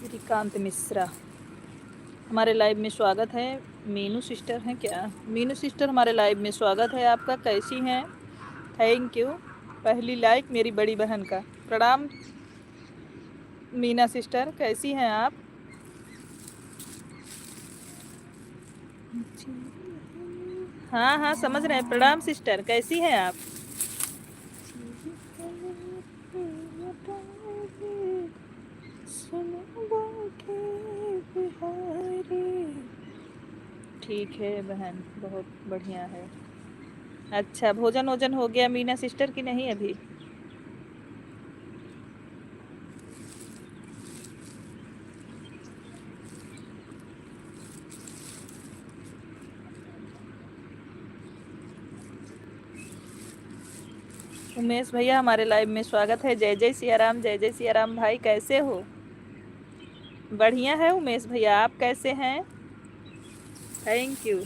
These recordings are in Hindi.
श्रीकांत मिश्रा हमारे लाइव में स्वागत है। मीनू सिस्टर हैं क्या? मीनू सिस्टर हमारे लाइव में स्वागत है आपका। कैसी हैं? Thank you. पहली लाइक मेरी बड़ी बहन का। प्रणाम मीना सिस्टर, कैसी हैं आप? हाँ हाँ समझ रहे हैं। प्रणाम सिस्टर, कैसी हैं आप? ठीक है बहन, बहुत बढ़िया है। अच्छा, भोजन वोजन हो गया मीना सिस्टर की नहीं अभी? उमेश भैया हमारे लाइव में स्वागत है। जय जय सिया राम, जय जय सिया राम। भाई कैसे हो? बढ़िया है उमेश भैया, आप कैसे हैं? Thank you.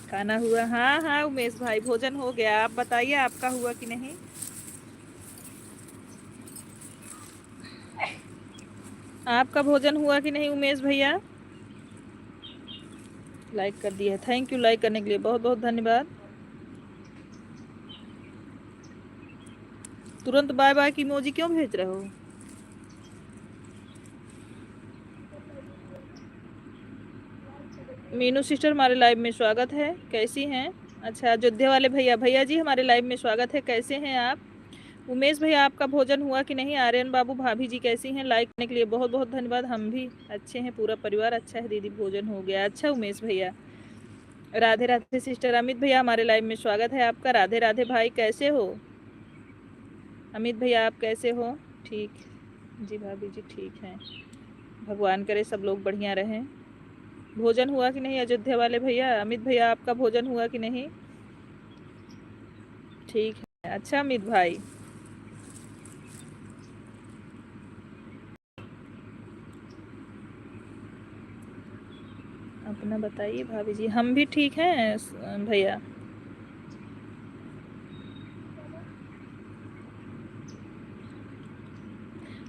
खाना हुआ? हाँ हाँ उमेश भाई, भोजन हो गया। आप बताइए आपका हुआ कि नहीं? आपका भोजन हुआ कि नहीं उमेश भैया? लाइक कर दिया, थैंक यू लाइक करने के लिए, बहुत बहुत धन्यवाद। तुरंत बाय बाय की इमोजी क्यों भेज रहे हो? मीनू सिस्टर हमारे लाइव में स्वागत है, कैसी हैं? अच्छा, अयोध्या वाले भैया, भैया जी हमारे लाइव में स्वागत है, कैसे हैं आप? उमेश भैया आपका भोजन हुआ कि नहीं? आर्यन बाबू, भाभी जी कैसी हैं? लाइक करने के लिए बहुत बहुत धन्यवाद। हम भी अच्छे हैं, पूरा परिवार अच्छा है। दीदी भोजन हो गया? अच्छा उमेश भैया। राधे राधे सिस्टर। अमित भैया हमारे लाइव में स्वागत है आपका। राधे राधे भाई, कैसे हो? अमित भैया आप कैसे हो? ठीक जी भाभी जी, ठीक हैं। भगवान करे सब लोग बढ़िया रहें। भोजन हुआ कि नहीं अयोध्या वाले भैया? अमित भैया आपका भोजन हुआ कि नहीं? ठीक है। अच्छा अमित भाई, अपना बताइए भाभी जी। हम भी ठीक हैं भैया।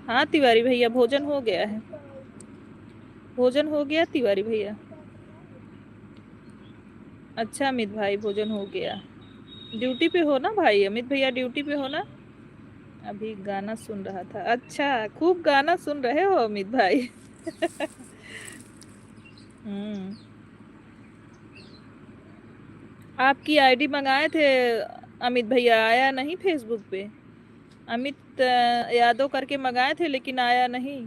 हाँ तिवारी भैया, भोजन हो गया है। भोजन हो गया तिवारी भैया। अच्छा अमित भाई, भोजन हो गया। ड्यूटी पे हो ना भाई? अमित भैया ड्यूटी पे हो ना? अभी गाना सुन रहा था। अच्छा, खूब गाना सुन रहे हो अमित भाई। हम्म। आपकी आईडी मंगाए थे अमित भैया, आया नहीं फेसबुक पे। अमित यादव करके मंगाए थे लेकिन आया नहीं।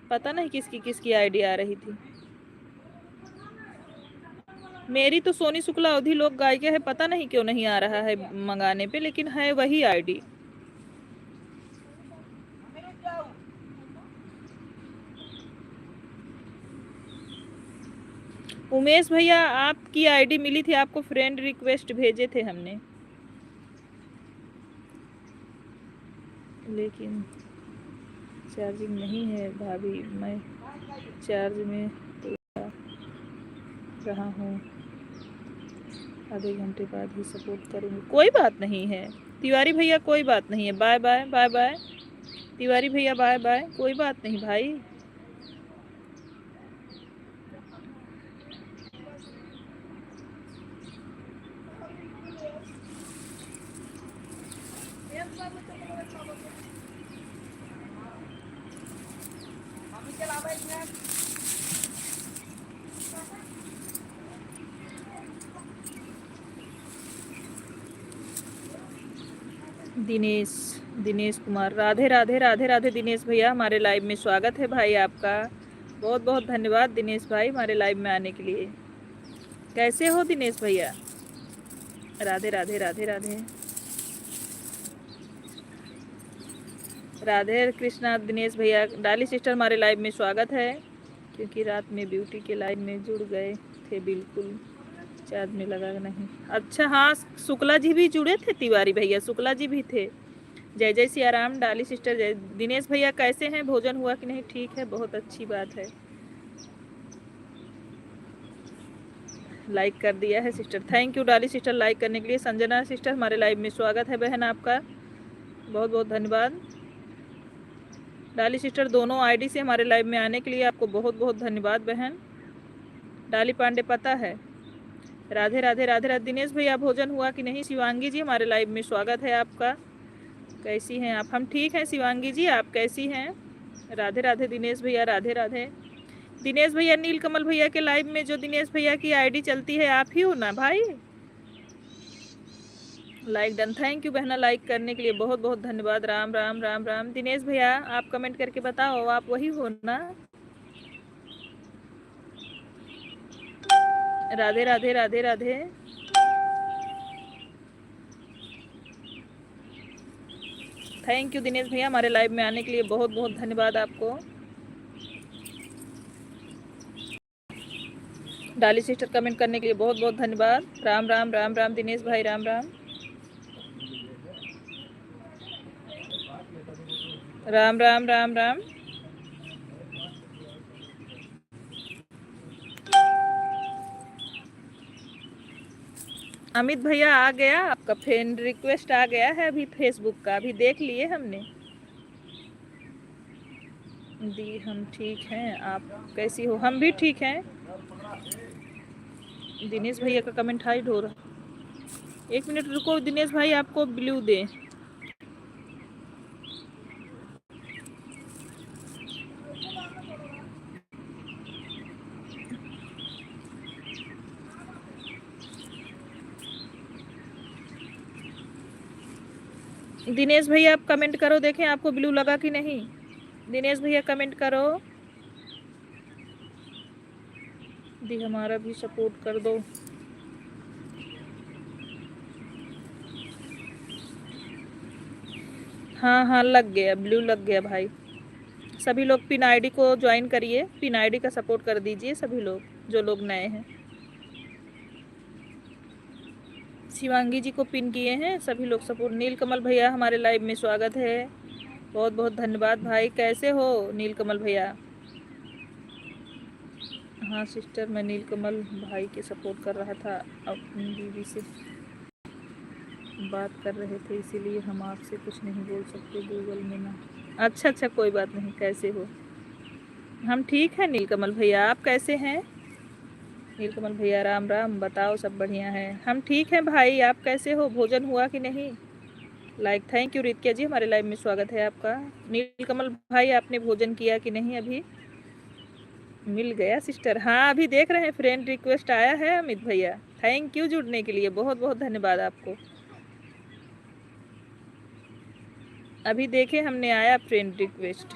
पता नहीं किसकी किसकी आईडी आ रही थी। मेरी तो सोनी शुक्ला अवधि लोक गायिका है, पता नहीं क्यों नहीं आ रहा है मंगाने पे, लेकिन है वही आईडी। उमेश भैया आपकी आईडी मिली थी, आपको फ्रेंड रिक्वेस्ट भेजे थे हमने, लेकिन चार्जिंग नहीं है भाभी। मैं चार्ज में रहा हूँ, आधे घंटे बाद ही सपोर्ट करूँगी। कोई बात नहीं है तिवारी भैया, कोई बात नहीं है। Bye bye, bye bye Tiwari भैया, बाय बाय, कोई बात नहीं भाई। दिनेश, दिनेश कुमार, राधे राधे, राधे राधे दिनेश भैया, हमारे लाइव में स्वागत है भाई आपका। बहुत बहुत धन्यवाद दिनेश भाई हमारे लाइव में आने के लिए। कैसे हो दिनेश भैया? राधे राधे, राधे राधे, राधे कृष्णा दिनेश भैया। डाली सिस्टर हमारे लाइव में स्वागत है। क्योंकि रात में ब्यूटी के लाइन में जुड़ गए थे, बिल्कुल चार्ज में लगा नहीं। अच्छा हाँ, शुक्ला जी भी जुड़े थे तिवारी भैया, शुक्ला जी भी थे। जय जय सिया राम। डाली सिस्टर, जय। दिनेश भैया कैसे हैं? भोजन हुआ कि नहीं? ठीक है, बहुत अच्छी बात है। लाइक कर दिया है sister, thank you Dali sister like करने के लिए। संजना सिस्टर हमारे लाइव में स्वागत है बहन आपका, बहुत बहुत धन्यवाद। डाली सिस्टर दोनों आईडी से हमारे लाइव में आने के लिए आपको बहुत बहुत धन्यवाद बहन। डाली पांडे पता है। राधे राधे राधे राधे। दिनेश भैया भोजन हुआ कि नहीं? शिवांगी जी हमारे लाइव में स्वागत है आपका। कैसी हैं आप? हम ठीक हैं शिवांगी जी, आप कैसी हैं? राधे राधे दिनेश भैया, राधे राधे। दिनेश भैया नीलकमल भैया के लाइव में जो दिनेश भैया की आईडी चलती है आप ही हो ना भाई? Like done. थैंक यू बहना लाइक करने के लिए, बहुत बहुत धन्यवाद। राम राम राम राम। दिनेश भैया आप कमेंट करके बताओ आप वही हो ना? राधे राधे राधे राधे। थैंक यू दिनेश भैया हमारे लाइव में आने के लिए, बहुत बहुत धन्यवाद आपको। डाली सिस्टर कमेंट करने के लिए बहुत बहुत धन्यवाद। राम राम राम राम दिनेश भाई, राम राम राम राम राम राम। अमित भैया आ गया आपका फ्रेंड रिक्वेस्ट आ गया है अभी फेसबुक का, अभी देख लिए हमने। दी हम ठीक हैं, आप कैसी हो? हम भी ठीक हैं। दिनेश भैया का कमेंट हाइड हो रहा। एक मिनट रुको दिनेश भाई, आपको ब्लू दे। दिनेश भैया आप कमेंट करो, देखें आपको ब्लू लगा कि नहीं। दिनेश भैया कमेंट करो। दी हमारा भी सपोर्ट कर दो। हाँ हाँ लग गया, ब्लू लग गया भाई। सभी लोग पिन आईडी को ज्वाइन करिए, पिन आईडी का सपोर्ट कर दीजिए सभी लोग जो लोग नए हैं। शिवांगी जी को पिन किए हैं सभी लोग सपोर्ट। नीलकमल भैया हमारे लाइव में स्वागत है, बहुत बहुत धन्यवाद भाई। कैसे हो नीलकमल भैया? हाँ सिस्टर मैं नीलकमल भाई के सपोर्ट कर रहा था, अपनी बीवी से बात कर रहे थे इसीलिए हम आपसे कुछ नहीं बोल सकते गूगल में ना। अच्छा अच्छा कोई बात नहीं। कैसे हो? हम ठीक हैं नीलकमल भैया, आप कैसे हैं? नीलकमल भैया राम राम, बताओ सब बढ़िया है? हम ठीक हैं भाई, आप कैसे हो? भोजन हुआ कि नहीं? लाइक थैंक यू रितिका जी हमारे लाइव में स्वागत है आपका। नीलकमल भाई आपने भोजन किया कि नहीं अभी? मिल गया सिस्टर। हाँ अभी देख रहे हैं फ्रेंड रिक्वेस्ट आया है अमित भैया। थैंक यू जुड़ने के लिए, बहुत बहुत धन्यवाद आपको। अभी देखे हमने आया friend request.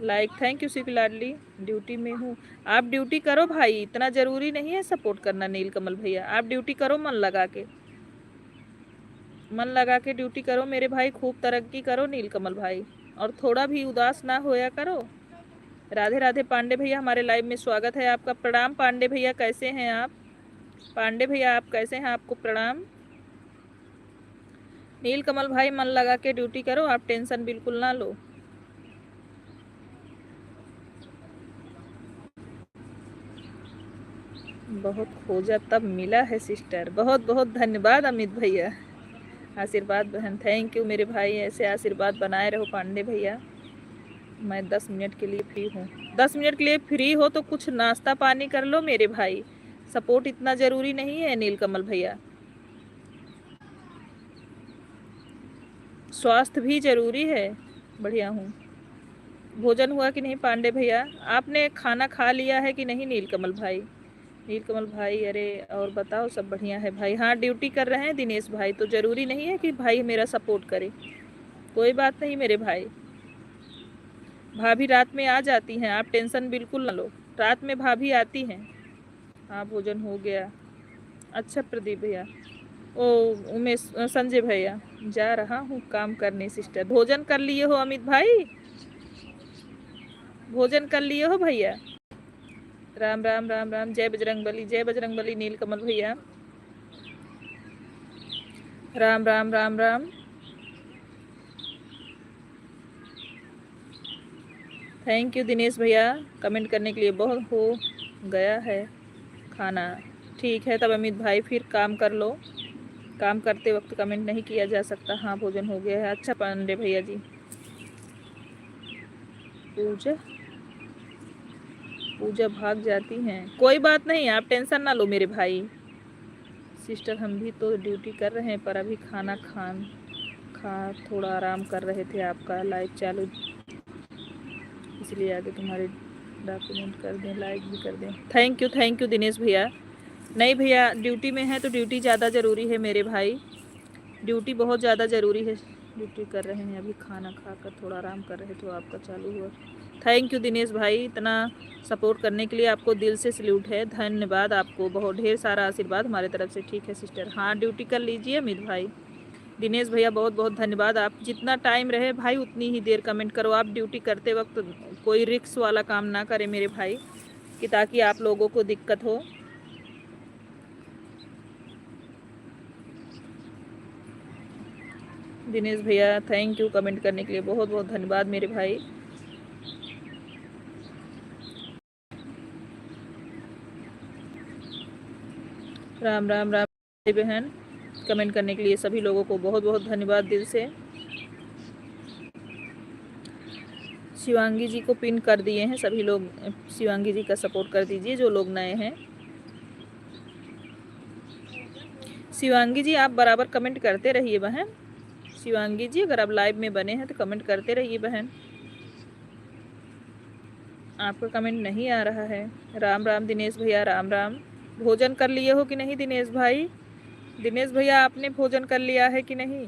Like thank you sick Ladli. Duty में हूँ। आप ड्यूटी करो भाई, इतना ज़रूरी नहीं है सपोर्ट करना नीलकमल भैया। आप ड्यूटी करो मन लगा के, मन लगा के ड्यूटी करो मेरे भाई, खूब तरक्की करो नीलकमल भाई, और थोड़ा भी उदास ना होया करो। राधे राधे। पांडे भैया हमारे लाइव में स्वागत है आपका। प्रणाम पांडे भैया, कैसे हैं आप? पांडे भैया आप कैसे हैं? आपको प्रणाम। नीलकमल भाई मन लगा के ड्यूटी करो, आप टेंशन बिल्कुल ना लो। बहुत खोजा तब मिला है सिस्टर, बहुत बहुत धन्यवाद अमित भैया। आशीर्वाद बहन, थैंक यू मेरे भाई, ऐसे आशीर्वाद बनाए रहो पांडे भैया। मैं 10 मिनट के लिए फ्री हूँ। 10 मिनट के लिए फ्री हो तो कुछ नाश्ता पानी कर लो मेरे भाई, सपोर्ट इतना ज़रूरी नहीं है नीलकमल भैया। स्वास्थ्य भी ज़रूरी है। बढ़िया हूँ। भोजन हुआ कि नहीं पांडे भैया? आपने खाना खा लिया है कि नहीं नीलकमल भाई? नीलकमल भाई अरे और बताओ सब बढ़िया है भाई? हाँ ड्यूटी कर रहे हैं दिनेश भाई, तो ज़रूरी नहीं है कि भाई मेरा सपोर्ट करे। कोई बात नहीं मेरे भाई। भाभी रात में आ जाती हैं, आप टेंशन बिल्कुल ना लो, रात में भाभी आती हैं। हाँ भोजन हो गया। अच्छा प्रदीप भैया, ओ उमेश संजय भैया, जा रहा हूँ काम करने सिस्टर। भोजन कर लिए हो अमित भाई? भोजन कर लिए हो भैया? राम राम राम राम। जय बजरंग बली, जय बजरंग बली नीलकमल भैया। राम राम राम राम। थैंक यू दिनेश भैया कमेंट करने के लिए। बहुत हो गया है खाना। ठीक है तब अमित भाई फिर काम कर लो, काम करते वक्त कमेंट नहीं किया जा सकता। हाँ भोजन हो गया है। अच्छा पांडे भैया जी। पूजा पूजा भाग जाती हैं, कोई बात नहीं, आप टेंशन ना लो मेरे भाई। सिस्टर हम भी तो ड्यूटी कर रहे हैं, पर अभी खाना खा थोड़ा आराम कर रहे थे, आपका लाइव चालू, इसलिए आगे तुम्हारे डॉक्यूमेंट कर दें, लाइक भी कर दें। थैंक यू दिनेश भैया। नहीं भैया, ड्यूटी में है तो ड्यूटी ज़्यादा ज़रूरी है मेरे भाई, ड्यूटी बहुत ज़्यादा ज़रूरी है। ड्यूटी कर रहे हैं, अभी खाना खाकर थोड़ा आराम कर रहे तो आपका चालू हुआ। थैंक यू दिनेश भाई, इतना सपोर्ट करने के लिए आपको दिल से सल्यूट है, धन्यवाद आपको, बहुत ढेर सारा आशीर्वाद हमारे तरफ से। ठीक है सिस्टर, हाँ ड्यूटी कर लीजिए अमित भाई। दिनेश भैया बहुत बहुत धन्यवाद, आप जितना टाइम रहे भाई उतनी ही देर कमेंट करो। आप ड्यूटी करते वक्त कोई रिक्स वाला काम ना करें मेरे भाई, कि ताकि आप लोगों को दिक्कत हो। दिनेश भैया थैंक यू कमेंट करने के लिए, बहुत बहुत धन्यवाद मेरे भाई। राम राम राम बहन, कमेंट करने के लिए सभी लोगों को बहुत बहुत धन्यवाद दिल से। शिवांगी जी को पिन कर दिए हैं सभी लोग, शिवांगी जी का सपोर्ट कर दीजिए जो लोग नए हैं। शिवांगी जी आप बराबर कमेंट करते रहिए बहन, शिवांगी जी अगर आप लाइव में बने हैं तो कमेंट करते रहिए बहन, आपका कमेंट नहीं आ रहा है। राम राम दिनेश भैया, राम राम। भोजन कर लिए हो कि नहीं दिनेश भाई? दिनेश भैया आपने भोजन कर लिया है कि नहीं?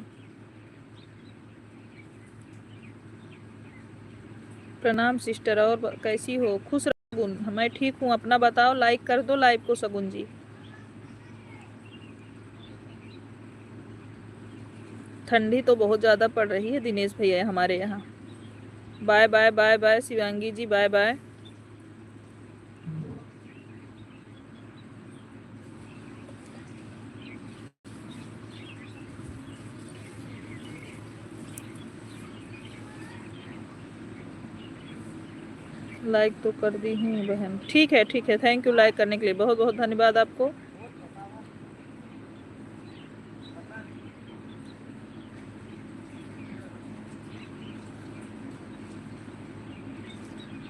प्रणाम सिस्टर, और कैसी हो? खुश रहो सगुन, मैं ठीक हूँ, अपना बताओ, लाइक कर दो लाइव को सगुन जी। ठंडी तो बहुत ज़्यादा पड़ रही है दिनेश भैया हमारे यहाँ। Bye bye bye bye Shivangi ji, bye bye. Like तो कर दी हूँ बहन, ठीक है, थैंक यू लाइक करने के लिए, बहुत बहुत धन्यवाद आपको।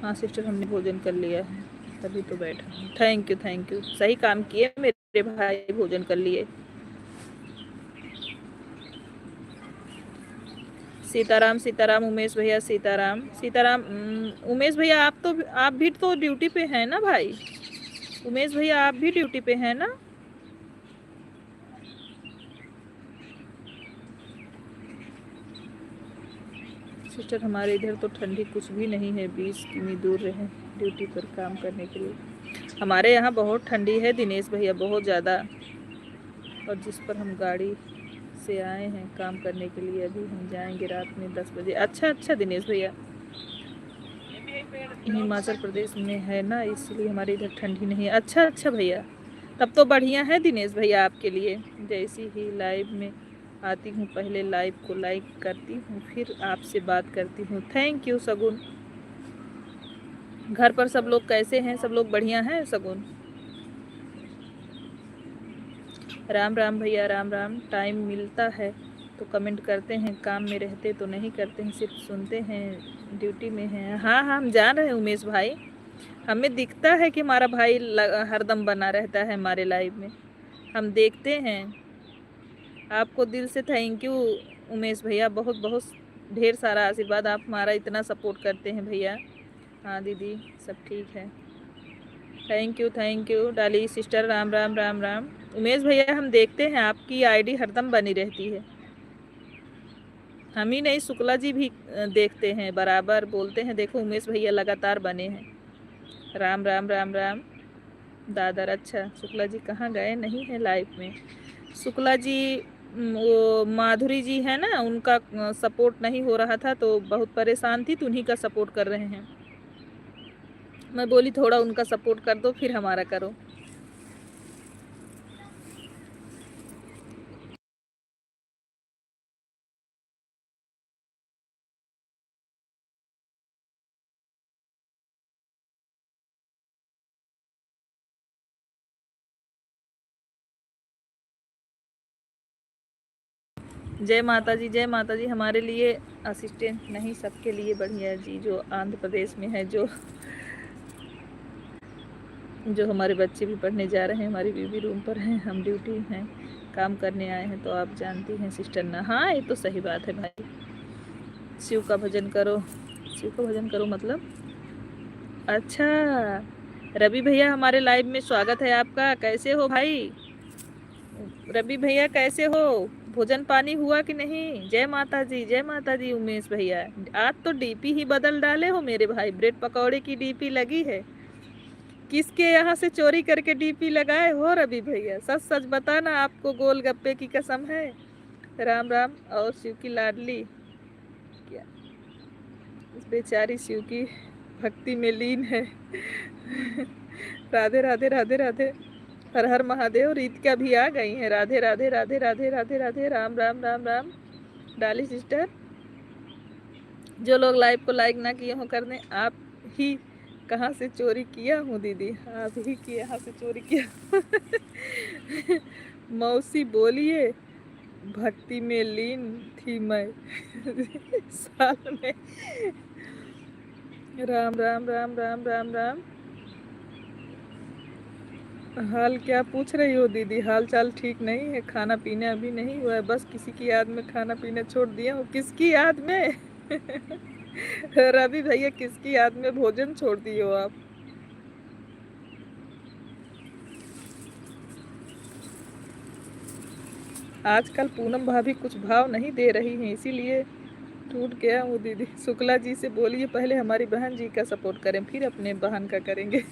हाँ सिस्टर हमने भोजन कर लिया है, तभी तो बैठा हूँ। थैंक यू, सही काम किए मेरे भाई, भोजन कर लिए। सीताराम सीताराम उमेश भैया, सीताराम सीताराम। उमेश भैया आप भी तो ड्यूटी पे हैं ना भाई? उमेश भैया आप भी ड्यूटी पे हैं ना? सिस्टर हमारे इधर तो ठंडी कुछ भी नहीं है, 20 किमी दूर रहे ड्यूटी पर काम करने के लिए। हमारे यहाँ बहुत ठंडी है दिनेश भैया, बहुत ज़्यादा, और जिस पर हम गाड़ी से आए हैं काम करने के लिए, अभी हम जाएंगे रात में 10 बजे। अच्छा दिनेश भैया, हिमाचल प्रदेश में है ना, इसलिए हमारे इधर ठंडी नहीं है। अच्छा भैया, तब तो बढ़िया है दिनेश भैया आपके लिए। जैसी ही लाइव में आती हूँ पहले लाइव को लाइक करती हूँ, फिर आपसे बात करती हूँ। थैंक यू सगुन। घर पर सब लोग कैसे हैं? सब लोग बढ़िया हैं सगुन? राम राम भैया, राम राम। टाइम मिलता है तो कमेंट करते हैं, काम में रहते तो नहीं करते हैं, सिर्फ सुनते हैं, ड्यूटी में हैं। हाँ हम जान रहे हैं उमेश भाई, हमें दिखता है कि हमारा भाई हरदम बना रहता है हमारे लाइव में, हम देखते हैं। आपको दिल से थैंक यू उमेश भैया, बहुत बहुत ढेर सारा आशीर्वाद, आप हमारा इतना सपोर्ट करते हैं भैया। हाँ दीदी सब ठीक है। Thank you Dali sister, Ram Ram Ram Ram. Umesh भैया हम देखते हैं आपकी आईडी हरदम बनी रहती है, हम ही नहीं शुक्ला जी भी देखते हैं, बराबर बोलते हैं, देखो उमेश भैया लगातार बने हैं। राम राम राम राम। दादर, अच्छा शुक्ला जी कहाँ गए? नहीं है लाइफ में शुक्ला जी। वो माधुरी जी है ना, उनका सपोर्ट नहीं हो रहा था तो बहुत परेशान थी, तो उन्हीं का सपोर्ट कर रहे हैं। मैं बोली थोड़ा उनका सपोर्ट कर दो फिर हमारा करो। जय माता जी, जय माता जी। हमारे लिए असिस्टेंट नहीं, सबके लिए बढ़िया जी, जो आंध्र प्रदेश में है, जो हमारे बच्चे भी पढ़ने जा रहे हैं, हमारी बीवी रूम पर हैं, हम ड्यूटी हैं, काम करने आए हैं, तो आप जानती हैं सिस्टर ना। हाँ, ये तो सही बात है भाई। शिव का भजन करो, शिव का भजन करो मतलब। अच्छा, रवि भैया हमारे लाइव में स्वागत है आपका। कैसे हो भाई रवि भैया, कैसे हो? भोजन पानी हुआ कि नहीं? जय माता जी, जय माता जी। उमेश भैया, आज तो डीपी ही बदल डाले हो मेरे भाई, ब्रेड पकौड़े की डीपी लगी है। किसके यहाँ से चोरी करके डीपी लगाए हो रवि भैया? सच सच बताना, आपको गोलगप्पे की कसम है। राम राम। और शिव की लाडली क्या बेचारी शिव की भक्ति में लीन है। राधे राधे राधे राधे। हर हर महादेव। रीतिका भी आ गई हैं। राधे राधे राधे राधे राधे राधे। राम राम राम राम। डाली सिस्टर, जो लोग लाइव को लाइक ना किए हो कर दें। आप ही कहाँ से चोरी किया हूँ दीदी? आप ही की यहाँ से चोरी किया। मौसी बोलिए, भक्ति में लीन थी मैं साल में। राम राम राम राम राम राम। हाल क्या पूछ रही हो दीदी? हाल चाल ठीक नहीं है, खाना पीना अभी नहीं हुआ है, बस किसी की याद में खाना पीना छोड़ दिया हूँ। किसकी याद में? रवि भैया, किसकी याद में भोजन छोड़ दिए हो आप? आजकल पूनम भाभी कुछ भाव नहीं दे रही हैं, इसीलिए टूट गया हूँ दीदी। शुक्ला जी से बोलिए पहले हमारी बहन जी का सपोर्ट करें, फिर अपने बहन का करेंगे।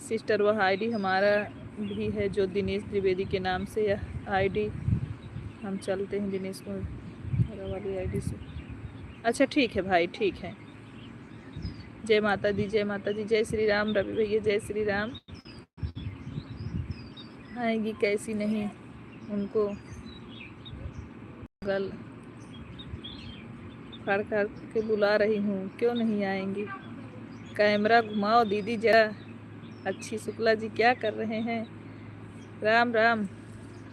सिस्टर, वह आईडी हमारा भी है, जो दिनेश द्विवेदी के नाम से यह आईडी हम चलते हैं, दिनेश वाली आईडी से। अच्छा ठीक है भाई, ठीक है। जय माता दी, जय माता दी। जय श्री राम रवि भैया, जय श्री राम। आएंगी कैसी नहीं, उनको गल फाड़ फाड़ के बुला रही हूँ, क्यों नहीं आएंगी? कैमरा घुमाओ दीदी जरा। अच्छी शुक्ला जी क्या कर रहे हैं? राम राम।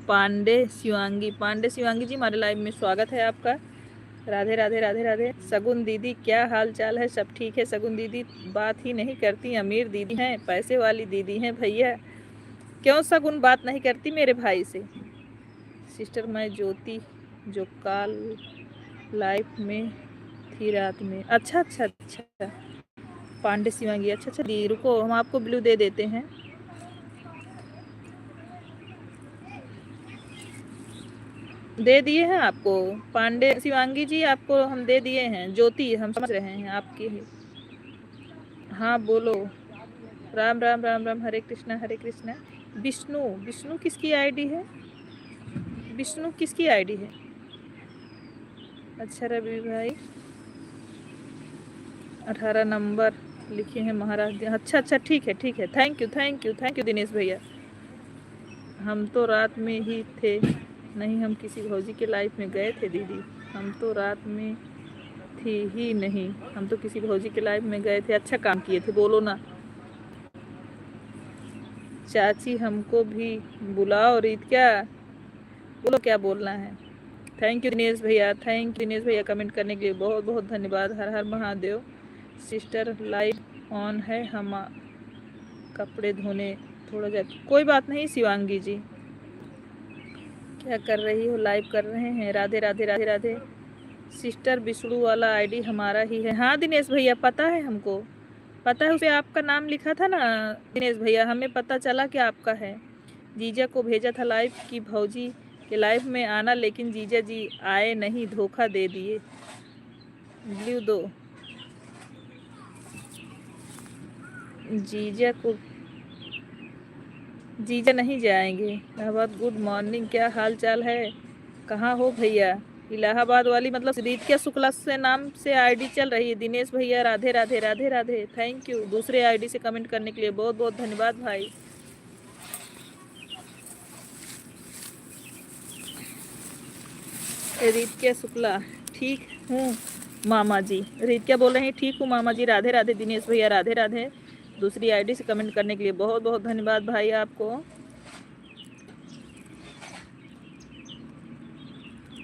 पांडे शिवांगी, पांडे शिवांगी जी, हमारे लाइव में स्वागत है आपका। राधे राधे राधे राधे। सगुन दीदी, क्या हाल चाल है? सब ठीक है? सगुन दीदी बात ही नहीं करती, अमीर दीदी हैं, पैसे वाली दीदी हैं भैया। क्यों सगुन बात नहीं करती मेरे भाई से? सिस्टर, मैं ज्योति, जो काल लाइफ में थी रात में। अच्छा अच्छा अच्छा। पांडे शिवांगी, अच्छा अच्छा दी, रुको हम आपको ब्लू दे देते हैं। दे दिए हैं आपको पांडे शिवांगी जी, आपको हम दे दिए हैं। ज्योति, हम समझ रहे हैं आपकी ही। हाँ बोलो। राम राम राम राम। हरे कृष्णा हरे कृष्णा। विष्णु, विष्णु किसकी आईडी है? विष्णु किसकी आईडी है? अच्छा रवि भाई, 18 नंबर लिखे हैं महाराज। अच्छा अच्छा, ठीक है ठीक है। Thank you thank you thank you Dinesh भैया। हम तो रात में ही थे। नहीं, हम किसी भौजी के लाइफ में गए थे दीदी। हम तो रात में थी ही नहीं, हम तो किसी भौजी के लाइफ में गए थे। अच्छा काम किए थे, बोलो ना। चाची हमको भी बुलाओ। रीत क्या बोलो, क्या बोलना है? थैंक यू दिनेश भैया, थैंक यू दिनेश भैया, कमेंट करने के लिए बहुत बहुत धन्यवाद। हर हर महादेव। सिस्टर लाइव ऑन है, हम कपड़े धोने थोड़ा जाए। कोई बात नहीं शिवांगी जी, क्या कर रही हो? लाइव कर रहे हैं। राधे राधे राधे राधे। सिस्टर, विष्णु वाला आईडी हमारा ही है। हाँ दिनेश भैया, पता है हमको, पता है, उसे आपका नाम लिखा था ना दिनेश भैया, हमें पता चला कि आपका है। जीजा को भेजा था लाइव की भौजी के लाइव में आना, लेकिन जीजा जी आए नहीं, धोखा दे दिए। ब्लू दो। जीजा को, जीजा नहीं जाएंगे। बहुत गुड मॉर्निंग, क्या हाल चाल है? कहाँ हो भैया? इलाहाबाद वाली मतलब रीतिका शुक्ला से नाम से आईडी चल रही है। दिनेश भैया राधे राधे राधे राधे। थैंक यू, दूसरे आईडी से कमेंट करने के लिए बहुत बहुत धन्यवाद भाई। रित्या शुक्ला, ठीक हूँ मामा जी। रित्या बोल रहे हैं ठीक हूँ मामा जी। राधे राधे दिनेश भैया, राधे राधे। दूसरी आईडी से कमेंट करने के लिए बहुत बहुत धन्यवाद भाई आपको।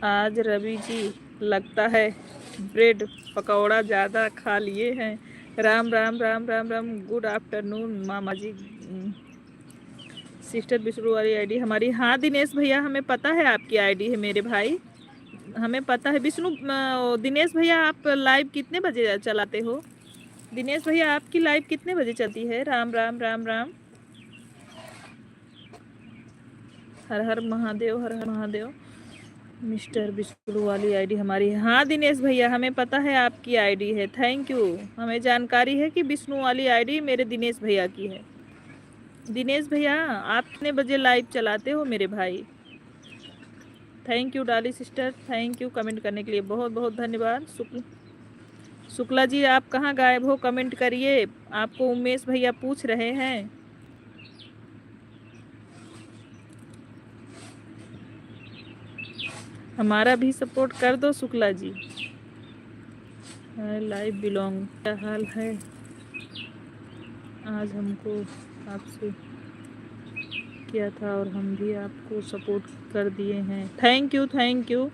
आज रवि जी लगता है ब्रेड पकौड़ा ज़्यादा खा लिए हैं। राम राम राम राम राम। गुड आफ्टरनून मामा जी। सिस्टर बिस्रू वाली आईडी हमारी। हाँ दिनेश भैया, हमें पता है आपकी आईडी है मेरे भाई, हमें पता है। विष्णु दिनेश भैया, आप लाइव कितने बजे चलाते हो? दिनेश भैया, आपकी लाइव कितने बजे चलती है? राम राम राम राम। हर हर महादेव, हर हर महादेव। मिस्टर बिस्कुट वाली आईडी हमारी। हाँ दिनेश भैया, हमें पता है आपकी आईडी है। Thank you. हमें जानकारी है कि विष्णु वाली आईडी मेरे दिनेश भैया की है। दिनेश भैया, आप कितने बजे लाइव चलाते हो मेरे भाई? Thank you Dali sister, thank you comment करने के लिए बहुत बहुत धन्यवाद। शुक्ला जी, आप कहाँ गायब हो? कमेंट करिए, आपको उमेश भैया पूछ रहे हैं। हमारा भी सपोर्ट कर दो शुक्ला जी। लाइव बिलोंग, क्या हाल है? आज हमको आपसे किया था और हम भी आपको सपोर्ट कर दिए हैं। Thank you thank you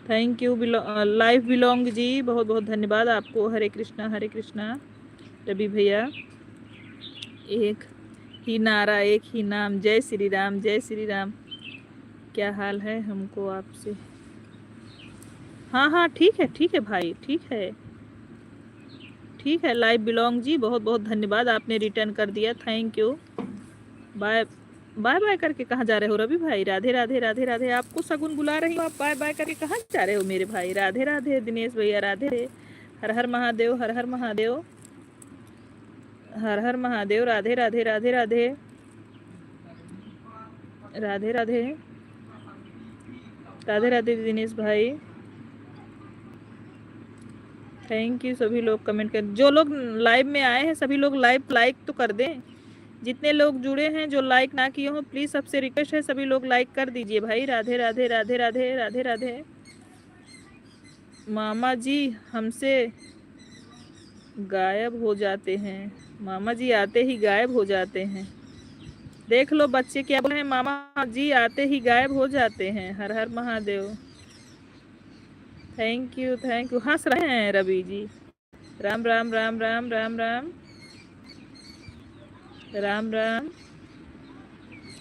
thank you. Live belong ji, बहुत बहुत धन्यवाद आपको। हरे कृष्णा रवि भैया। एक ही नारा, एक ही नाम, जय श्री राम जय श्री राम। क्या हाल है हमको आपसे? हाँ हाँ ठीक है भाई, ठीक है। लाइव बिलोंग जी, बहुत बहुत धन्यवाद, आपने रिटर्न कर दिया, thank you. Bye bye bye करके कहाँ जा रहे हो रवि भाई? राधे राधे राधे राधे। आपको सगुन बुला रही हूँ, आप बाय बाय करके कहाँ जा रहे हो मेरे भाई? राधे राधे दिनेश भैया, राधे। हर हर महादेव, हर हर महादेव, हर हर महादेव। राधे राधे राधे राधे राधे राधे राधे राधे दिनेश भाई। Thank you. सभी लोग कमेंट कर, जो लोग लाइव में आए हैं सभी लोग लाइव लाइक तो कर दें। जितने लोग जुड़े हैं जो लाइक ना किए हों, प्लीज़ सबसे रिक्वेस्ट है सभी लोग लाइक कर दीजिए भाई। राधे राधे राधे राधे राधे राधे। मामा जी हमसे गायब हो जाते हैं, मामा जी आते ही गायब हो जाते हैं। देख लो बच्चे क्या बोल रहे हैं, मामा जी आते ही गायब हो जाते हैं। हर हर महादेव। थैंक यू हंस रहे हैं रवि जी। राम राम राम राम राम राम राम राम।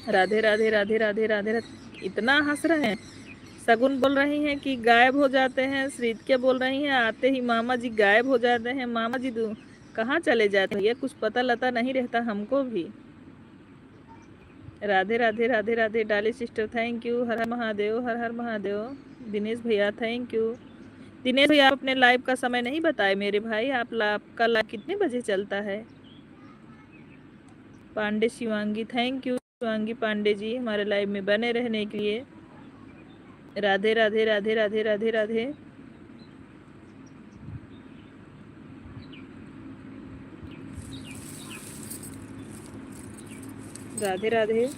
राधे राधे राधे राधे राधे राधे। इतना हंस रहे हैं। सगुन बोल रही हैं कि गायब हो जाते हैं। श्रीत बोल रही हैं आते ही मामा जी गायब हो जाते हैं। मामा जी कहाँ चले जाते हैं? ये कुछ पता लता नहीं रहता हमको भी। राधे राधे राधे राधे डाली सिस्टर, थैंक यू। हर हर महादेव, हर हर महादेव। दिनेश भैया थैंक यू। दिनेश भैया, आप अपने लाइव का समय नहीं बताए मेरे भाई, आपका लाइव कितने बजे चलता है? पांडे शिवांगी, थैंक यू शिवांगी पांडे जी हमारे लाइव में बने रहने के लिए। राधे राधे राधे राधे राधे राधे। राधे राधे।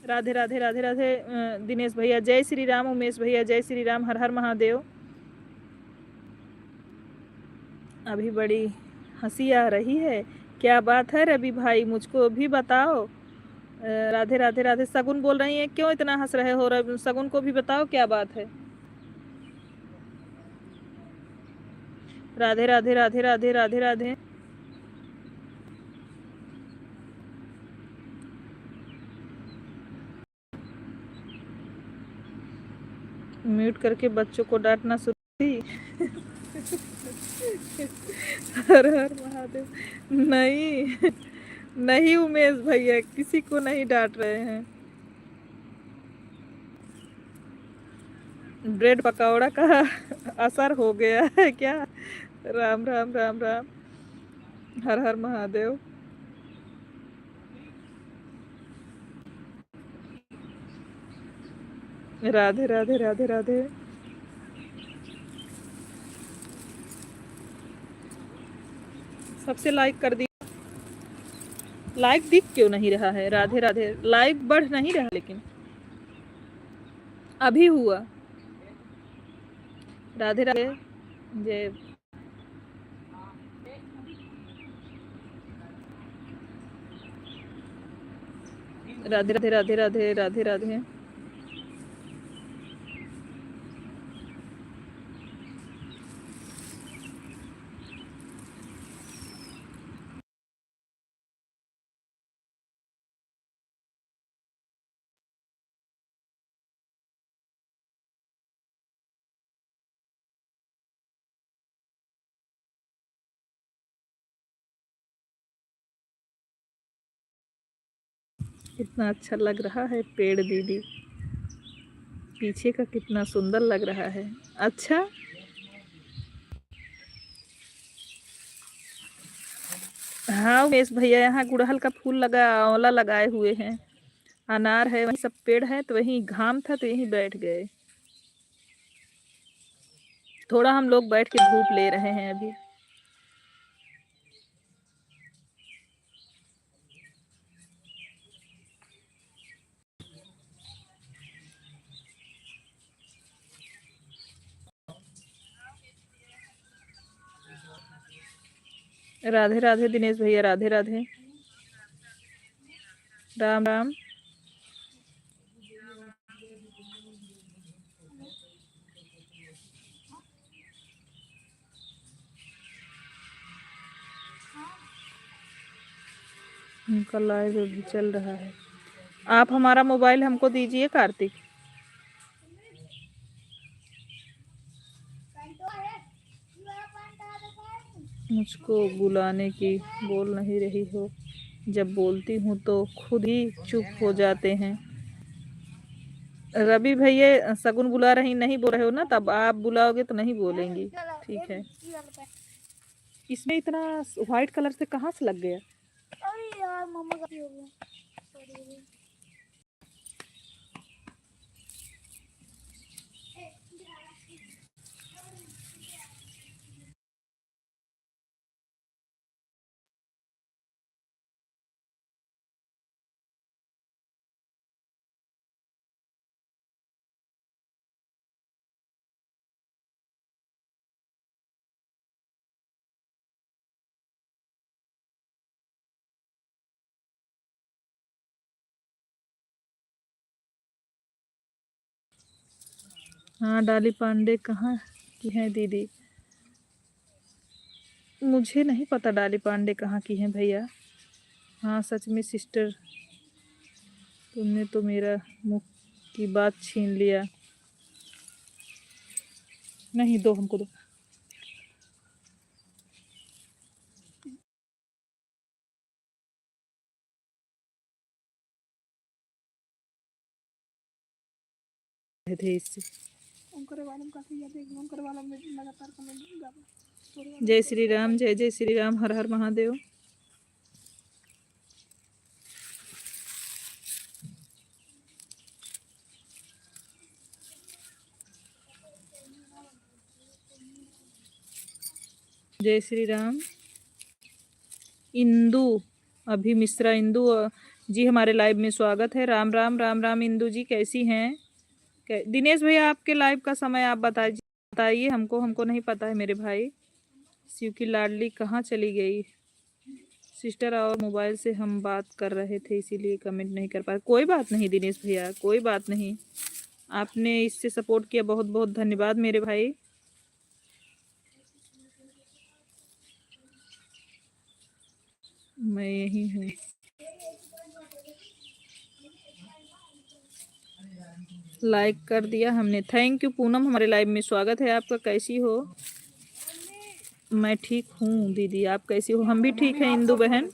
राधे राधे राधे राधे दिनेश भैया, जय श्री राम। उमेश भैया जय श्री राम, हर हर महादेव। अभी बड़ी हंसी आ रही है, क्या बात है रवि भाई, मुझको भी बताओ। राधे राधे राधे। सगुन बोल रही हैं क्यों इतना हंस रहे हो? सगुन को भी बताओ क्या बात है। राधे राधे राधे राधे राधे राधे। म्यूट करके बच्चों को डांटना शुरू हर हर महादेव। नहीं, नहीं उमेश भैया, किसी को नहीं डांट रहे हैं। ब्रेड पकौड़ा का असर हो गया है क्या? राम राम राम राम। हर हर महादेव। राधे राधे राधे राधे। सबसे लाइक कर दी। लाइक दिख क्यों नहीं रहा है? राधे राधे। लाइक बढ़ नहीं रहा लेकिन अभी हुआ। राधे राधे। जय। राधे राधे राधे राधे राधे राधे। कितना अच्छा लग रहा है पेड़ दीदी। पीछे का कितना सुंदर लग रहा है। अच्छा, हाँ उमेश भैया, यहाँ गुड़हल का फूल लगा, आंवला लगाए हुए हैं, अनार है, वहीं सब पेड़ है, तो वहीं घाम था तो यहीं बैठ गए। थोड़ा हम लोग बैठ के धूप ले रहे हैं अभी। राधे राधे दिनेश भैया, राधे राधे। राम राम। उनका लाइव अभी चल रहा है। आप हमारा मोबाइल हमको दीजिए कार्तिक। मुझको बुलाने की बोल नहीं रही हो, जब बोलती हूँ तो खुद ही चुप हो जाते हैं। रवि भैया सगुन बुला रही, नहीं बोल रहे हो ना, तब आप बुलाओगे तो नहीं बोलेंगी। ठीक है। इसमें इतना व्हाइट कलर से कहाँ से लग गया? अरे यार मम्मा का हो गया। हाँ, डाली पांडे कहाँ की है दीदी? मुझे नहीं पता डाली पांडे कहाँ की है भैया। हाँ सच में सिस्टर, तुमने तो मेरा मुंह की बात छीन लिया। नहीं, दो हमको दो। थे इससे। जय श्री राम, जय जय श्री राम, हर हर महादेव। जय श्री राम। इंदु अभी मिश्रा, इंदु जी हमारे लाइव में स्वागत है। राम राम राम राम। इंदु जी कैसी हैं? दिनेश भैया आपके लाइव का समय आप बताइए हमको, हमको नहीं पता है मेरे भाई। शिव की लाडली कहाँ चली गई? सिस्टर और मोबाइल से हम बात कर रहे थे इसीलिए कमेंट नहीं कर पाए। कोई बात नहीं दिनेश भैया, कोई बात नहीं। आपने इससे सपोर्ट किया, बहुत बहुत धन्यवाद मेरे भाई। मैं यही हूँ। लाइक कर दिया हमने, थैंक यू पूनम, हमारे लाइव में स्वागत है आपका। कैसी हो? मैं ठीक हूँ दीदी, आप कैसी हो? हम भी ठीक हैं इंदु बहन।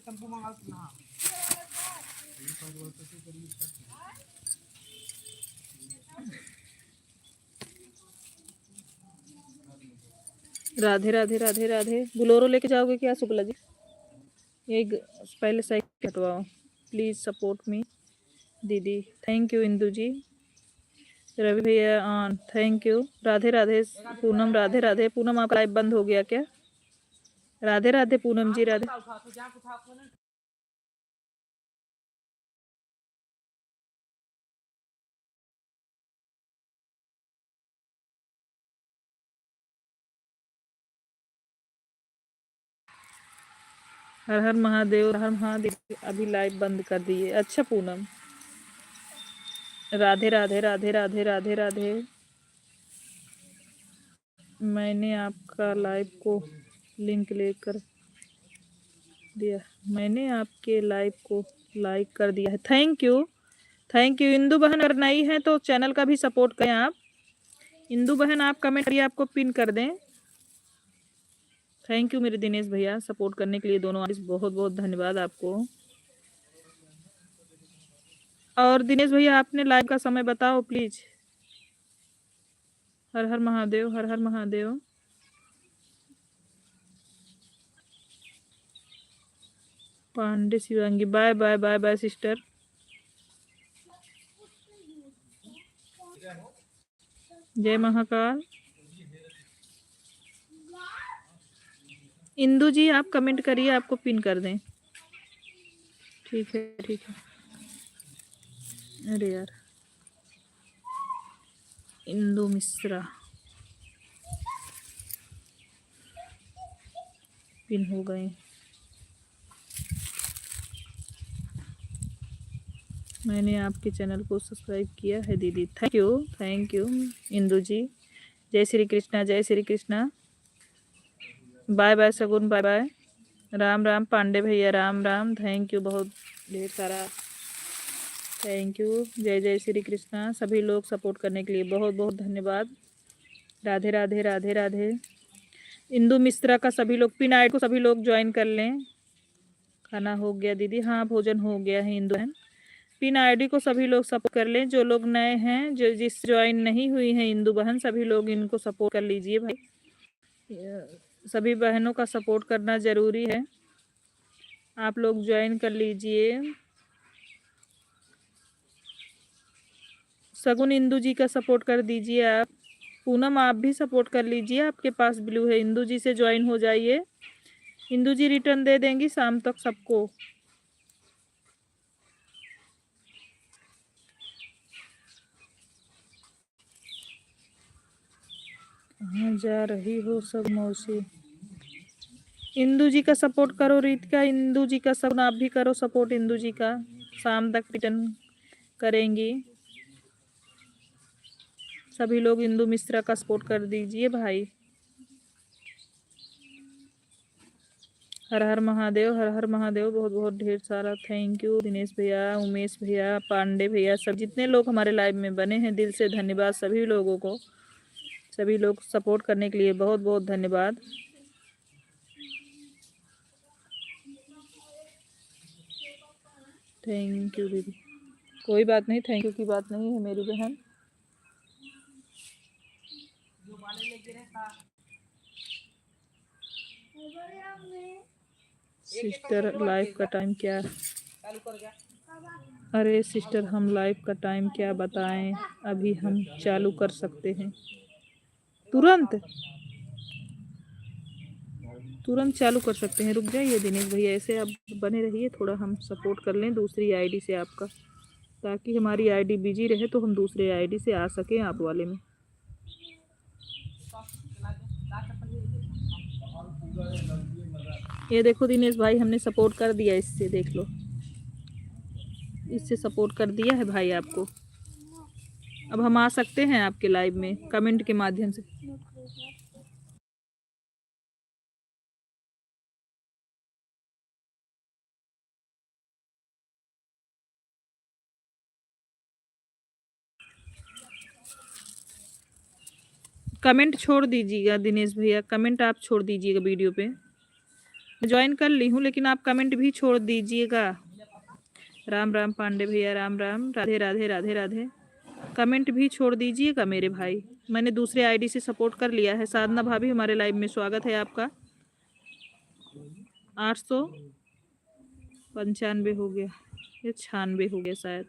राधे राधे राधे राधे। बुलोरो लेके जाओगे क्या शुक्ला जी? ये पहले सही कटवाओ प्लीज, सपोर्ट मी दीदी। थैंक यू इंदु जी। रवि भैया on, thank you. Radhe Radhe Poonam, Radhe Radhe Poonam, आपका लाइव बंद हो गया क्या? राधे राधे पूनम जी, राधे। हर हर महादेव, हर हर महादेव। अभी लाइव बंद कर दिए। अच्छा पूनम, राधे राधे राधे राधे राधे राधे। मैंने आपका लाइव को लिंक लेकर दिया, मैंने आपके लाइव को लाइक कर दिया है। Thank you, thank you Indu बहन। अगर नई है तो चैनल का भी सपोर्ट करें आप। इंदु बहन आप कमेंट करिए, आपको पिन कर दें। थैंक यू मेरे दिनेश भैया, सपोर्ट करने के लिए दोनों आर्टिस्ट, बहुत बहुत धन्यवाद आपको। और दिनेश भैया आपने लाइव का समय बताओ प्लीज। हर हर महादेव, हर हर Mahadev. Pandey Shivangi, bye bye bye bye sister. जय महाकाल। इंदु जी आप कमेंट करिए, आपको पिन कर दें। ठीक है ठीक है। अरे यार, इंदु मिश्रा पिन हो गए। मैंने आपके चैनल को सब्सक्राइब किया है दीदी, thank you, thank you Indu ji. जय श्री कृष्णा, जय Shri Krishna. Bye bye Sagun, bye bye. Ram Ram Pandey भैया, राम राम, थैंक यू बहुत ढेर सारा, थैंक यू। जय जय श्री कृष्णा। सभी लोग सपोर्ट करने के लिए बहुत बहुत धन्यवाद। राधे राधे राधे राधे। इंदु मिश्रा का सभी लोग पिन आइड को सभी लोग ज्वाइन कर लें। खाना हो गया दीदी? हाँ भोजन हो गया है इंदु बहन। पिन आईडी को सभी लोग सपोर्ट कर लें। जो लोग नए हैं, जो जिस ज्वाइन नहीं हुई हैं इंदु बहन, सभी लोग इनको सपोर्ट कर लीजिए भाई। सभी बहनों का सपोर्ट करना जरूरी है, आप लोग ज्वाइन कर लीजिए। सगुन इंदु जी का सपोर्ट कर दीजिए आप। पूनम आप भी सपोर्ट कर लीजिए, आपके पास ब्लू है। इंदु जी से ज्वाइन हो जाइए। इंदु जी रिटर्न दे देंगी शाम तक सबको। कहाँ जा रही हो सब मौसी? इंदु जी का सपोर्ट करो रीतिका, इंदु जी का सब आप भी करो सपोर्ट इंदु जी का। शाम तक रिटर्न करेंगी। सभी लोग इंदु मिश्रा का सपोर्ट कर दीजिए भाई। हर हर महादेव, हर हर महादेव, बहुत बहुत ढेर सारा थैंक यू दिनेश भैया, उमेश भैया, पांडे भैया, सब जितने लोग हमारे लाइव में बने हैं, दिल से धन्यवाद सभी लोगों को। सभी लोग सपोर्ट करने के लिए बहुत बहुत धन्यवाद। थैंक यू दीदी। कोई बात नहीं, थैंक यू की बात नहीं है मेरी बहन। सिस्टर लाइव का टाइम क्या? अरे सिस्टर हम लाइव का टाइम क्या बताएं, अभी हम चालू कर सकते हैं तुरंत, तुरंत चालू कर सकते हैं। रुक जाइए दिनेश भैया, ऐसे आप बने रहिए, थोड़ा हम सपोर्ट कर लें दूसरी आईडी से आपका, ताकि हमारी आईडी बिजी रहे तो हम दूसरे आईडी से आ सकें आप वाले में। ये देखो दिनेश भाई, हमने सपोर्ट कर दिया इससे, देख लो, इससे सपोर्ट कर दिया है भाई आपको। अब हम आ सकते हैं आपके लाइव में कमेंट के माध्यम से। कमेंट छोड़ दीजिएगा दिनेश भैया, कमेंट आप छोड़ दीजिएगा वीडियो पे। ज्वाइन कर ली हूँ लेकिन आप कमेंट भी छोड़ दीजिएगा। राम राम पांडे भैया, राम राम, राधे राधे राधे राधे। कमेंट भी छोड़ दीजिएगा मेरे भाई। मैंने दूसरे आईडी से सपोर्ट कर लिया है। साधना भाभी हमारे लाइव में स्वागत है आपका। 895 हो गया, ये 96 हो गया शायद।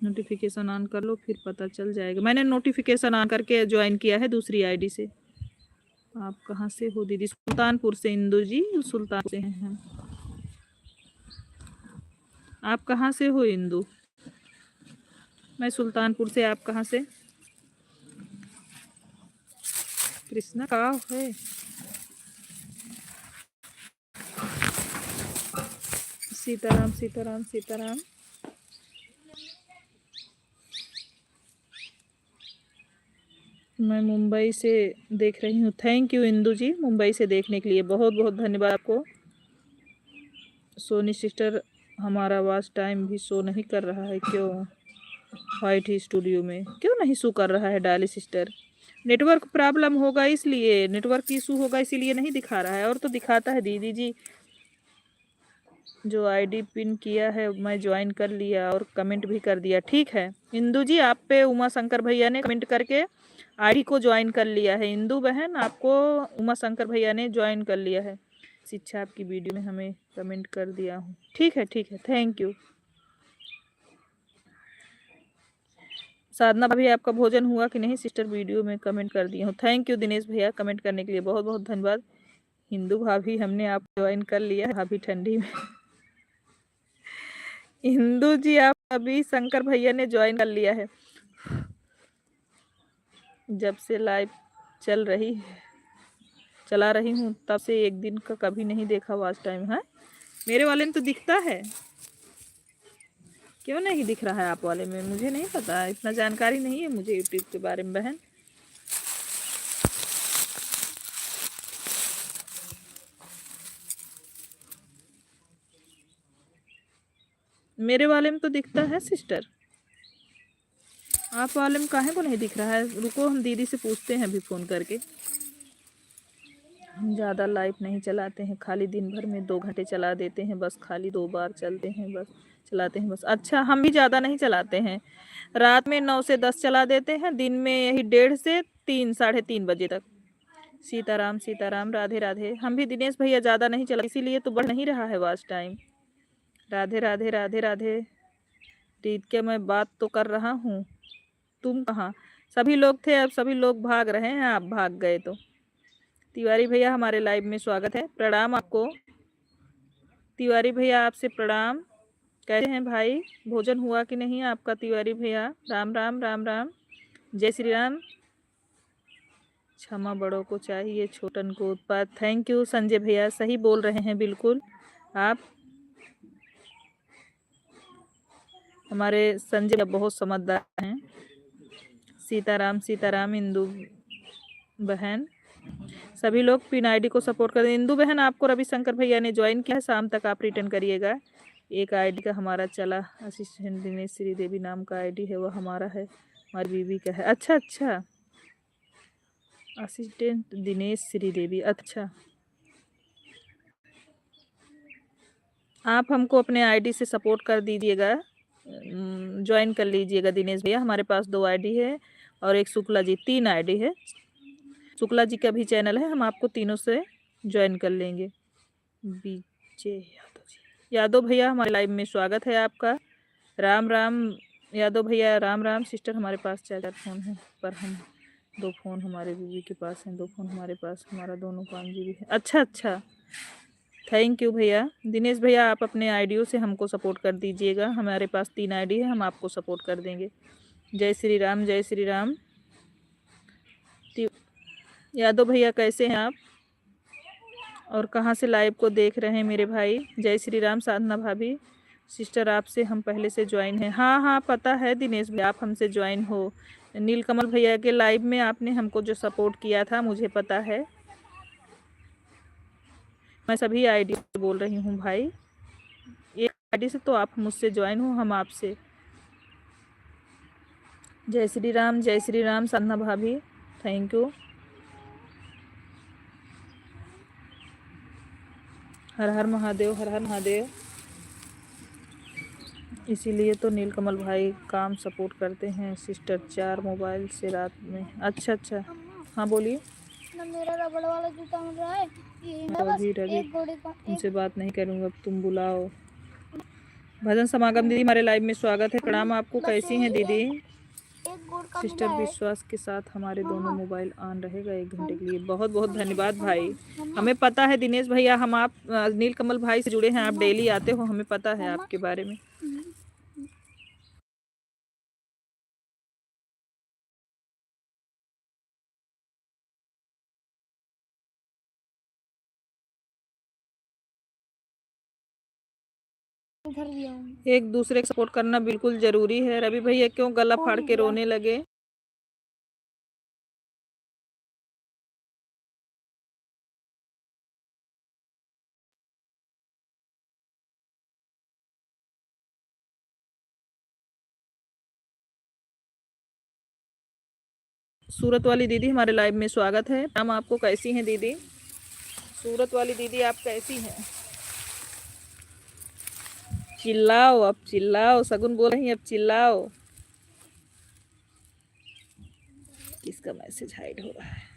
नोटिफिकेशन ऑन कर लो फिर पता चल जाएगा। मैंने नोटिफिकेशन ऑन करके ज्वाइन किया है दूसरी आईडी से। आप कहाँ से हो दीदी? सुल्तानपुर से इंदु जी, सुल्तानपुर से हैं हम। आप कहाँ से हो इंदु? मैं सुल्तानपुर से, आप कहाँ से? कृष्णा का है? सीताराम सीताराम सीताराम। मैं मुंबई से देख रही हूँ। थैंक यू इंदु जी, मुंबई से देखने के लिए बहुत बहुत धन्यवाद आपको। सोनी सिस्टर हमारा वॉच टाइम भी शो नहीं कर रहा है, क्यों? व्हाइट ही स्टूडियो में क्यों नहीं शो कर रहा है डाली सिस्टर? नेटवर्क प्रॉब्लम होगा, इसलिए नेटवर्क इशू होगा, इसीलिए नहीं दिखा रहा है। और तो दिखाता है दीदी जी। जो आईडी पिन किया है मैं ज्वाइन कर लिया और कमेंट भी कर दिया। ठीक है इंदु जी, आप पे उमा शंकर भैया ने कमेंट करके आईडी को ज्वाइन कर लिया है। इंदु बहन, आपको उमा शंकर भैया ने ज्वाइन कर लिया है। शिक्षा आपकी वीडियो में हमें कमेंट कर दिया हूँ। ठीक है थैंक यू। साधना भाभी आपका भोजन हुआ कि नहीं सिस्टर? वीडियो में कमेंट कर दिया हूँ। थैंक यू दिनेश भैया, कमेंट करने के लिए बहुत बहुत धन्यवाद। हिंदू भाभी हमने आप ज्वाइन कर लिया है। भाभी ठंडी में हिंदू जी आप अभी शंकर भैया ने ज्वाइन कर लिया है। जब से लाइव चला रही हूँ तब से एक दिन का कभी नहीं देखा वॉच टाइम है। मेरे वाले में तो दिखता है, क्यों नहीं दिख रहा है आप वाले में? मुझे नहीं पता, इतना जानकारी नहीं है मुझे यूट्यूब के बारे में बहन। मेरे वाले में तो दिखता है सिस्टर, आप वाले में काहे को नहीं दिख रहा है? रुको हम दीदी से पूछते हैं अभी फ़ोन करके। हम ज़्यादा लाइव नहीं चलाते हैं, खाली दिन भर में 2 घंटे चला देते हैं बस, खाली 2 बार चलते हैं बस, चलाते हैं बस। अच्छा, हम भी ज़्यादा नहीं चलाते हैं। रात में 9 से 10 चला देते हैं, दिन में यही 1:30 से 3 साढ़े 3 बजे तक। सीताराम सीताराम, राधे राधे। हम भी दिनेश भैया ज़्यादा नहीं चला, इसीलिए तो बढ़ नहीं रहा है वॉच टाइम। राधे राधे राधे राधे। ठीक है, मैं बात तो कर रहा हूँ, तुम कहाँ? सभी लोग थे, अब सभी लोग भाग रहे हैं, आप भाग गए तो। तिवारी भैया हमारे लाइव में स्वागत है, प्रणाम आपको। तिवारी भैया आपसे प्रणाम। कैसे हैं भाई? भोजन हुआ कि नहीं आपका तिवारी भैया? राम राम राम राम, जय श्री राम। क्षमा बड़ों को चाहिए, छोटन को उत्पात। थैंक यू संजय भैया, सही बोल रहे हैं बिल्कुल आप। हमारे संजय बहुत समझदार हैं। सीताराम सीताराम। इंदु बहन, सभी लोग पिन आईडी को सपोर्ट कर दें। इंदु बहन, आपको रविशंकर भैया ने ज्वाइन किया है, शाम तक आप रिटर्न करिएगा। एक आईडी का हमारा चला, असिस्टेंट दिनेश श्रीदेवी नाम का आईडी है, वो हमारा है, हमारी बीवी का है। अच्छा, असिस्टेंट दिनेश श्रीदेवी, अच्छा। आप हमको अपने आईडी से सपोर्ट कर दीजिएगा, ज्वाइन कर लीजिएगा दिनेश भैया। हमारे पास 2 आईडी है और एक शुक्ला जी, 3 आईडी है। शुक्ला जी का भी चैनल है, हम आपको तीनों से ज्वाइन कर लेंगे। बीजे यादव भैया हमारे लाइव में स्वागत है आपका। राम राम यादव भैया, राम राम। सिस्टर हमारे पास 4 फ़ोन हैं, पर हम 2 फ़ोन हमारे बीवी के पास हैं, 2 फ़ोन हमारे पास, हमारा दोनों 5 GB है। अच्छा, थैंक यू भैया। दिनेश भैया, आप अपने आईडियो से हमको सपोर्ट कर दीजिएगा। हमारे पास 3 आईडी है, हम आपको सपोर्ट कर देंगे। जय श्री राम, जय श्री राम। यादव भैया कैसे हैं आप, और कहाँ से लाइव को देख रहे हैं मेरे भाई? जय श्री राम। साधना भाभी, सिस्टर आपसे हम पहले से ज्वाइन हैं। हाँ पता है दिनेश भैया, आप हमसे ज्वाइन हो। नीलकमल भैया के लाइव में आपने हमको जो सपोर्ट किया था, मुझे पता है। मैं सभी आईडी से बोल रही हूँ भाई, एक आईडी से तो आप मुझसे ज्वाइन हो, हम आपसे। जय श्री राम साधना भाभी, थैंक यू। हर हर महादेव, हर हर महादेव। इसीलिए तो नीलकमल भाई काम सपोर्ट करते हैं सिस्टर, 4 मोबाइल से रात में। अच्छा अच्छा, हाँ बोलिए। ना मेरा रबड़ वाला जूता मिल रहा है, ये ना बस रवि एक घोड़े का तुमसे बात नहीं करूँगा, अब तुम बुलाओ। भजन समागम दीदी हमारे लाइव में स्वागत है, प्रणाम आपको। कैसी हैं दीदी? एक गुड़ का सिस्टर मिला है। विश्वास के साथ हमारे दोनों मोबाइल ऑन रहेगा 1 घंटे के लिए। बहुत बहुत धन्यवाद भाई। हमें पता है दिनेश भैया, हम आप नीलकमल भाई से जुड़े हैं, आप डेली आते हो, हमें पता है आपके बारे में। एक दूसरे का सपोर्ट करना बिल्कुल जरूरी है। रवि भैया क्यों गला फाड़ के रोने लगे? सूरत वाली दीदी हमारे लाइव में स्वागत है, हम आपको। कैसी हैं दीदी? सूरत वाली दीदी आप कैसी हैं? चिल्लाओ, अब चिल्लाओ, सगुन बोल रही हैं, अब चिल्लाओ। किसका मैसेज हाइड हो रहा है?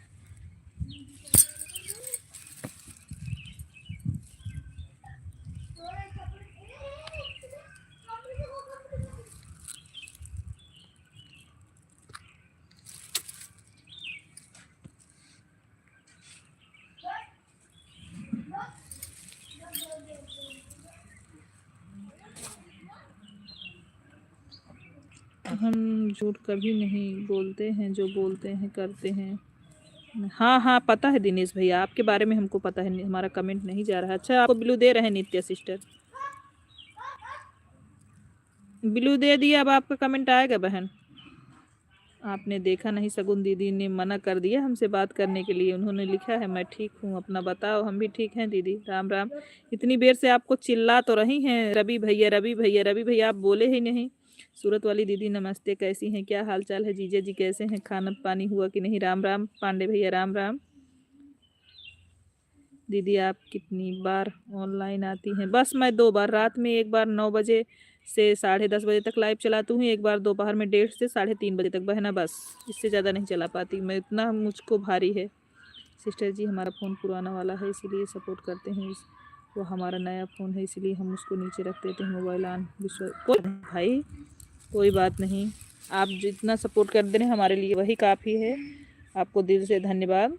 हम झूठ कभी नहीं बोलते हैं, जो बोलते हैं करते हैं। हाँ हाँ पता है दिनेश भैया, आपके बारे में हमको पता है, हमारा कमेंट नहीं जा रहा है। अच्छा आपको ब्लू दे रहे हैं नित्या सिस्टर, ब्लू दे दिया, अब आपका कमेंट आएगा बहन। आपने देखा नहीं, सगुन दीदी ने मना कर दिया हमसे बात करने के लिए, उन्होंने लिखा है मैं ठीक हूँ, अपना बताओ। हम भी ठीक हैं दीदी, राम राम। इतनी देर से आपको चिल्ला तो रही हैं, रवि भैया रवि भैया रवि भैया, आप बोले ही नहीं। सूरत वाली दीदी नमस्ते, कैसी हैं, क्या हाल चाल है? जीजा जी कैसे हैं, खाना पानी हुआ कि नहीं? राम राम पांडे भैया, राम राम। दीदी आप कितनी बार ऑनलाइन आती हैं? बस मैं 2 बार, रात में 1 बार 9 बजे से 10:30 बजे तक लाइव चलाती हूँ, 1 बार दोपहर में 1:30 से 3:30 बजे तक बहना, बस इससे ज़्यादा नहीं चला पाती मैं, इतना मुझको भारी है। सिस्टर जी हमारा फ़ोन पुराना वाला है इसीलिए सपोर्ट करते हैं, वो हमारा नया फ़ोन है इसीलिए हम उसको नीचे रख देते हैं, मोबाइल ऑन। कोई भाई कोई बात नहीं, आप जितना सपोर्ट कर दे रहे हैं हमारे लिए वही काफ़ी है। आपको दिल से धन्यवाद,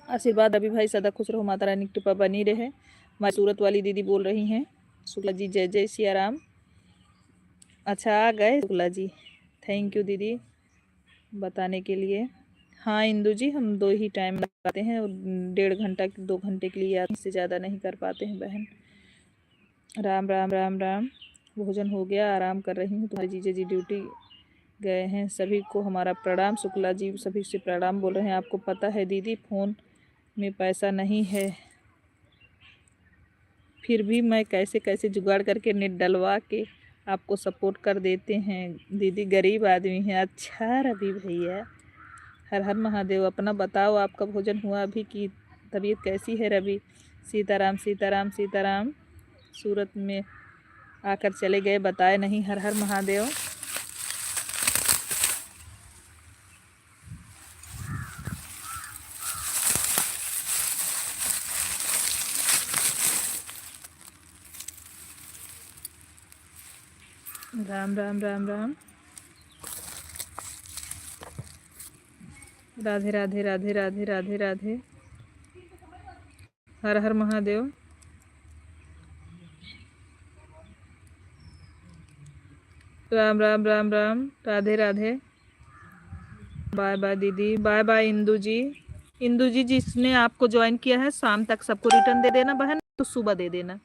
आशीर्वाद। अभी भाई सदा खुश रहो, माता रानी की कृपा बनी रहे। हमारी सूरत वाली दीदी बोल रही हैं, शुक्ला जी जय जय सिया राम। अच्छा आ गए शुक्ला जी, थैंक यू दीदी बताने के लिए। हाँ इंदू जी, हम 2 ही टाइम लगाते हैं, 1.5 घंटा 2 घंटे के लिए, या इससे ज़्यादा नहीं कर पाते हैं बहन। राम राम राम राम। भोजन हो गया, आराम कर रही हूँ, तुम्हारे जीजा जी ड्यूटी गए हैं। सभी को हमारा प्रणाम, शुक्ला जी सभी से प्रणाम बोल रहे हैं। आपको पता है दीदी फ़ोन में पैसा नहीं है, फिर भी मैं कैसे कैसे जुगाड़ करके नेट डलवा के आपको सपोर्ट कर देते हैं। दीदी गरीब आदमी हैं। अच्छा रवि भैया, हर हर महादेव। अपना बताओ, आपका भोजन हुआ अभी की तबीयत कैसी है रवि? सीताराम सीताराम सीताराम। सूरत में आकर चले गए, बताए नहीं, हर हर महादेव। राम राम राम राम। राधे राधे राधे राधे राधे राधे, हर हर महादेव। राम राम राम राम, राधे राधे। बाय बाय दीदी, बाय बाय इंदू जी। इंदू जी जिसने आपको ज्वाइन किया है शाम तक सबको रिटर्न दे देना बहन, तो सुबह दे देना,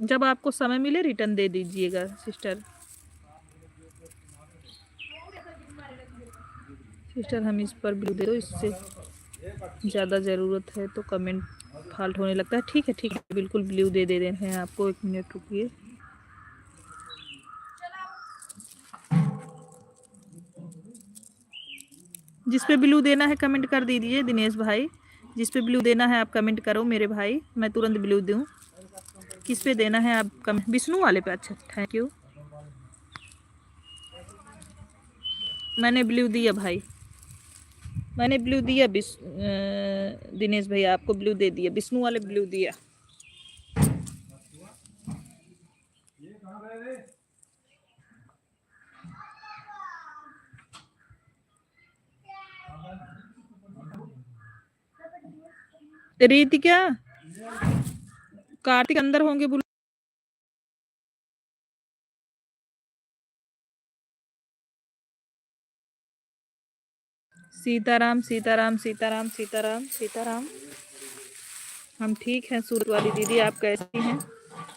जब आपको समय मिले रिटर्न दे दीजिएगा सिस्टर। सिस्टर हम इस पर ब्लू दे दो, इससे ज़्यादा ज़रूरत है तो कमेंट फाल्ट होने लगता है। ठीक है ठीक है, बिल्कुल ब्लू दे रहे हैं आपको, 1 मिनट रुकिए। जिस पे ब्लू देना है कमेंट कर दीजिए दिनेश भाई, जिस पे ब्लू देना है आप कमेंट करो मेरे भाई, मैं तुरंत ब्लू दूँ। किस पे देना है आप कमेंट? विष्णु वाले पे। अच्छा थैंक यू, मैंने ब्लू दिया भाई, मैंने ब्लू दिया। दिनेश भैया आपको ब्लू दे दिया, विष्णु वाले ब्लू दिया। रीति क्या कार्तिक अंदर होंगे बुला। सीताराम सीताराम सीताराम सीताराम सीताराम। हम ठीक हैं सूरत वाली दीदी, आप कैसी हैं?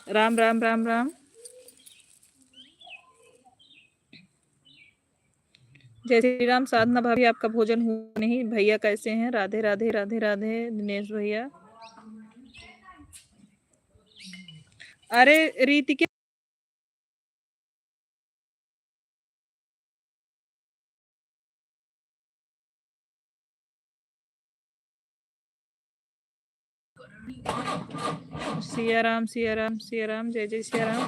राम राम राम राम। जय श्री राम। साधना भाभी आपका भोजन हुआ नहीं? भैया कैसे हैं? राधे राधे राधे राधे दिनेश भैया। अरे रीति के सिया राम सिया राम सिया राम, जय जय सिया राम,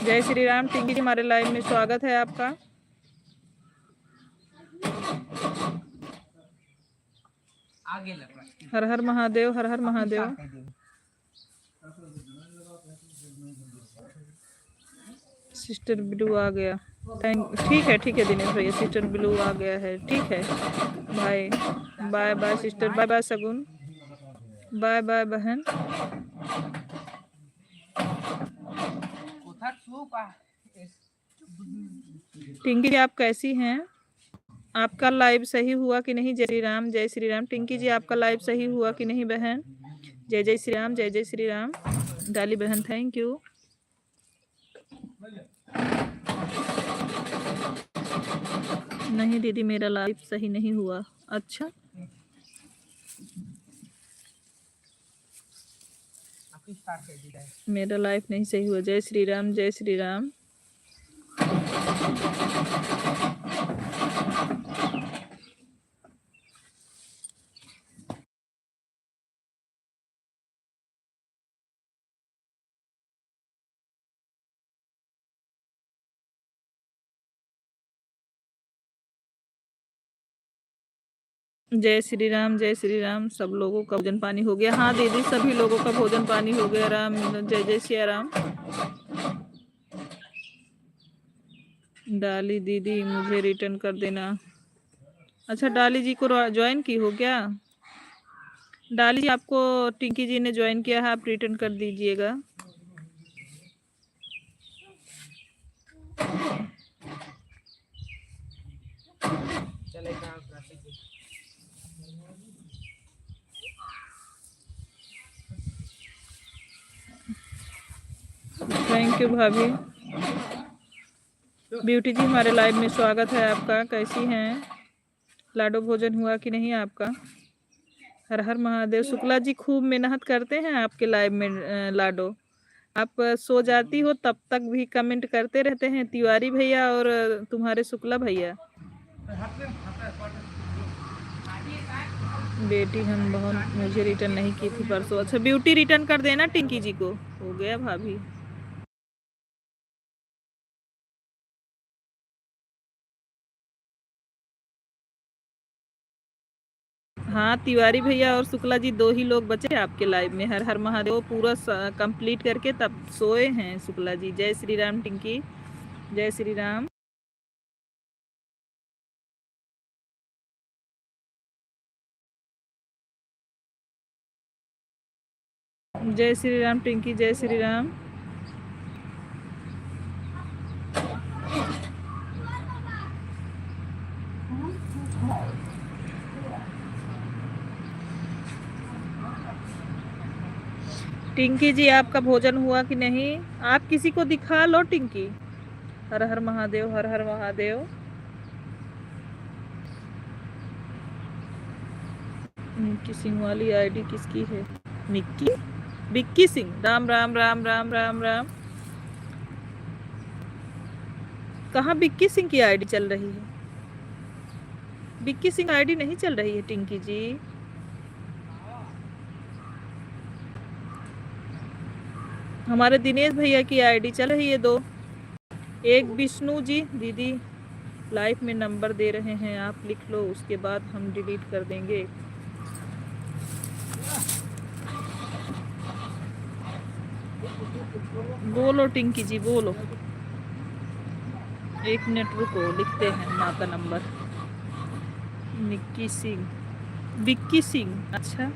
जय श्री राम। टिंकी जी हमारे लाइव में स्वागत है आपका। हर हर महादेव, हर हर महादेव। सिस्टर ब्लू आ गया, ठीक है दिनेश भैया, सिस्टर ब्लू आ गया है, ठीक है भाई। Bye bye sister, bye bye Sagun, bye bye बहन। टिंकी जी आप कैसी हैं? आपका लाइव सही हुआ कि नहीं? जय श्री राम जय श्री राम। टिंकी जी आपका लाइव सही हुआ कि नहीं बहन? जय जय श्री राम जय जय श्री राम। डाली बहन थैंक यू। नहीं दीदी मेरा लाइव सही नहीं हुआ। अच्छा मेरा लाइव नहीं सही हुआ। जय श्री राम जय श्री राम। जय श्री राम जय श्री राम। सब लोगों का भोजन पानी हो गया? हाँ दीदी सभी लोगों का भोजन पानी हो गया। राम जय जय सिया राम। डाली दीदी मुझे रिटर्न कर देना। अच्छा डाली जी को ज्वाइन की हो क्या? डाली जी आपको टिंकी जी ने ज्वाइन किया है, आप रिटर्न कर दीजिएगा। थैंक यू भाभी। ब्यूटी जी हमारे लाइव में स्वागत है आपका, कैसी हैं? लाडो भोजन हुआ कि नहीं आपका? हर हर महादेव। शुक्ला जी खूब मेहनत करते हैं आपके लाइव में लाडो। आप सो जाती हो तब तक भी कमेंट करते रहते हैं, तिवारी भैया और तुम्हारे शुक्ला भैया। बेटी हम बहुत मुझे रिटर्न नहीं की थी परसों। अच्छा ब्यूटी रिटर्न कर देना टिंकी जी को। हो गया भाभी। हाँ तिवारी भैया और शुक्ला जी दो ही लोग बचे आपके लाइव में। हर हर महादेव पूरा कंप्लीट करके तब सोए हैं शुक्ला जी। जय श्री राम टिंकी, जय श्री राम। जय श्री राम टिंकी, जय श्री राम। टिंकी जी आपका भोजन हुआ कि नहीं? आप किसी को दिखा लो टिंकी। हर हर महादेव, हर हर महादेव। मिक्की सिंह वाली आईडी किसकी है? मिक्की विक्की सिंह। राम राम राम राम राम राम। कहाँ विक्की सिंह की आईडी चल रही है? विक्की सिंह आईडी नहीं चल रही है टिंकी जी। हमारे दिनेश भैया की आईडी चल रही है 2। एक विष्णु जी दीदी लाइफ में नंबर दे रहे हैं, आप लिख लो, उसके बाद हम डिलीट कर देंगे। बोलो टिंकी जी बोलो। 1 मिनट रुको, लिखते हैं माँ का नंबर। निक्की सिंह, विक्की सिंह, अच्छा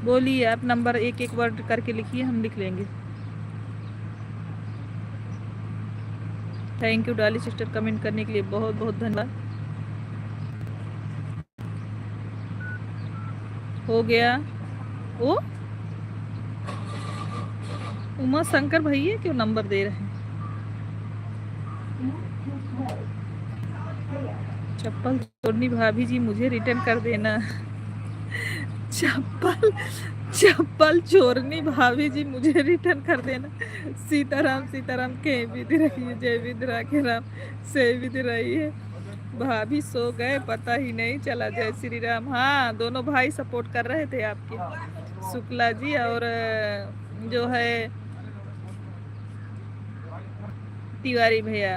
बोलिए आप नंबर, एक एक वर्ड करके लिखिए, हम लिख लेंगे। Thank you Dali sister, comment करने के लिए बहुत बहुत धन्यवाद। हो गया। ओ उमा शंकर भैया क्यों नंबर दे रहे हैं? चप्पल तोड़नी भाभी जी मुझे रिटर्न कर देना। चप्पल चप्पल चोरनी भाभी जी मुझे रिटर्न कर देना। सीताराम सीताराम के विधि रहिए, जय विधि राखे राम से विधि रही है। भाभी सो गए, पता ही नहीं चला। जय श्री राम। हाँ दोनों भाई सपोर्ट कर रहे थे आपके, शुक्ला जी और जो है तिवारी भैया।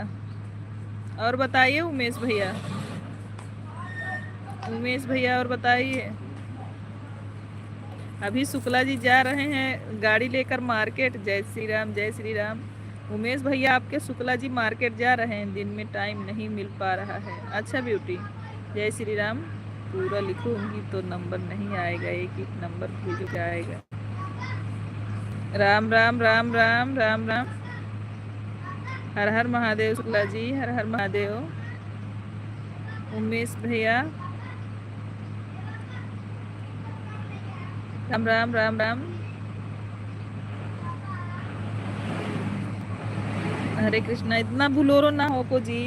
और बताइए उमेश भैया, उमेश भैया और बताइए। अभी शुक्ला जी जा रहे हैं गाड़ी लेकर मार्केट। जय श्री राम जय श्री राम। उमेश भैया आपके शुक्ला जी मार्केट जा रहे हैं, दिन में टाइम नहीं मिल पा रहा है। अच्छा ब्यूटी, जय श्री राम। पूरा लिखूंगी तो नंबर नहीं आएगा, एक एक नंबर पूछ के आएगा। राम राम राम राम राम राम। हर हर महादेव शुक्ला जी, हर हर महादेव। उमेश भैया राम राम राम राम। हरे कृष्णा। इतना बुलोरो ना हो को जी,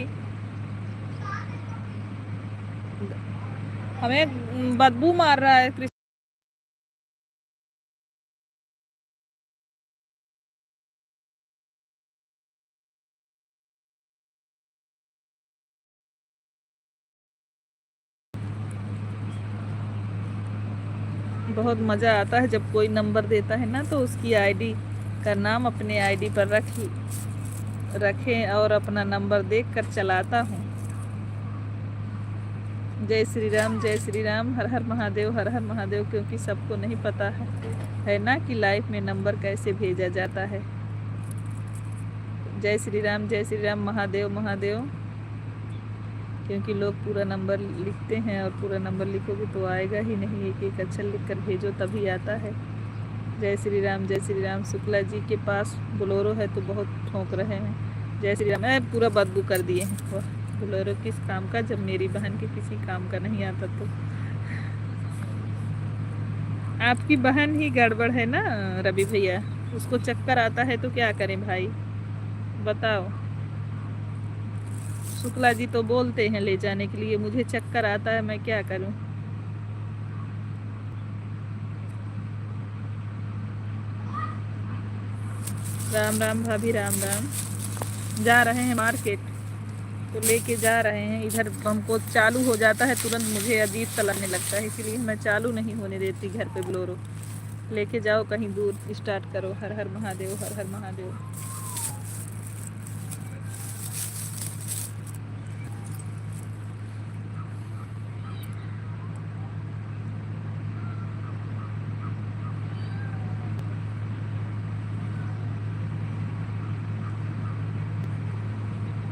हमें बदबू मार रहा है। बहुत मज़ा आता है जब कोई नंबर देता है ना, तो उसकी आईडी का नाम अपने आईडी पर रखें और अपना नंबर देखकर चलाता हूँ। जय श्री राम जय श्री राम। हर हर महादेव हर हर महादेव। क्योंकि सबको नहीं पता है ना कि लाइफ में नंबर कैसे भेजा जाता है। जय श्री राम महादेव महादेव। क्योंकि लोग पूरा नंबर लिखते हैं और पूरा नंबर लिखोगे तो आएगा ही नहीं, एक एक अक्षर लिख कर भेजो तभी आता है। जय श्री राम जय श्री राम। शुक्ला जी के पास बोलोरो है तो बहुत ठोक रहे हैं। जय श्री राम। पूरा बदबू कर दिए हैं। वह बोलोरो किस काम का, जब मेरी बहन के किसी काम का नहीं आता तो। आपकी बहन ही गड़बड़ है ना रवि भैया, उसको चक्कर आता है तो क्या करें भाई बताओ। शुक्ला जी तो बोलते हैं ले जाने के लिए, मुझे चक्कर आता है, मैं क्या करूं। राम राम भाभी राम राम। जा रहे हैं मार्केट तो लेके जा रहे हैं। इधर हमको चालू हो जाता है तुरंत, मुझे अजीब सा लगने लगता है, इसीलिए मैं चालू नहीं होने देती घर पे बोलेरो। लेके जाओ कहीं दूर, स्टार्ट करो। हर हर महादेव हर हर Mahadev.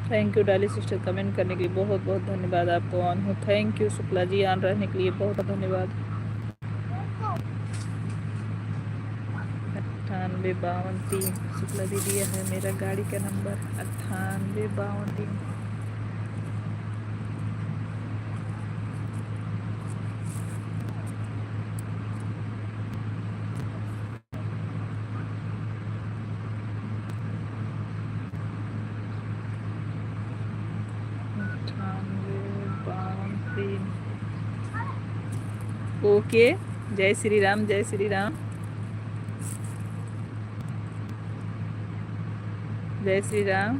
Thank you Dali sister, comment करने के लिए बहुत बहुत धन्यवाद। आपको ऑन हो, thank you Shukla ji, on रहने के लिए बहुत बहुत धन्यवाद। 9852 शुक्ला जी दिया है मेरा गाड़ी का नंबर 9852। ओके। जय श्री राम जय श्री राम जय श्री राम।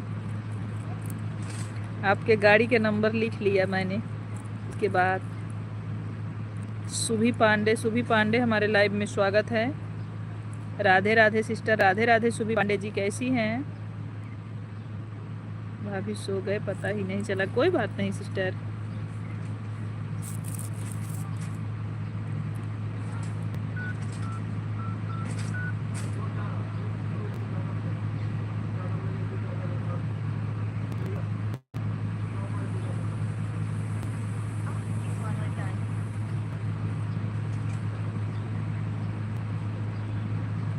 आपके गाड़ी के नंबर लिख लिया मैंने। उसके बाद सुभी पांडे हमारे लाइव में स्वागत है। राधे राधे सिस्टर, राधे राधे सुभी पांडे जी, कैसी हैं? भाभी सो गए, पता ही नहीं चला। कोई बात नहीं सिस्टर।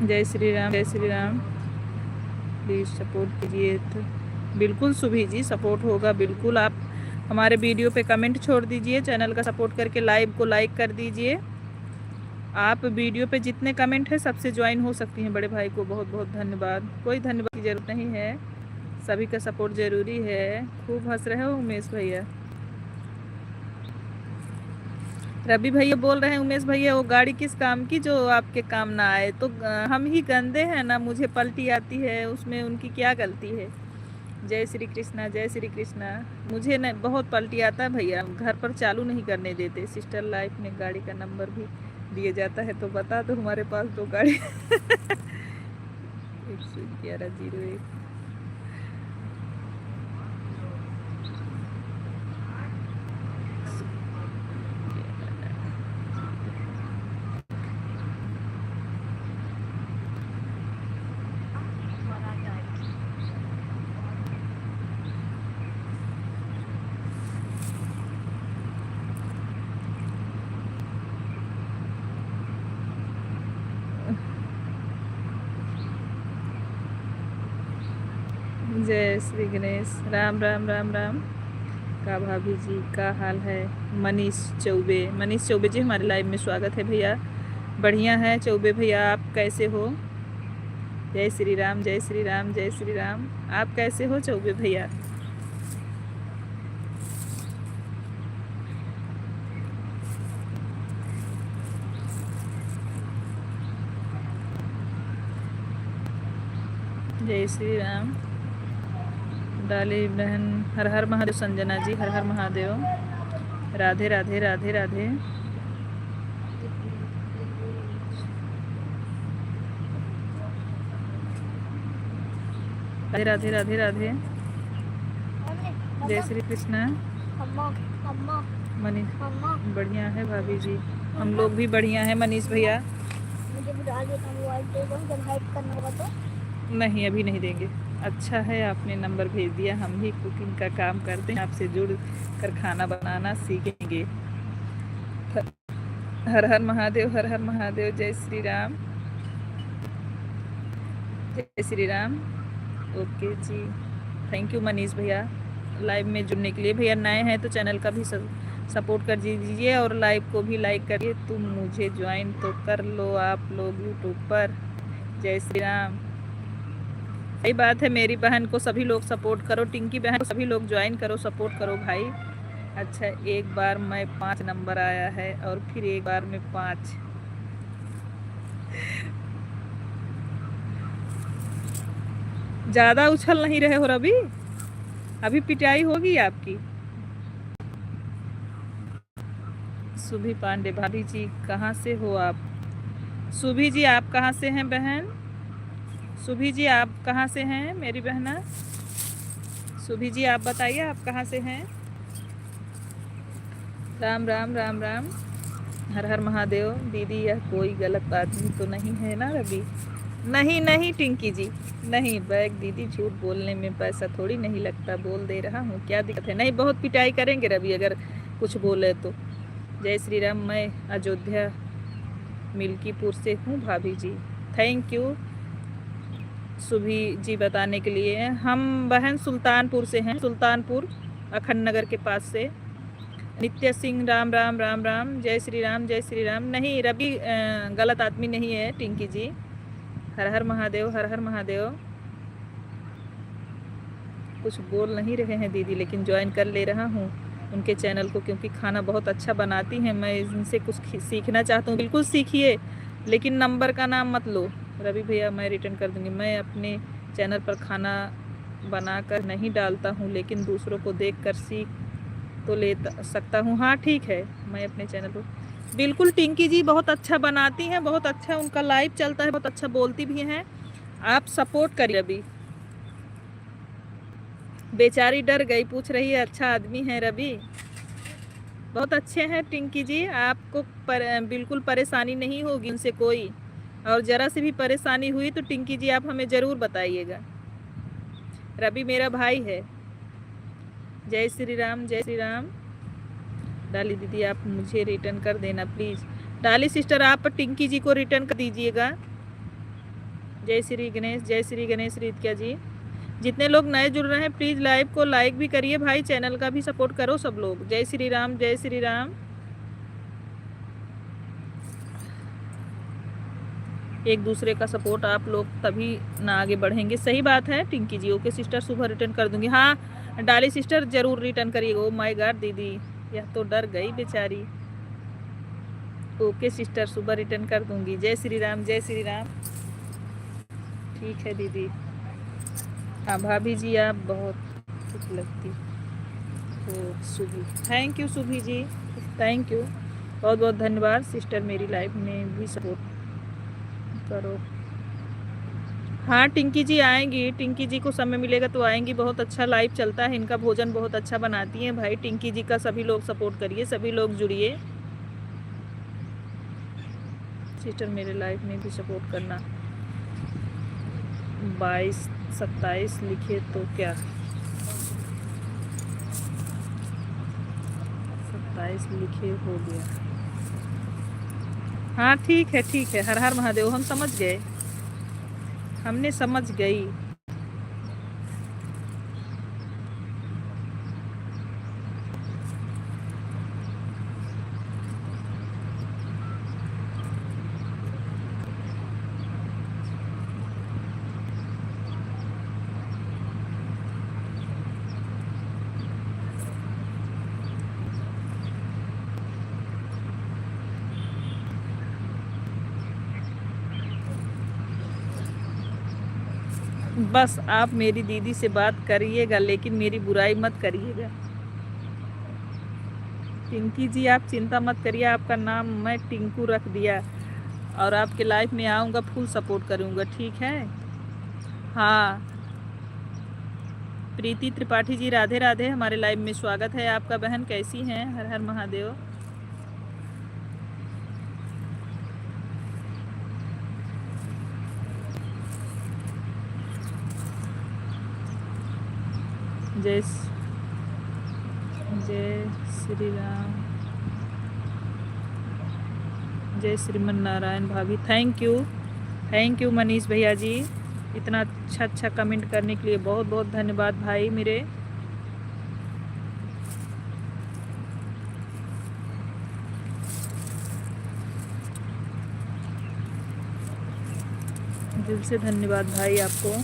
जय श्री राम, जय श्री राम। प्लीज़ सपोर्ट कीजिए। तो बिल्कुल सुभी जी, सपोर्ट होगा बिल्कुल। आप हमारे वीडियो पे कमेंट छोड़ दीजिए, चैनल का सपोर्ट करके लाइव को लाइक कर दीजिए। आप वीडियो पे जितने कमेंट है सबसे ज्वाइन हो सकती हैं। बड़े भाई को बहुत बहुत धन्यवाद। कोई धन्यवाद की ज़रूरत नहीं है, सभी का सपोर्ट ज़रूरी है। खूब हंस रहे हो उमेश भैया। रवि भैया बोल रहे हैं उमेश भैया वो गाड़ी किस काम की जो आपके काम ना आए? तो हम ही गंदे हैं ना, मुझे पलटी आती है, उसमें उनकी क्या गलती है? जय श्री कृष्णा, जय श्री कृष्णा। मुझे न बहुत पलटी आता है भैया, घर पर चालू नहीं करने देते। सिस्टर लाइफ में गाड़ी का नंबर भी दिया जाता है तो बता दो, हमारे पास 2 गाड़ी 11101। जय श्री गणेश। राम राम राम राम। का भाभी जी का हाल है? मनीष चौबे जी हमारे लाइव में स्वागत है भैया। बढ़िया है चौबे भैया, आप कैसे हो? जय श्री राम, जय श्री राम, जय श्री राम। आप कैसे हो चौबे भैया? जय श्री राम। डाली बहन, हर हर महादेव। संजना जी, हर हर महादेव। राधे राधे, राधे राधे। राधे राधे, राधे राधे। जय श्री कृष्णा। मनीष बढ़िया है भाभी जी, हम लोग भी बढ़िया है। मनीष भैया नहीं, अभी नहीं देंगे। अच्छा है आपने नंबर भेज दिया, हम भी कुकिंग का काम करते हैं, आपसे जुड़ कर खाना बनाना सीखेंगे। हर हर महादेव, हर हर महादेव। जय श्री राम, जय Shri Ram. Okay ji, thank you Manish भैया लाइव में जुड़ने के लिए। भैया नए हैं तो चैनल का भी सपोर्ट कर दीजिए और लाइव को भी लाइक करिए। तुम मुझे ज्वाइन तो कर लो आप लोग यूट्यूब पर। जय श्री राम। सही बात है, मेरी बहन को सभी लोग सपोर्ट करो, टिंकी बहन को सभी लोग ज्वाइन करो, सपोर्ट करो भाई। अच्छा, एक बार में 5 नंबर आया है और फिर एक बार में 5। ज़्यादा उछल नहीं रहे हो रवि, अभी पिटाई होगी आपकी। सुभी पांडे, भाभी जी कहाँ से हो आप? सुभी जी आप कहाँ से हैं बहन? सुभी जी आप कहाँ से हैं मेरी बहना? सुभी जी आप बताइए आप कहाँ से हैं? राम राम, राम राम। हर हर महादेव। दीदी यह कोई गलत आदमी तो नहीं है ना रवि? नहीं नहीं टिंकी जी, नहीं। बैग दीदी, झूठ बोलने में पैसा थोड़ी नहीं लगता, बोल दे रहा हूँ, क्या दिक्कत है? नहीं, बहुत पिटाई करेंगे रवि अगर कुछ बोले तो। जय श्री राम। मैं अयोध्या मिल्कीपुर से हूँ भाभी जी। थैंक यू सुभी जी बताने के लिए। हम बहन सुल्तानपुर से हैं, सुल्तानपुर अखंड नगर के पास से। नित्य सिंह, राम राम, राम राम। जय श्री राम, जय श्री राम। नहीं रवि गलत आदमी नहीं है टिंकी जी। हर हर महादेव, हर हर महादेव। कुछ बोल नहीं रहे हैं दीदी, लेकिन ज्वाइन कर ले रहा हूँ उनके चैनल को, क्योंकि खाना बहुत अच्छा बनाती हैं। मैं इनसे कुछ सीखना चाहता हूँ। बिल्कुल सीखिए, लेकिन नंबर का नाम मत लो। रवि भैया मैं रिटर्न कर दूँगी। मैं अपने चैनल पर खाना बनाकर नहीं डालता हूँ, लेकिन दूसरों को देखकर सीख तो ले सकता हूँ। हाँ ठीक है, मैं अपने चैनल पर बिल्कुल। टिंकी जी बहुत अच्छा बनाती हैं, बहुत अच्छा उनका लाइव चलता है, बहुत अच्छा बोलती भी हैं। आप सपोर्ट करिए। अभी बेचारी डर गई, पूछ रही है अच्छा आदमी है रवि। बहुत अच्छे हैं टिंकी जी, आपको बिल्कुल परेशानी नहीं होगी उनसे कोई। और ज़रा से भी परेशानी हुई तो टिंकी जी आप हमें ज़रूर बताइएगा। रवि मेरा भाई है। जय श्री राम, जय श्री राम। डाली दीदी आप मुझे रिटर्न कर देना प्लीज़। डाली सिस्टर आप टिंकी जी को रिटर्न कर दीजिएगा। जय श्री गणेश, जय श्री गणेश रितिका जी। जितने लोग नए जुड़ रहे हैं प्लीज़ लाइव को लाइक भी करिए भाई, चैनल का भी सपोर्ट करो सब लोग। जय श्री राम, जय श्री राम। एक दूसरे का सपोर्ट आप लोग तभी ना आगे बढ़ेंगे। सही बात है टिंकी जी। ओके सिस्टर, सुबह रिटर्न कर दूंगी। हाँ डाली सिस्टर ज़रूर रिटर्न करिएगा। ओ माय गॉड दीदी, यह तो डर गई बेचारी। ओके सिस्टर, सुबह रिटर्न कर दूंगी। जय श्री राम, जय श्री राम। ठीक है दीदी। हाँ भाभी जी आप बहुत ठीक लगती हो Subhi. Thank you Subhi ji, thank you, बहुत बहुत धन्यवाद सिस्टर। मेरी लाइफ में भी सपोर्ट करो। हाँ टिंकी जी आएंगी, टिंकी जी को समय मिलेगा तो आएंगी। बहुत अच्छा लाइव चलता है इनका, भोजन बहुत अच्छा बनाती हैं भाई। टिंकी जी का सभी लोग सपोर्ट करिए, सभी लोग जुड़िए। सिस्टर मेरे लाइफ में भी सपोर्ट करना। 22-27 लिखे तो क्या 27 लिखे हो गया। हाँ ठीक है ठीक है। हर हर महादेव, हम समझ गए, हमने समझ गई। बस आप मेरी दीदी से बात करिएगा, लेकिन मेरी बुराई मत करिएगा। टिंकी जी आप चिंता मत करिए, आपका नाम मैं टिंकू रख दिया और आपके लाइफ में आऊँगा, फुल सपोर्ट करूँगा, ठीक है। हाँ प्रीति त्रिपाठी जी राधे राधे, हमारे लाइव में स्वागत है आपका। बहन कैसी हैं? हर हर महादेव। जय श्री राम, जय श्रीमन नारायण भाभी। थैंक यू मनीष भैया जी, इतना अच्छा कमेंट करने के लिए बहुत बहुत धन्यवाद भाई मेरे। दिल से धन्यवाद भाई आपको।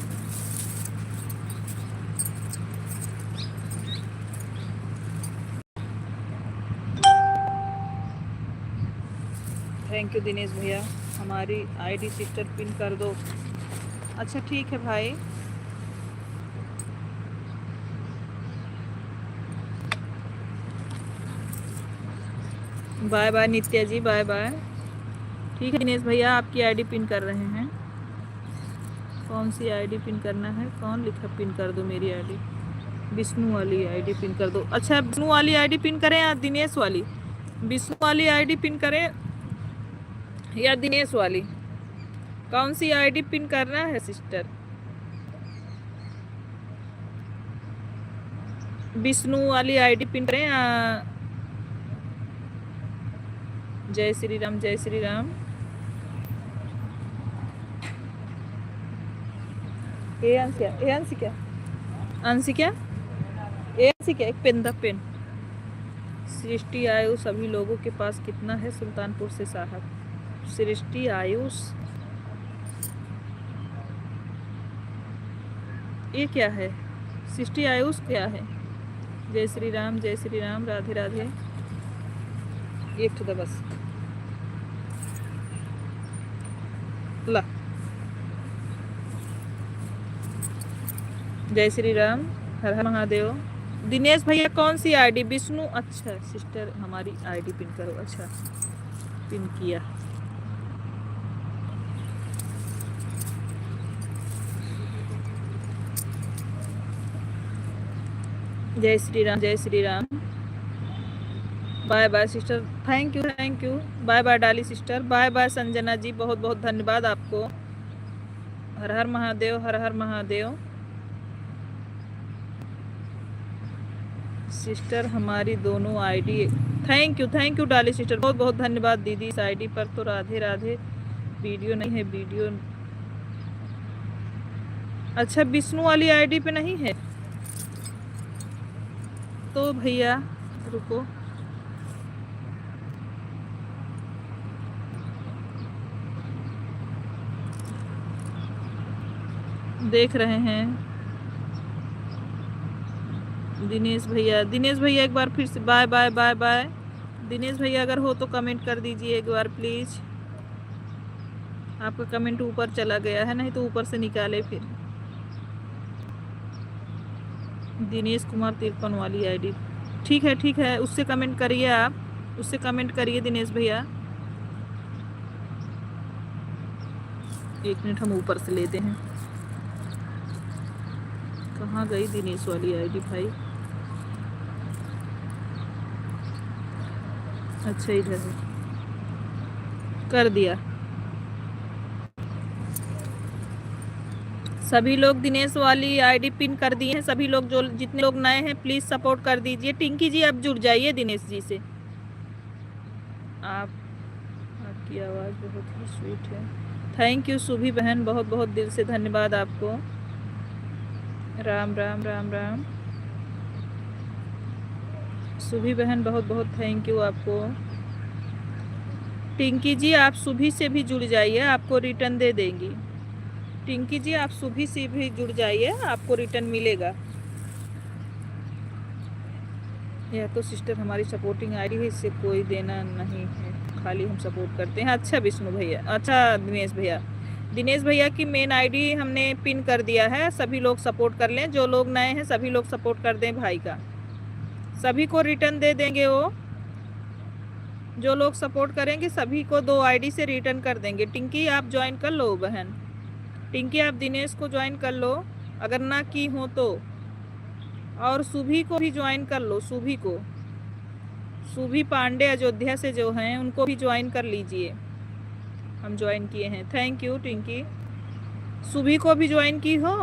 थैंक यू दिनेश भैया। हमारी आईडी सिस्टर पिन कर दो। अच्छा ठीक है भाई। बाय बाय नित्या जी, बाय बाय। ठीक है दिनेश भैया, आपकी आईडी पिन कर रहे हैं। कौन सी आईडी पिन करना है? कौन लिखा पिन कर दो मेरी आईडी? विष्णु वाली आईडी पिन कर दो। अच्छा विष्णु वाली आईडी पिन करें या दिनेश वाली? विष्णु वाली आईडी पिन करें या दिनेश वाली? कौन सी आईडी पिन करना है सिस्टर? विष्णु वाली आईडी पिन करें या जय श्री राम, जय श्री राम। ए अंशिका, ए अंशिका, अंशिका, ए अंशिका, एक पेन द पेन। सृष्टि आयुष सभी लोगों के पास कितना है? सुल्तानपुर से साहब। सृष्टि आयुष ये क्या है? सृष्टि आयुष क्या है? जय श्री राम, जय श्री राम, राधे राधे। एक तो बस ला जय श्री राम, हर हर महादेव। दिनेश भैया कौन सी आईडी? विष्णु, अच्छा सिस्टर हमारी आईडी पिन करो। अच्छा पिन किया। जय श्री राम, जय Shri Ram. Bye bye sister, thank you thank you. Bye bye Dali sister, bye bye Sanjana ji, बहुत बहुत धन्यवाद आपको। हर हर महादेव, हर हर महादेव। सिस्टर हमारी दोनों ID, thank you Dali sister, बहुत बहुत धन्यवाद दीदी। इस आईडी पर तो राधे राधे वीडियो नहीं है, वीडियो अच्छा विष्णु वाली आईडी पे नहीं है तो भैया रुको, देख रहे हैं। दिनेश भैया एक बार फिर से bye bye bye bye. Dinesh भैया अगर हो तो कमेंट कर दीजिए एक बार प्लीज। आपका कमेंट ऊपर चला गया है, नहीं तो ऊपर से निकाले फिर। दिनेश कुमार 53 वाली आईडी, ठीक है उससे कमेंट करिए, आप उससे कमेंट करिए दिनेश भैया। एक मिनट हम ऊपर से लेते हैं। कहाँ गई दिनेश वाली आईडी भाई? अच्छा इधर है, कर दिया। सभी लोग दिनेश वाली आईडी पिन कर दिए हैं। सभी लोग जो जितने लोग नए हैं प्लीज सपोर्ट कर दीजिए। टिंकी जी आप जुड़ जाइए दिनेश जी से। आपकी आवाज़ बहुत ही स्वीट है। थैंक यू सुभी बहन, बहुत बहुत दिल से धन्यवाद आपको। राम राम राम राम। सुभी बहन बहुत बहुत थैंक यू आपको। टिंकी जी आप सुभी से भी जुड़ जाइए, आपको रिटर्न दे देंगी। टिंकी जी आप सुभी से भी जुड़ जाइए, आपको रिटर्न मिलेगा। यह तो सिस्टर हमारी सपोर्टिंग आईडी है, इससे कोई देना नहीं है, खाली हम सपोर्ट करते हैं। अच्छा विष्णु भैया, अच्छा दिनेश भैया की मेन आईडी हमने पिन कर दिया है। सभी लोग सपोर्ट कर लें, जो लोग नए हैं सभी लोग सपोर्ट कर दें भाई का, सभी को रिटर्न दे देंगे। वो जो लोग सपोर्ट करेंगे सभी को 2 आईडी से रिटर्न कर देंगे। टिंकी आप ज्वाइन कर लो बहन, टिंकी आप दिनेश को ज्वाइन कर लो अगर ना की हो तो, और सुभी को भी ज्वाइन कर लो। सुभी पांडे अयोध्या से जो हैं उनको भी ज्वाइन कर लीजिए, हम ज्वाइन किए हैं। थैंक यू टिंकी। सुभी को भी ज्वाइन की हो,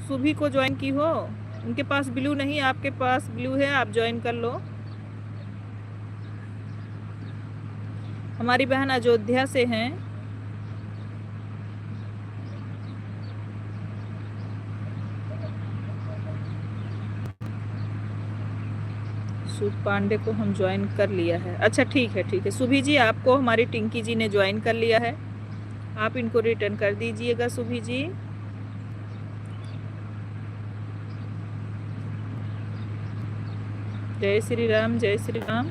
सुभी को ज्वाइन की हो। उनके पास ब्लू नहीं, आपके पास ब्लू है, आप ज्वाइन कर लो। हमारी बहन अयोध्या से हैं। सुभ पांडे को हम ज्वाइन कर लिया है। अच्छा ठीक है सुभी जी, आपको हमारी टिंकी जी ने ज्वाइन कर लिया है, आप इनको रिटर्न कर दीजिएगा सुभी जी। जय श्री राम, जय श्री राम,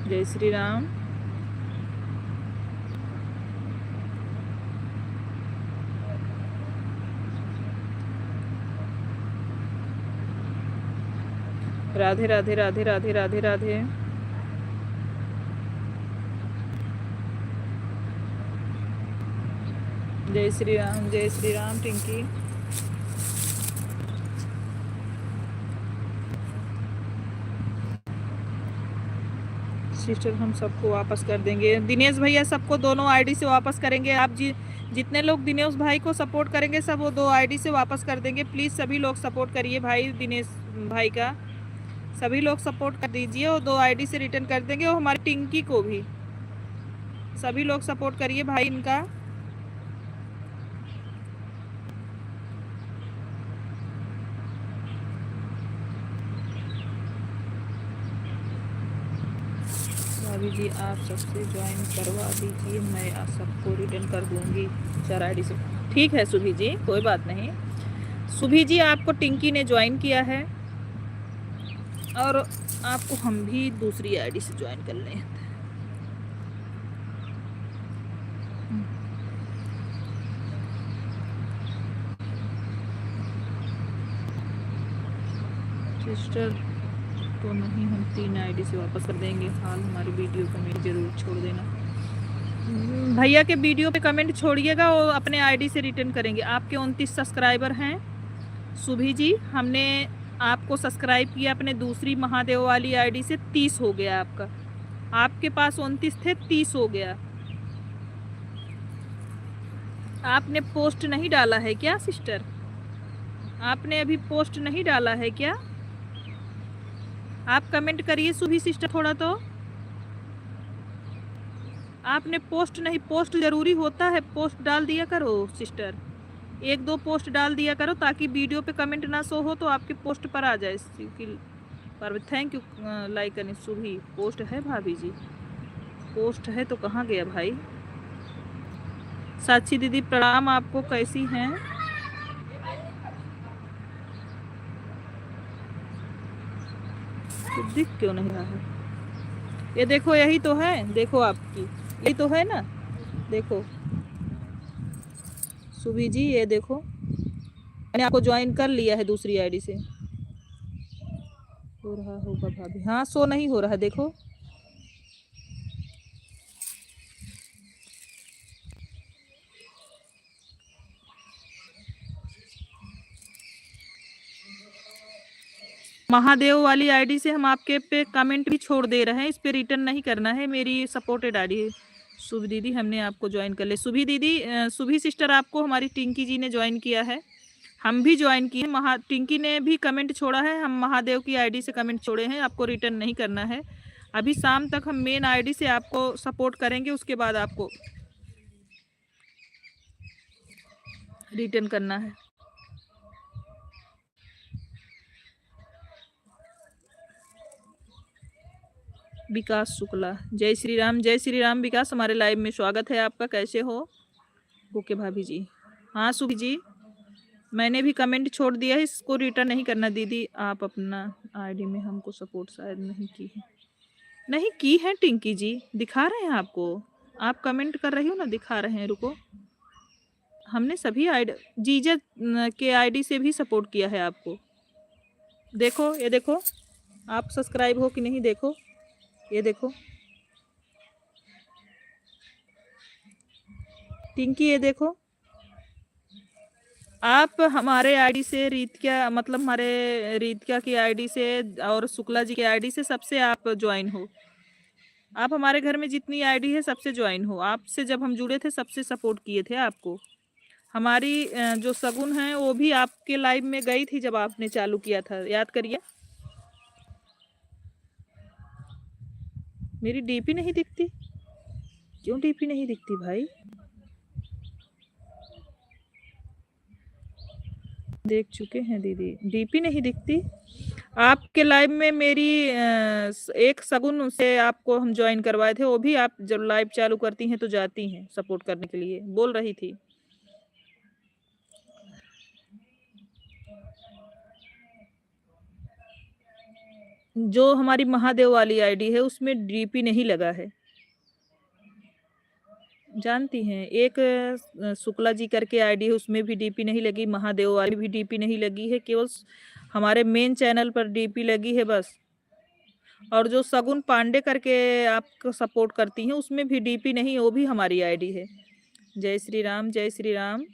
जय श्री राम। राधे राधे राधे राधे राधे राधे। जय श्री राम टिंकी। सिस्टर हम सबको वापस कर देंगे। दिनेश भैया सबको दोनों आईडी से वापस करेंगे। आप जितने लोग दिनेश भाई को सपोर्ट करेंगे सब वो 2 आईडी से वापस कर देंगे। प्लीज़ सभी लोग सपोर्ट करिए भाई, दिनेश भाई का सभी लोग सपोर्ट कर दीजिए, और 2 आईडी से रिटर्न कर देंगे। और हमारी टिंकी को भी सभी लोग सपोर्ट करिए भाई इनका। भाभी जी आप सबसे ज्वाइन करवा दीजिए, मैं आप सबको रिटर्न कर दूंगी 4 आईडी से। ठीक है सुभी जी, कोई बात नहीं। सुभी जी आपको टिंकी ने ज्वाइन किया है, और आपको हम भी दूसरी आईडी से ज्वाइन कर लें। सिस्टर तो नहीं, हम 3 आईडी से वापस कर देंगे। हाल हमारी वीडियो कमेंट जरूर छोड़ देना। भैया के वीडियो पे कमेंट छोड़िएगा, वो अपने आईडी से रिटर्न करेंगे। आपके 29 सब्सक्राइबर हैं सुभी जी, हमने आपको सब्सक्राइब किया अपने दूसरी महादेव वाली आईडी से, 30 हो गया आपका। आपके पास 29 थे, 30 हो गया। आपने पोस्ट नहीं डाला है क्या सिस्टर? आपने अभी पोस्ट नहीं डाला है क्या? आप कमेंट करिए सुभी सिस्टर थोड़ा तो। आपने पोस्ट नहीं, पोस्ट जरूरी होता है, पोस्ट डाल दिया करो सिस्टर। 1-2 पोस्ट डाल दिया करो ताकि वीडियो पे कमेंट ना शो हो तो आपके पोस्ट पर आ जाए। पर थैंक यू लाइक करने सुभी। पोस्ट है भाभी जी, पोस्ट है तो कहाँ गया भाई? साक्षी दीदी प्रणाम आपको, कैसी हैं? तो दिख क्यों नहीं रहा है? ये देखो, यही तो है, देखो आपकी, यही तो है ना, देखो सुभी जी, ये देखो मैंने आपको ज्वाइन कर लिया है दूसरी आईडी से। हो रहा होगा भाभी, हाँ शो नहीं हो रहा, देखो महादेव वाली आईडी से हम आपके पे कमेंट भी छोड़ दे रहे हैं, इस पे रिटर्न नहीं करना है। मेरी सपोर्टेड आईडी है। सुभी दीदी हमने आपको ज्वाइन कर लिया। सुभी दीदी, सुभी सिस्टर आपको हमारी टिंकी जी ने ज्वाइन किया है, हम भी ज्वाइन किए। टिंकी ने भी कमेंट छोड़ा है, हम महादेव की आईडी से कमेंट छोड़े हैं, आपको रिटर्न नहीं करना है। अभी शाम तक हम मेन आईडी से आपको सपोर्ट करेंगे, उसके बाद आपको रिटर्न करना है। विकास शुक्ला, जय श्री राम, जय श्री राम। विकास, हमारे लाइव में स्वागत है आपका, कैसे हो? ओके भाभी जी, हाँ सुभी जी, मैंने भी कमेंट छोड़ दिया है, इसको रिटर्न नहीं करना। दीदी आप अपना आईडी में हमको सपोर्ट शायद नहीं की है। नहीं की है टिंकी जी, दिखा रहे हैं आपको, आप कमेंट कर रही हो ना, दिखा रहे हैं, रुको। हमने सभी आईडी, जीजा के आईडी से भी सपोर्ट किया है आपको। देखो, ये देखो आप सब्सक्राइब हो कि नहीं, देखो ये देखो टिंकी, ये देखो आप हमारे आईडी से, रीतिका मतलब हमारे रीतिका की आईडी से और शुक्ला जी के आईडी से सबसे आप ज्वाइन हो। आप हमारे घर में जितनी आईडी है सबसे ज्वाइन हो। आपसे जब हम जुड़े थे सबसे सपोर्ट किए थे आपको। हमारी जो सगुन है वो भी आपके लाइव में गई थी जब आपने चालू किया था, याद करिए। मेरी डीपी नहीं दिखती? क्यों डीपी नहीं दिखती भाई? देख चुके हैं दीदी, डीपी नहीं दिखती आपके लाइव में। मेरी एक सगुन से आपको हम ज्वाइन करवाए थे, वो भी आप जब लाइव चालू करती हैं तो जाती हैं सपोर्ट करने के लिए, बोल रही थी। जो हमारी महादेव वाली आईडी है उसमें डीपी नहीं लगा है, जानती हैं। एक शुक्ला जी करके आईडी है, उसमें भी डीपी नहीं लगी, महादेव वाली भी डीपी नहीं लगी है, केवल हमारे मेन चैनल पर डीपी लगी है बस। और जो सगुन पांडे करके आपको सपोर्ट करती हैं उसमें भी डीपी नहीं है, वो भी हमारी आईडी है। जय श्री राम, जय श्री राम।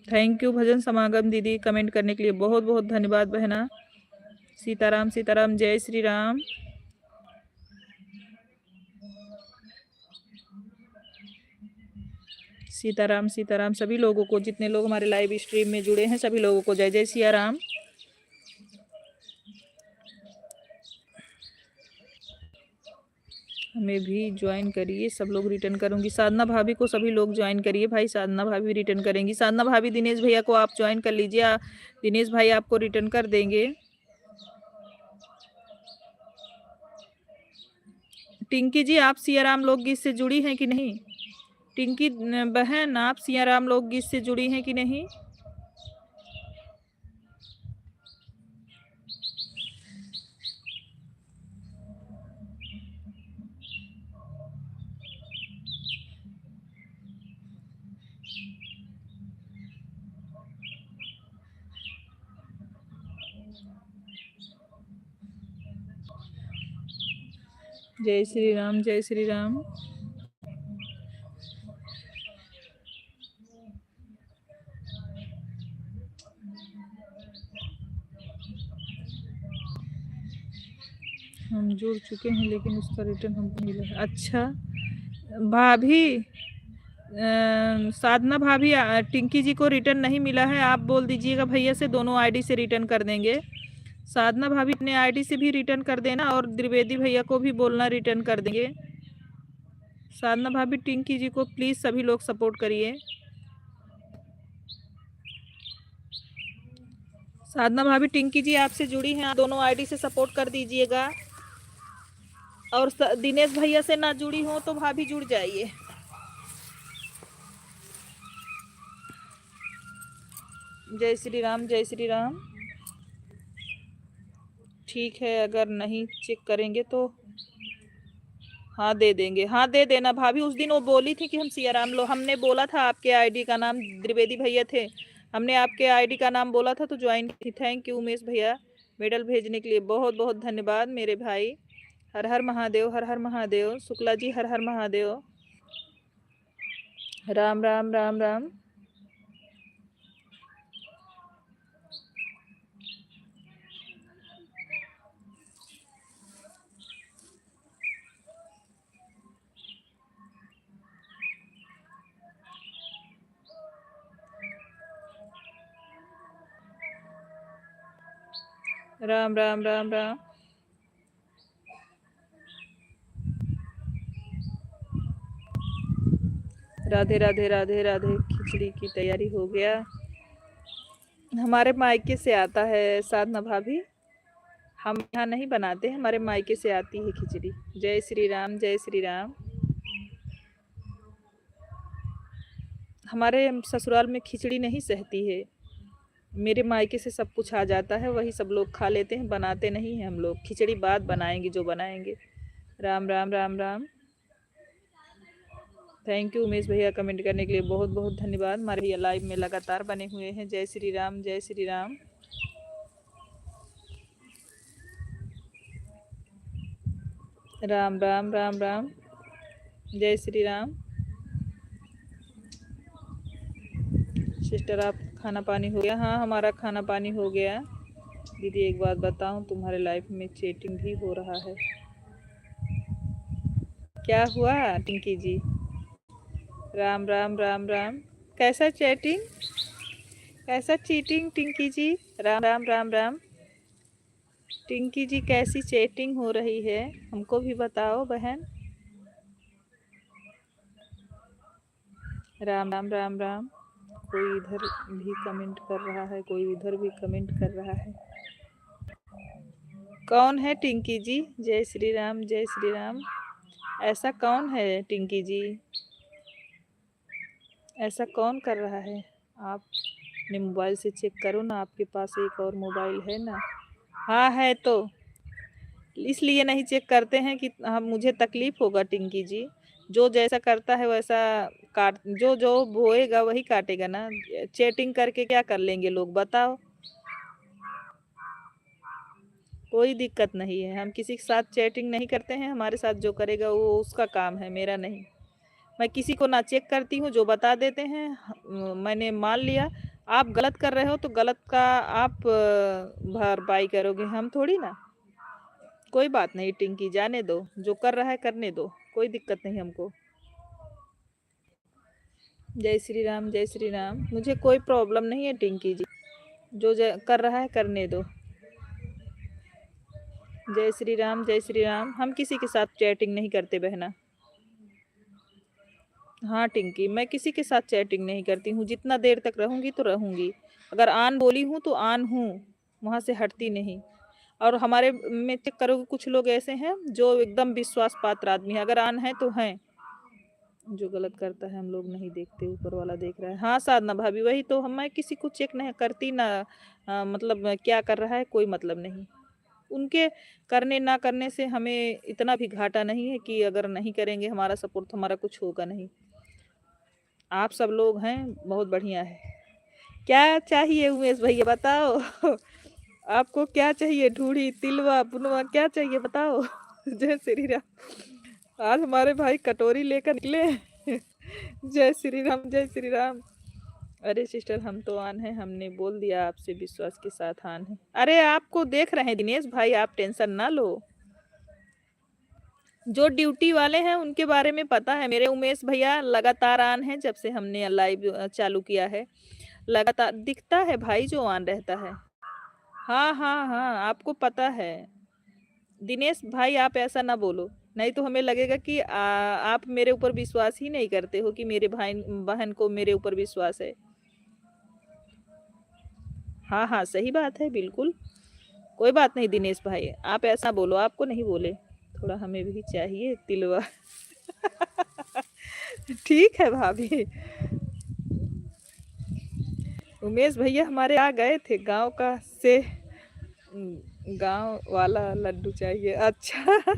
थैंक यू भजन समागम दीदी, कमेंट करने के लिए बहुत बहुत धन्यवाद बहना। सीताराम सीताराम, जय श्री राम। सीताराम सीताराम सभी लोगों को, जितने लोग हमारे लाइव स्ट्रीम में जुड़े हैं सभी लोगों को जय जय सिया राम। हमें भी ज्वाइन करिए, सब लोग रिटर्न करूंगी। साधना भाभी को सभी लोग ज्वाइन करिए भाई, साधना भाभी रिटर्न करेंगी। साधना भाभी दिनेश भैया को आप ज्वाइन कर लीजिए, दिनेश भाई आपको रिटर्न कर देंगे। टिंकी जी आप सियाराम लोकगीत से जुड़ी हैं कि नहीं? टिंकी बहन आप सियाराम लोकगीत से जुड़ी हैं कि नहीं? जय श्री राम, जय श्री राम। हम जुड़ चुके हैं लेकिन उसका रिटर्न हमको मिला। अच्छा भाभी, साधना भाभी, टिंकी जी को रिटर्न नहीं मिला है। आप बोल दीजिएगा भैया से, दोनों आईडी से रिटर्न कर देंगे। साधना भाभी अपने आईडी से भी रिटर्न कर देना और द्विवेदी भैया को भी बोलना रिटर्न कर देंगे। साधना भाभी, टिंकी जी को प्लीज सभी लोग सपोर्ट करिए। साधना भाभी, टिंकी जी आपसे जुड़ी हैं, आप दोनों आईडी से सपोर्ट कर दीजिएगा। और दिनेश भैया से ना जुड़ी हो तो भाभी जुड़ जाइए। जय श्री राम, जय श्री राम। ठीक है, अगर नहीं चेक करेंगे तो हाँ दे देंगे। हाँ दे देना भाभी। उस दिन वो बोली थी कि हम सियाराम लो, हमने बोला था आपके आईडी का नाम, द्विवेदी भैया थे, हमने आपके आईडी का नाम बोला था तो ज्वाइन की। थैंक यू उमेश भैया, मेडल भेजने के लिए बहुत बहुत धन्यवाद मेरे भाई। हर हर महादेव, हर हर महादेव। शुक्ला जी हर हर महादेव। राम राम राम राम। राम राम राम राम। राधे राधे राधे राधे। खिचड़ी की तैयारी हो गया। हमारे मायके से आता है साधना भाभी, हम यहाँ नहीं बनाते, हमारे मायके से आती है खिचड़ी। जय श्री राम, जय श्री राम। हमारे ससुराल में खिचड़ी नहीं सहती है, मेरे मायके से सब कुछ आ जाता है, वही सब लोग खा लेते हैं, बनाते नहीं हैं हम लोग। खिचड़ी बाद बनाएंगे जो बनाएंगे। राम राम राम राम। थैंक यू उमेश भैया, कमेंट करने के लिए बहुत बहुत धन्यवाद। हमारे भैया लाइव में लगातार बने हुए हैं। जय श्री राम, जय श्री राम। राम राम राम राम। जय श्री राम। सिस्टर आप खाना पानी हो गया? हाँ हमारा खाना पानी हो गया। दीदी एक बात बताऊं, तुम्हारे लाइफ में चैटिंग भी हो रहा है। क्या हुआ टिंकी जी? राम राम राम राम। कैसा चैटिंग, कैसा चीटिंग टिंकी जी? राम राम राम राम। टिंकी जी कैसी चैटिंग हो रही है, हमको भी बताओ बहन। राम राम राम राम। कोई इधर भी कमेंट कर रहा है, कोई उधर भी कमेंट कर रहा है। कौन है टिंकी जी? जय श्री राम, जय श्री राम। ऐसा कौन है टिंकी जी? ऐसा कौन कर रहा है? आप अपने मोबाइल से चेक करो ना, आपके पास एक और मोबाइल है ना? हाँ है तो इसलिए नहीं चेक करते हैं कि हम, मुझे तकलीफ होगा टिंकी जी। जो जैसा करता है वैसा काट, जो जो बोएगा वही काटेगा ना। चैटिंग करके क्या कर लेंगे लोग, बताओ। कोई दिक्कत नहीं है, हम किसी के साथ चैटिंग नहीं करते हैं, हमारे साथ जो करेगा वो उसका काम है, मेरा नहीं। मैं किसी को ना चेक करती हूँ, जो बता देते हैं मैंने मान लिया। आप गलत कर रहे हो तो गलत का आप भरपाई करोगे, हम थोड़ी ना। कोई बात नहीं टिंकी, जाने दो, जो कर रहा है करने दो, कोई दिक्कत नहीं हमको। जय श्री राम, जय श्री राम। मुझे कोई प्रॉब्लम नहीं है टिंकी जी, जो कर रहा है करने दो। जय श्री राम, जय श्री राम। हम किसी के साथ चैटिंग नहीं करते बहना। हाँ टिंकी, मैं किसी के साथ चैटिंग नहीं करती हूँ, जितना देर तक रहूँगी तो रहूँगी। अगर आन बोली हूँ तो आन हूँ, वहाँ से हटती नहीं। और हमारे में चेक करोगे कुछ लोग ऐसे हैं जो एकदम विश्वास पात्र आदमी है, अगर आन है तो हैं। जो गलत करता है हम लोग नहीं देखते, ऊपर वाला देख रहा है। हाँ साधना भाभी, वही तो हम, मैं किसी को चेक नहीं करती ना। मतलब क्या कर रहा है कोई मतलब नहीं। उनके करने ना करने से हमें इतना भी घाटा नहीं है कि अगर नहीं करेंगे हमारा सपोर्ट तो हमारा कुछ होगा नहीं। आप सब लोग हैं, बहुत बढ़िया है। क्या चाहिए उमेश भैया बताओ। आपको क्या चाहिए? ढूढ़ी, तिलवा, पुनवा, क्या चाहिए बताओ। जय श्री राम। आज हमारे भाई कटोरी लेकर निकले हैं। जय श्री राम, जय श्री राम। अरे सिस्टर, हम तो ऑन है, हमने बोल दिया आपसे विश्वास के साथ ऑन है। अरे आपको देख रहे हैं दिनेश भाई, आप टेंशन ना लो। जो ड्यूटी वाले हैं उनके बारे में पता है। मेरे उमेश भैया लगातार ऑन है, जब से हमने लाइव चालू किया है लगातार दिखता है भाई जो ऑन रहता है। हाँ हाँ हाँ, आपको पता है दिनेश भाई, आप ऐसा ना बोलो, नहीं तो हमें लगेगा कि आप मेरे ऊपर विश्वास ही नहीं करते हो कि मेरे भाई बहन को मेरे ऊपर विश्वास है। हाँ हाँ, सही बात है, बिल्कुल कोई बात नहीं दिनेश भाई, आप ऐसा बोलो, आपको नहीं बोले, थोड़ा हमें भी चाहिए तिलवा। ठीक है भाभी। उमेश भैया हमारे आ गए थे गांव का से, गांव वाला लड्डू चाहिए। अच्छा।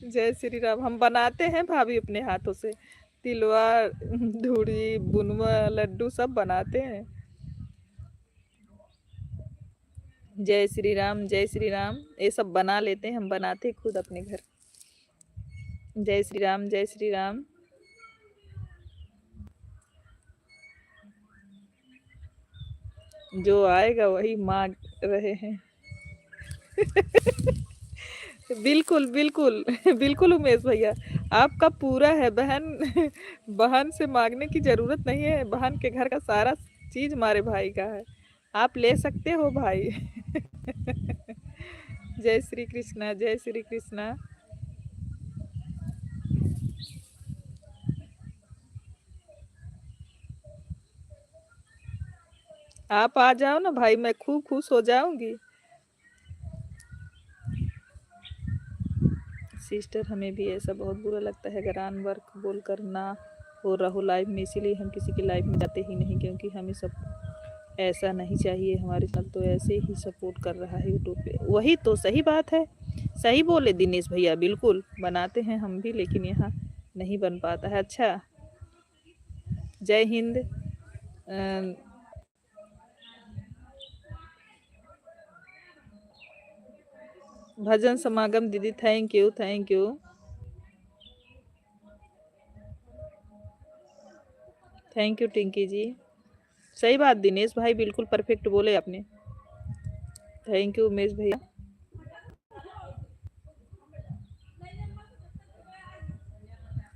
जय श्री राम। हम बनाते हैं भाभी अपने हाथों से, तिलवा, धूड़ी, बुनवा, लड्डू सब बनाते हैं। जय श्री राम, जय श्री राम। ये सब बना लेते हैं हम, बनाते खुद अपने घर। जय श्री राम, जय श्री राम। जो आएगा वही मांग रहे हैं। बिल्कुल बिल्कुल। बिल्कुल उमेश भैया, आपका पूरा है बहन। बहन से मांगने की जरूरत नहीं है, बहन के घर का सारा चीज हमारे भाई का है, आप ले सकते हो भाई। जय श्री कृष्णा, जय श्री कृष्णा। आप आ जाओ ना भाई, मैं खूब खुश हो जाऊंगी। सिस्टर, हमें भी ऐसा बहुत बुरा लगता है अगर ऑन वर्क बोल कर ना हो रहो लाइव में, इसीलिए हम किसी की लाइव में जाते ही नहीं, क्योंकि हमें सब ऐसा नहीं चाहिए। हमारे साथ तो ऐसे ही सपोर्ट कर रहा है यूट्यूब पे, वही तो सही बात है। सही बोले दिनेश भैया, बिल्कुल बनाते हैं हम भी, लेकिन यहाँ नहीं बन पाता है। अच्छा, जय हिंद। भजन समागम दीदी, thank you thank you. Thank you Tinki ji. सही बात दिनेश भाई, बिल्कुल परफेक्ट बोले आपने। थैंक यू उमेश भैया।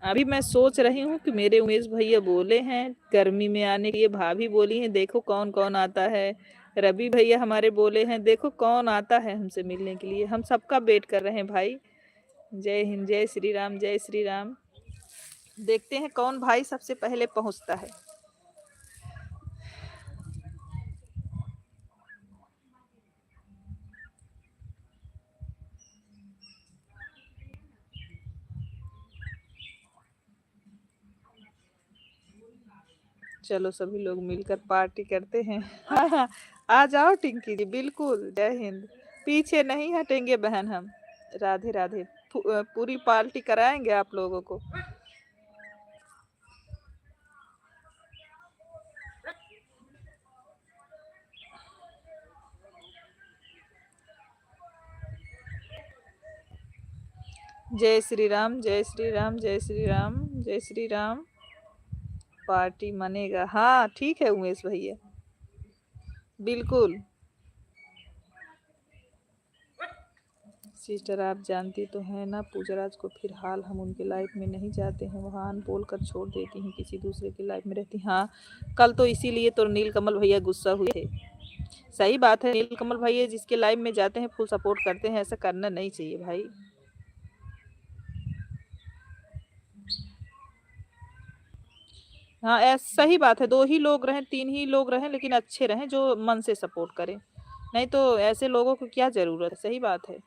अभी मैं सोच रही हूँ कि मेरे उमेश भैया बोले हैं गर्मी में आने के लिए, भाभी बोली हैं देखो कौन कौन आता है, रवि भैया हमारे बोले हैं देखो कौन आता है हमसे मिलने के लिए। हम सबका वेट कर रहे हैं भाई। जय हिंद, जय श्री राम, जय श्री राम। देखते हैं कौन भाई सबसे पहले पहुंचता है। चलो सभी लोग मिलकर पार्टी करते हैं। हाँ, आ जाओ टिंकी जी, बिल्कुल। जय हिंद। पीछे नहीं हटेंगे बहन हम। राधे राधे। पूरी पार्टी कराएंगे आप लोगों को। जय श्री राम, जय श्री राम, जय श्री राम, जय श्री राम। पार्टी मनेगा, हाँ ठीक है उमेश भैया, बिल्कुल। सिस्टर, आप जानती तो हैं ना पूजराज को, फिलहाल हम उनके लाइफ में नहीं जाते हैं, वहाँ बोल कर छोड़ देती हैं, किसी दूसरे की लाइफ में रहती। हाँ, कल तो इसीलिए तो नीलकमल भैया गुस्सा हुए थे। सही बात है, नीलकमल भैया जिसके लाइफ में जाते हैं फुल सपोर्ट करते हैं, ऐसा करना नहीं चाहिए भाई। हाँ, ऐसा सही बात है, 2 ही लोग रहें 3 ही लोग रहें, लेकिन अच्छे रहें जो मन से सपोर्ट करें, नहीं तो ऐसे लोगों को क्या जरूरत है। सही बात है।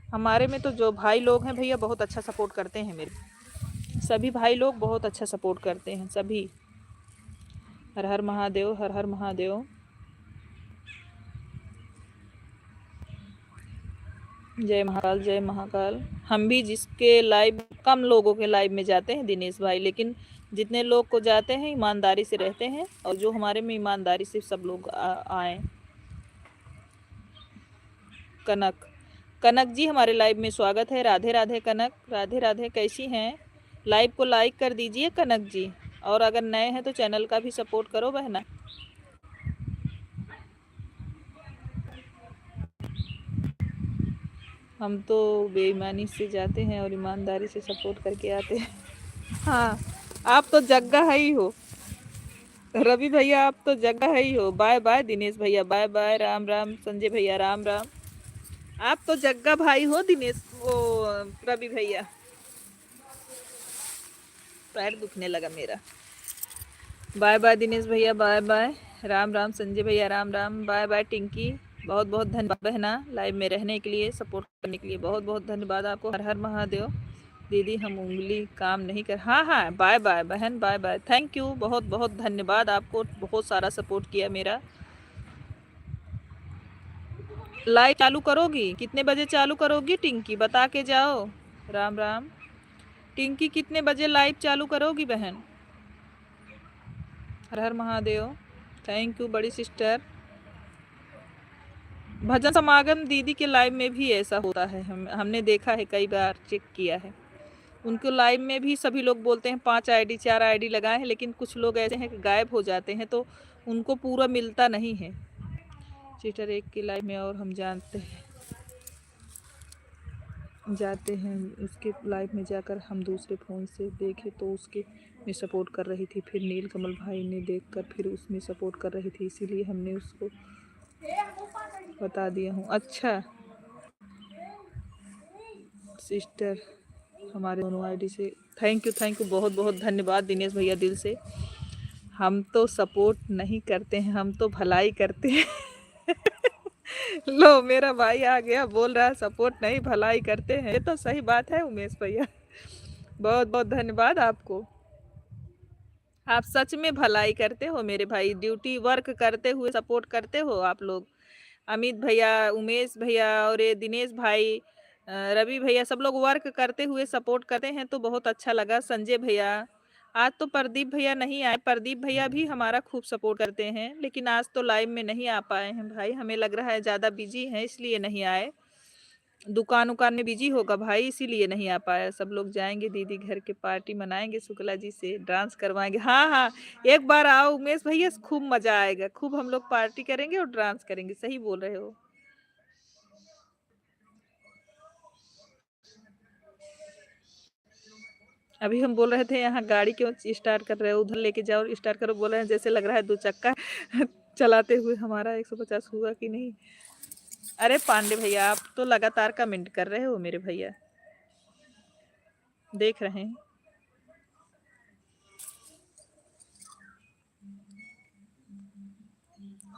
हमारे में तो जो भाई लोग हैं भैया बहुत अच्छा सपोर्ट करते हैं, मेरे सभी भाई लोग बहुत अच्छा सपोर्ट करते हैं सभी। हर हर महादेव, हर हर महादेव। जय महाकाल, जय महाकाल। हम भी जिसके लाइव, कम लोगों के लाइव में जाते हैं दिनेश भाई, लेकिन जितने लोग को जाते हैं ईमानदारी से रहते हैं, और जो हमारे में ईमानदारी से सब लोग आए। कनक, कनक जी हमारे लाइव में स्वागत है। राधे राधे कनक, राधे राधे, कैसी हैं? लाइव को लाइक कर दीजिए कनक जी, और अगर नए हैं तो चैनल का भी सपोर्ट करो बहना। हम तो बेईमानी से जाते हैं और ईमानदारी से सपोर्ट करके आते हैं। हाँ, आप तो जग्गा है ही हो रवि भैया, आप तो जगह है ही हो। बाय बाय दिनेश भैया, बाय बाय, राम राम संजय भैया, राम राम। आप तो जग्गा भाई हो दिनेश, वो रवि भैया। पैर दुखने लगा मेरा। बाय बाय दिनेश भैया, बाय बाय, राम राम संजय भैया, राम राम, बाय बाय टिंकी। बहुत बहुत धन्यवाद बहना, लाइव में रहने के लिए, सपोर्ट करने के लिए बहुत बहुत धन्यवाद आपको। हर हर महादेव। दीदी हम उंगली काम नहीं कर, हाँ हाँ, बाय बाय बहन, बाय बाय, थैंक यू, बहुत बहुत धन्यवाद आपको, बहुत सारा सपोर्ट किया मेरा। लाइव चालू करोगी? कितने बजे चालू करोगी टिंकी, बता के जाओ। राम राम टिंकी, कितने बजे लाइव चालू करोगी बहन? हर हर महादेव, थैंक यू बड़ी सिस्टर। भजन समागम दीदी के लाइव में भी ऐसा होता है, हमने देखा है, कई बार चेक किया है। उनको लाइव में भी सभी लोग बोलते हैं 5 आईडी 4 आईडी लगाए हैं, लेकिन कुछ लोग ऐसे हैं कि गायब हो जाते हैं, तो उनको पूरा मिलता नहीं है। सिस्टर एक के लाइव में और हम जाते हैं उसके लाइव में जाकर हम दूसरे फ़ोन से देखे तो उसके में सपोर्ट कर रही थी, फिर नील कमल भाई ने देखकर फिर उसमें सपोर्ट कर रही थी, इसीलिए हमने उसको बता दिया हूँ। अच्छा सिस्टर, हमारे दोनों आईडी से थैंक यू, बहुत बहुत धन्यवाद दिनेश भैया, दिल से। हम तो सपोर्ट नहीं करते हैं, हम तो भलाई करते हैं। लो मेरा भाई आ गया, बोल रहा है सपोर्ट नहीं भलाई करते हैं। ये तो सही बात है उमेश भैया, बहुत बहुत धन्यवाद आपको। आप सच में भलाई करते हो मेरे भाई, ड्यूटी वर्क करते हुए सपोर्ट करते हो आप लोग। अमित भैया, उमेश भैया और ये दिनेश भाई, रवि भैया, सब लोग वर्क करते हुए सपोर्ट करते हैं, तो बहुत अच्छा लगा। संजय भैया, आज तो प्रदीप भैया नहीं आए। प्रदीप भैया भी हमारा खूब सपोर्ट करते हैं, लेकिन आज तो लाइव में नहीं आ पाए हैं भाई, हमें लग रहा है ज़्यादा बिजी हैं इसलिए नहीं आए। दुकान उकान में बिजी होगा भाई, इसीलिए नहीं आ पाया। सब लोग जाएंगे दीदी घर के, पार्टी मनाएंगे, शुक्ला जी से डांस करवाएंगे। हाँ हाँ, एक बार आओ उमेश भैया, खूब मजा आएगा, खूब हम लोग पार्टी करेंगे और डांस करेंगे। सही बोल रहे हो। अभी हम बोल रहे थे यहाँ गाड़ी क्यों स्टार्ट कर रहे हो, उधर लेके जाओ स्टार्ट करो, बोल रहे हैं जैसे लग रहा है 2 चक्का चलाते हुए। हमारा 150 हुआ कि नहीं? अरे पांडे भैया, आप तो लगातार कमेंट कर रहे हो मेरे भैया, देख रहे हैं।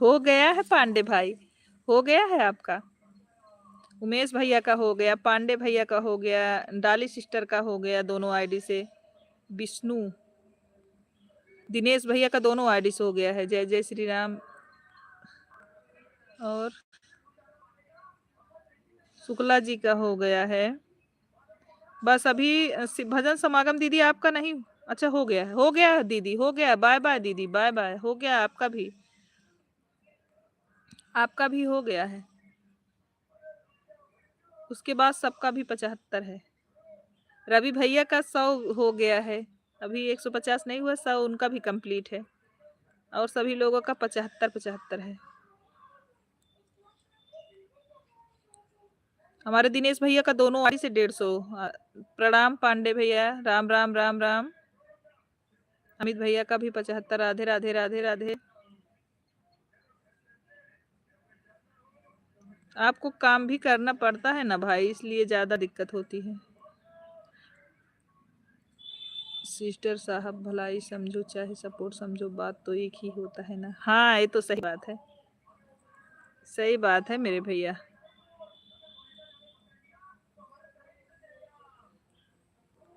हो गया है पांडे भाई, हो गया है आपका। उमेश भैया का हो गया, पांडे भैया का हो गया, डाली सिस्टर का हो गया दोनों आईडी से, विष्णु, दिनेश भैया का दोनों आईडी से हो गया है। जय जय श्री राम। और शुक्ला जी का हो गया है। बस अभी भजन समागम दीदी आपका नहीं। अच्छा हो गया है, हो गया है दीदी, हो गया। बाय बाय दीदी, बाय बाय, हो गया आपका भी, आपका भी हो गया है। उसके बाद सबका भी 75 है। रवि भैया का 100 हो गया है, अभी 150 नहीं हुआ, 100 उनका भी कंप्लीट है, और सभी लोगों का 75 है। हमारे दिनेश भैया का दोनों आईडी से 150। प्रणाम पांडे भैया, राम राम राम राम। अमित भैया का भी 75। राधे राधे राधे राधे। आपको काम भी करना पड़ता है ना भाई, इसलिए ज्यादा दिक्कत होती है। सिस्टर साहब, भलाई समझो चाहे सपोर्ट समझो, बात तो एक ही होता है ना। हाँ ये तो सही बात है, सही बात है मेरे भैया।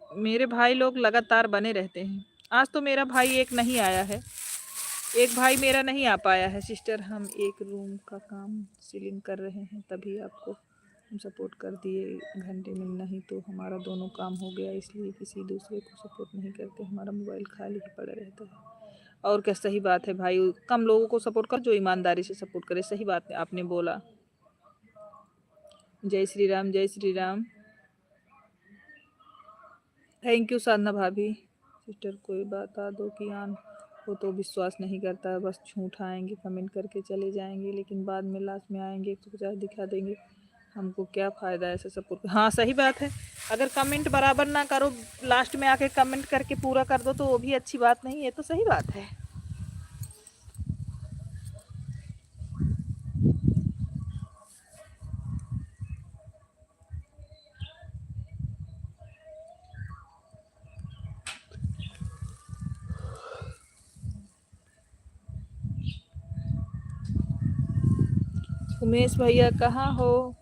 मेरे भाई लोग लगातार बने रहते हैं। आज तो मेरा भाई एक नहीं आया है, एक भाई मेरा नहीं आ पाया है। सिस्टर हम एक रूम का काम सीलिंग कर रहे हैं, तभी आपको हम सपोर्ट कर दिए घंटे में, नहीं तो हमारा दोनों काम हो गया, इसलिए किसी दूसरे को सपोर्ट नहीं करते, हमारा मोबाइल खाली ही पड़ा रहता है। और क्या, सही बात है भाई, कम लोगों को सपोर्ट कर जो ईमानदारी से सपोर्ट करे। सही बात है आपने बोला। जय श्री राम, जय श्री राम। थैंक यू साधना भाभी। सिस्टर कोई बता दो कि आन हो तो विश्वास नहीं करता है, बस झूठ आएंगे कमेंट करके चले जाएंगे, लेकिन बाद में लास्ट में आएंगे 150 दिखा देंगे। हमको क्या फ़ायदा ऐसे सपोर्ट। हाँ सही बात है, अगर कमेंट बराबर ना करो, लास्ट में आके कमेंट करके पूरा कर दो तो वो भी अच्छी बात नहीं है। तो सही बात है। उमेश भैया कहाँ हो?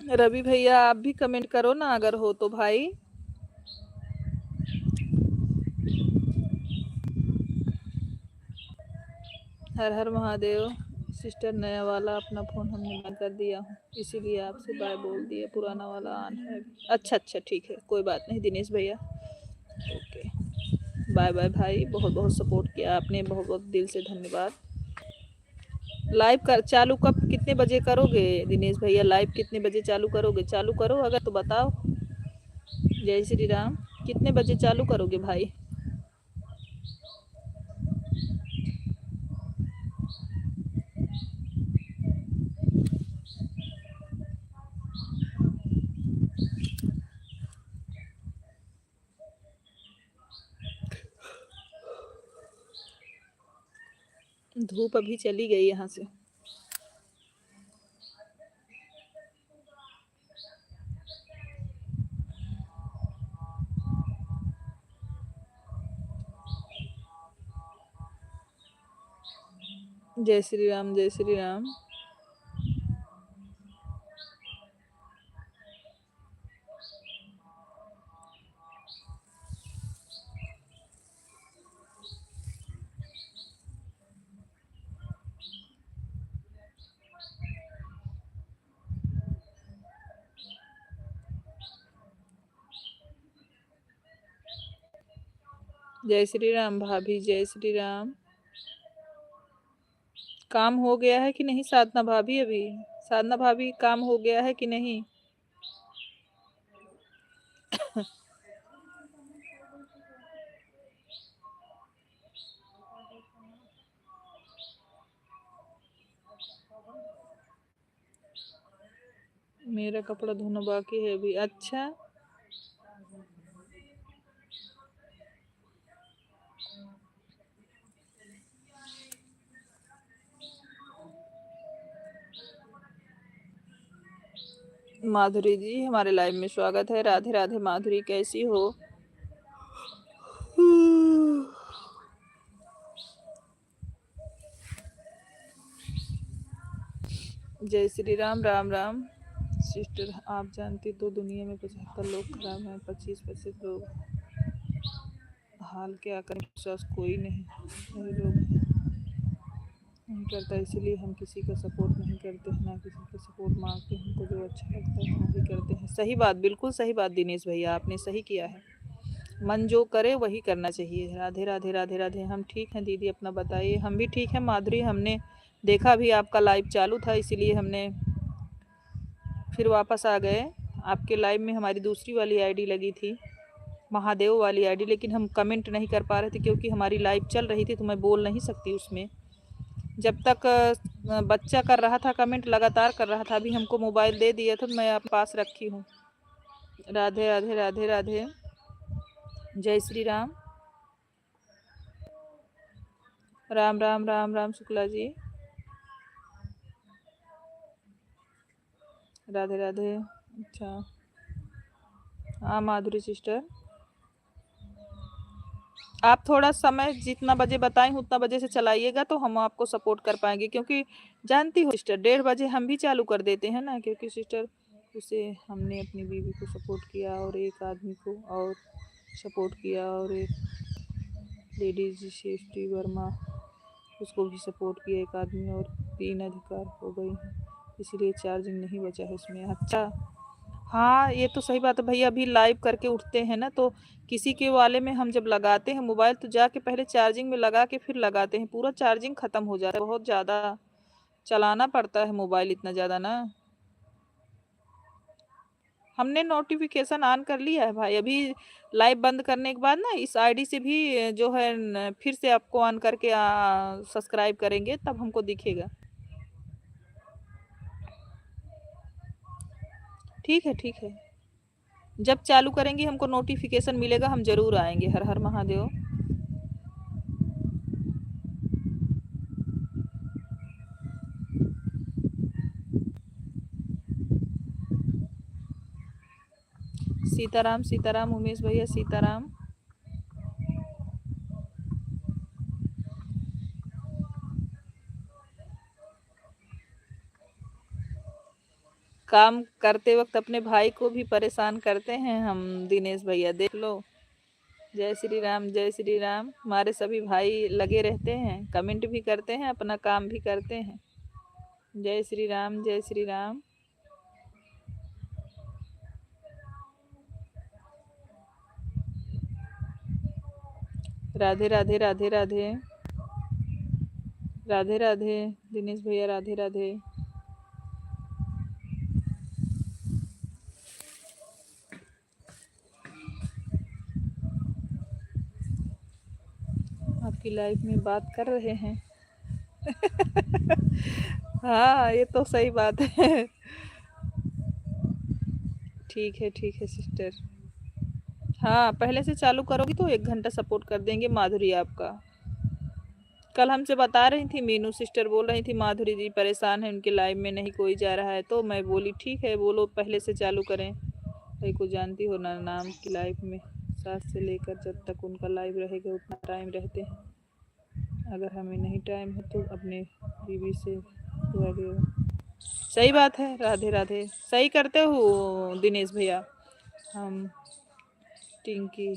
रवि भैया आप भी कमेंट करो ना अगर हो तो भाई। हर हर महादेव। सिस्टर नया वाला अपना फ़ोन हमने बंद कर दिया हूँ, इसीलिए आपसे बाय बोल दिया, पुराना वाला ऑन है। अच्छा अच्छा ठीक है, कोई बात नहीं दिनेश भैया। ओके बाय बाय भाई, बहुत बहुत सपोर्ट किया आपने, बहुत बहुत दिल से धन्यवाद। लाइव कर चालू कब कितने बजे करोगे दिनेश भैया? लाइव कितने बजे चालू करोगे? चालू करो अगर तो बताओ। जय श्री राम। कितने बजे चालू करोगे भाई? धूप अभी चली गई यहाँ से। जय श्री राम, जय श्री राम। जय श्री राम भाभी, जय श्री राम। काम हो गया है कि नहीं साधना भाभी? अभी साधना भाभी काम हो गया है कि नहीं? मेरा कपड़ा धोना बाकी है अभी। अच्छा माधुरी जी हमारे लाइव में स्वागत है। राधे राधे माधुरी, कैसी हो? जय श्री राम, राम राम। सिस्टर आप जानती तो दुनिया में 75 लोग खराब हैं, 25% लोग हाल क्या करें, विश्वास कोई नहीं लोग नहीं करता, इसीलिए हम किसी का सपोर्ट नहीं करते हैं, ना किसी का सपोर्ट मांगते हैं। हमको जो अच्छा लगता है वही करते हैं। सही बात, बिल्कुल सही बात दिनेश भैया, आपने सही किया है। मन जो करे वही करना चाहिए। राधे राधे, राधे राधे। हम ठीक हैं दीदी, अपना बताइए। हम भी ठीक हैं माधुरी, हमने देखा भी आपका लाइव चालू था, इसीलिए हमने फिर वापस आ गए। आपके लाइव में हमारी दूसरी वाली आईडी लगी थी, महादेव वाली आईडी, लेकिन हम कमेंट नहीं कर पा रहे थे क्योंकि हमारी लाइव चल रही थी, तो मैं बोल नहीं सकती उसमें। जब तक बच्चा कर रहा था कमेंट, लगातार कर रहा था। अभी हमको मोबाइल दे दिया था तो मैं अपने पास रखी हूँ। राधे राधे, राधे राधे। जय श्री राम, राम राम, राम राम शुक्ला जी, राधे राधे। अच्छा हाँ माधुरी सिस्टर, आप थोड़ा समय जितना बजे बताएं उतना बजे से चलाइएगा तो हम आपको सपोर्ट कर पाएंगे, क्योंकि जानती हो सिस्टर 1:30 हम भी चालू कर देते हैं ना, क्योंकि सिस्टर उसे हमने अपनी बीवी को सपोर्ट किया और एक आदमी को और सपोर्ट किया, और एक लेडीज श्रेष्ठी वर्मा उसको भी सपोर्ट किया एक आदमी, और 3 अधिकार हो गई हैं, इसीलिए चार्जिंग नहीं बचा है उसमें। अच्छा हाँ ये तो सही बात है भैया। अभी लाइव करके उठते हैं ना, तो किसी के वाले में हम जब लगाते हैं मोबाइल तो जाके पहले चार्जिंग में लगा के फिर लगाते हैं, पूरा चार्जिंग ख़त्म हो जाता है बहुत ज़्यादा। चलाना पड़ता है मोबाइल इतना ज़्यादा ना। हमने नोटिफिकेशन ऑन कर लिया है भाई। अभी लाइव बंद करने के बाद ना इस आईडी से भी जो है फिर से आपको ऑन करके सब्सक्राइब करेंगे तब हमको दिखेगा। ठीक है ठीक है, जब चालू करेंगे हमको नोटिफिकेशन मिलेगा, हम जरूर आएंगे। हर हर महादेव। सीताराम सीताराम उमेश भैया सीताराम। काम करते वक्त अपने भाई को भी परेशान करते हैं हम दिनेश भैया, देख लो। जय श्री राम जय श्री राम। हमारे सभी भाई लगे रहते हैं, कमेंट भी करते हैं, अपना काम भी करते हैं। जय श्री राम जय श्री राम। राधे राधे राधे राधे राधे राधे दिनेश भैया राधे राधे। आपकी लाइफ में बात कर रहे हैं। हाँ ये तो सही बात है। ठीक है सिस्टर। हाँ पहले से चालू करोगी तो 1 घंटा सपोर्ट कर देंगे माधुरी आपका। कल हमसे बता रही थी, मीनू सिस्टर बोल रही थी माधुरी जी परेशान है, उनके लाइव में नहीं कोई जा रहा है। तो मैं बोली ठीक है, बोलो पहले से चालू करें। भाई को जानती हो ना, नाम की लाइव में 7 से लेकर जब तक उनका लाइव रहेगा उतना टाइम रहते हैं। अगर हमें नहीं टाइम है तो अपने बीवी से दुआ देगा। सही बात है। राधे राधे। सही करते हो दिनेश भैया। हम टिंकी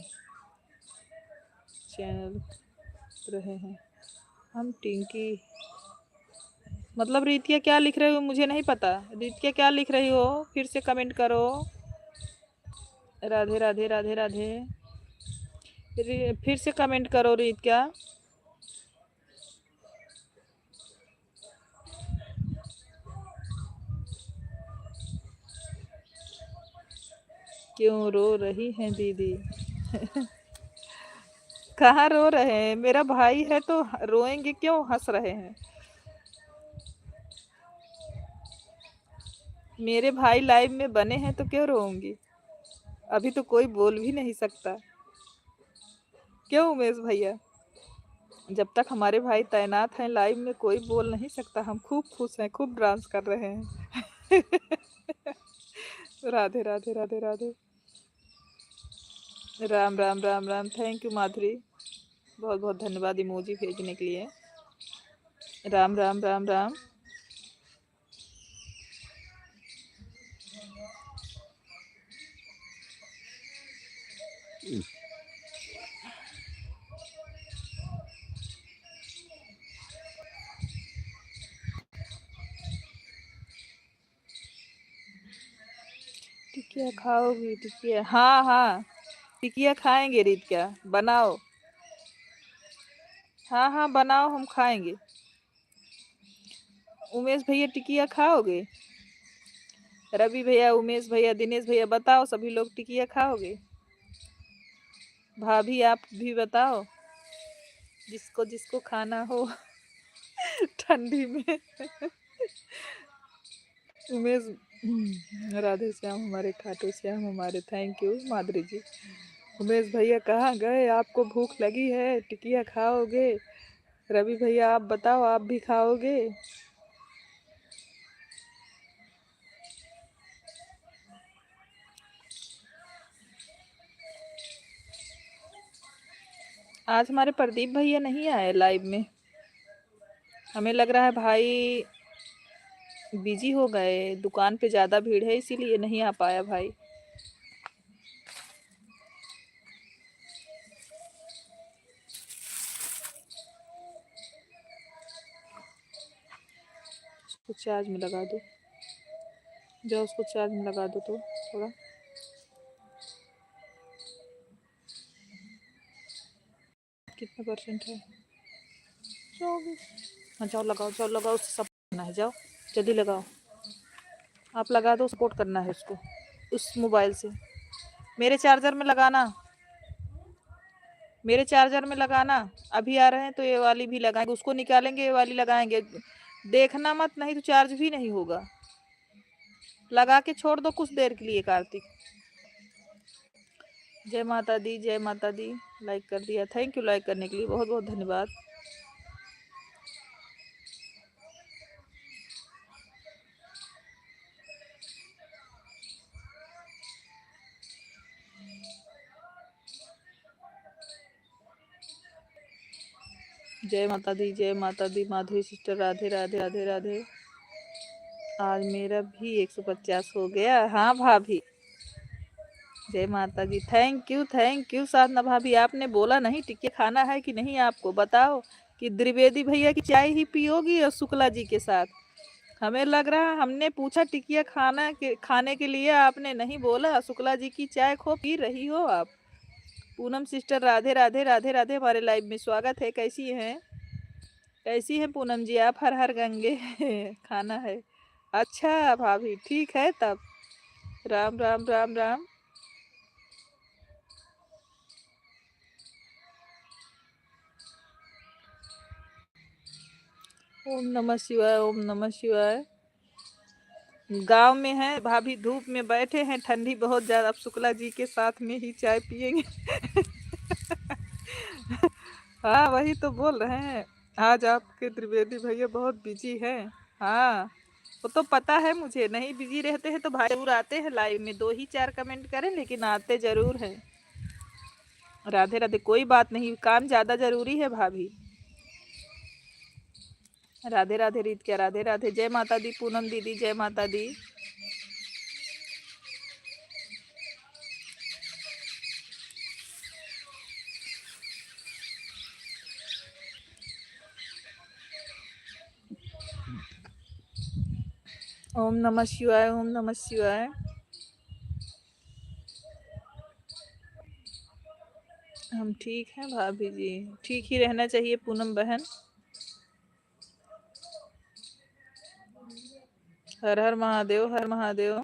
चैनल रहे हैं। हम टिंकी मतलब रीतिया क्या लिख रही हो मुझे नहीं पता। रीतिया क्या लिख रही हो, फिर से कमेंट करो। राधे राधे राधे राधे। फिर से कमेंट करो रीतिया। क्यों रो रही हैं दीदी? कहाँ रो रहे हैं, मेरा भाई है तो रोएंगे क्यों, हंस रहे हैं। मेरे भाई लाइव में बने हैं तो क्यों रोऊंगी। अभी तो कोई बोल भी नहीं सकता। क्यों उमेश भैया? जब तक हमारे भाई तैनात हैं लाइव में कोई बोल नहीं सकता। हम खूब खुश हैं, खूब डांस कर रहे हैं। राधे राधे राधे राधे। राम राम राम राम। थैंक यू माधुरी, बहुत बहुत धन्यवाद इमोजी भेजने के लिए। राम राम राम राम। टिकिया खाओगी? टिकिया, हाँ हाँ टिकिया खाएंगे। रीत क्या बनाओ। हाँ हाँ बनाओ, हम खाएंगे। उमेश भैया टिकिया खाओगे? रवि भैया, उमेश भैया, दिनेश भैया बताओ, सभी लोग टिकिया खाओगे? भाभी आप भी बताओ, जिसको जिसको खाना हो। ठंडी में। उमेश राधे श्याम हमारे, खाटू श्याम हमारे। थैंक यू माधुरी जी। उमेश भैया कहाँ गए? आपको भूख लगी है, टिकिया खाओगे? रवि भैया आप बताओ, आप भी खाओगे? आज हमारे प्रदीप भैया नहीं आए लाइव में। हमें लग रहा है भाई बिजी हो गए, दुकान पे ज़्यादा भीड़ है इसीलिए नहीं आ पाया भाई। उसको चार्ज में लगा दो, जाओ उसको चार्ज में लगा दो तो थोड़ा। कितना परसेंट है? 24। हाँ जाओ लगाओ, जाओ लगाओ, उससे सब करना है, जाओ जल्दी लगाओ, आप लगा दो, सपोर्ट करना है उसको उस मोबाइल से। मेरे चार्जर में लगाना, मेरे चार्जर में लगाना। अभी आ रहे हैं तो ये वाली भी लगाएंगे, उसको निकालेंगे ये वाली लगाएंगे। देखना मत, नहीं तो चार्ज भी नहीं होगा। लगा के छोड़ दो कुछ देर के लिए। कार्तिक, जय माता दी, जय माता दी। लाइक कर दिया, थैंक यू लाइक करने के लिए, बहुत बहुत धन्यवाद। जय माता दी, जय माता दी। माधुरी सिस्टर, राधे राधे राधे राधे। आज मेरा भी 150 हो गया। हाँ भाभी, जय माता दी। थैंक यू साधना भाभी। आपने बोला नहीं टिकिया खाना है कि नहीं, आपको बताओ कि द्विवेदी भैया की चाय ही पियोगी और शुक्ला जी के साथ। हमें लग रहा है हमने पूछा टिकिया खाने के लिए, आपने नहीं बोला। शुक्ला जी की चाय खो पी रही हो आप। पूनम सिस्टर, राधे राधे राधे राधे। हमारे लाइव में स्वागत है। कैसी हैं, कैसी हैं पूनम जी आप? हर हर गंगे खाना है। अच्छा भाभी, ठीक है तब। राम राम राम राम। ओम नमः शिवाय, ओम नमः शिवाय। गांव में है भाभी, धूप में बैठे हैं, ठंडी बहुत ज्यादा। अब शुक्ला जी के साथ में ही चाय पियेंगे। हाँ वही तो बोल रहे हैं, आज आपके त्रिवेदी भैया बहुत बिजी हैं। हाँ वो तो पता है मुझे, नहीं बिजी रहते हैं तो भाई जरूर आते हैं लाइव में, 2 ही 4 कमेंट करें लेकिन आते जरूर हैं। राधे राधे। कोई बात नहीं, काम ज्यादा जरूरी है भाभी। राधे राधे रीत, क्या राधे राधे। जय माता दी पूनम दीदी, जय माता दी। ओम नमः शिवाय, ओम नमः शिवाय। हम ठीक हैं भाभी जी, ठीक ही रहना चाहिए पूनम बहन। हर हर महादेव, हर Mahadev.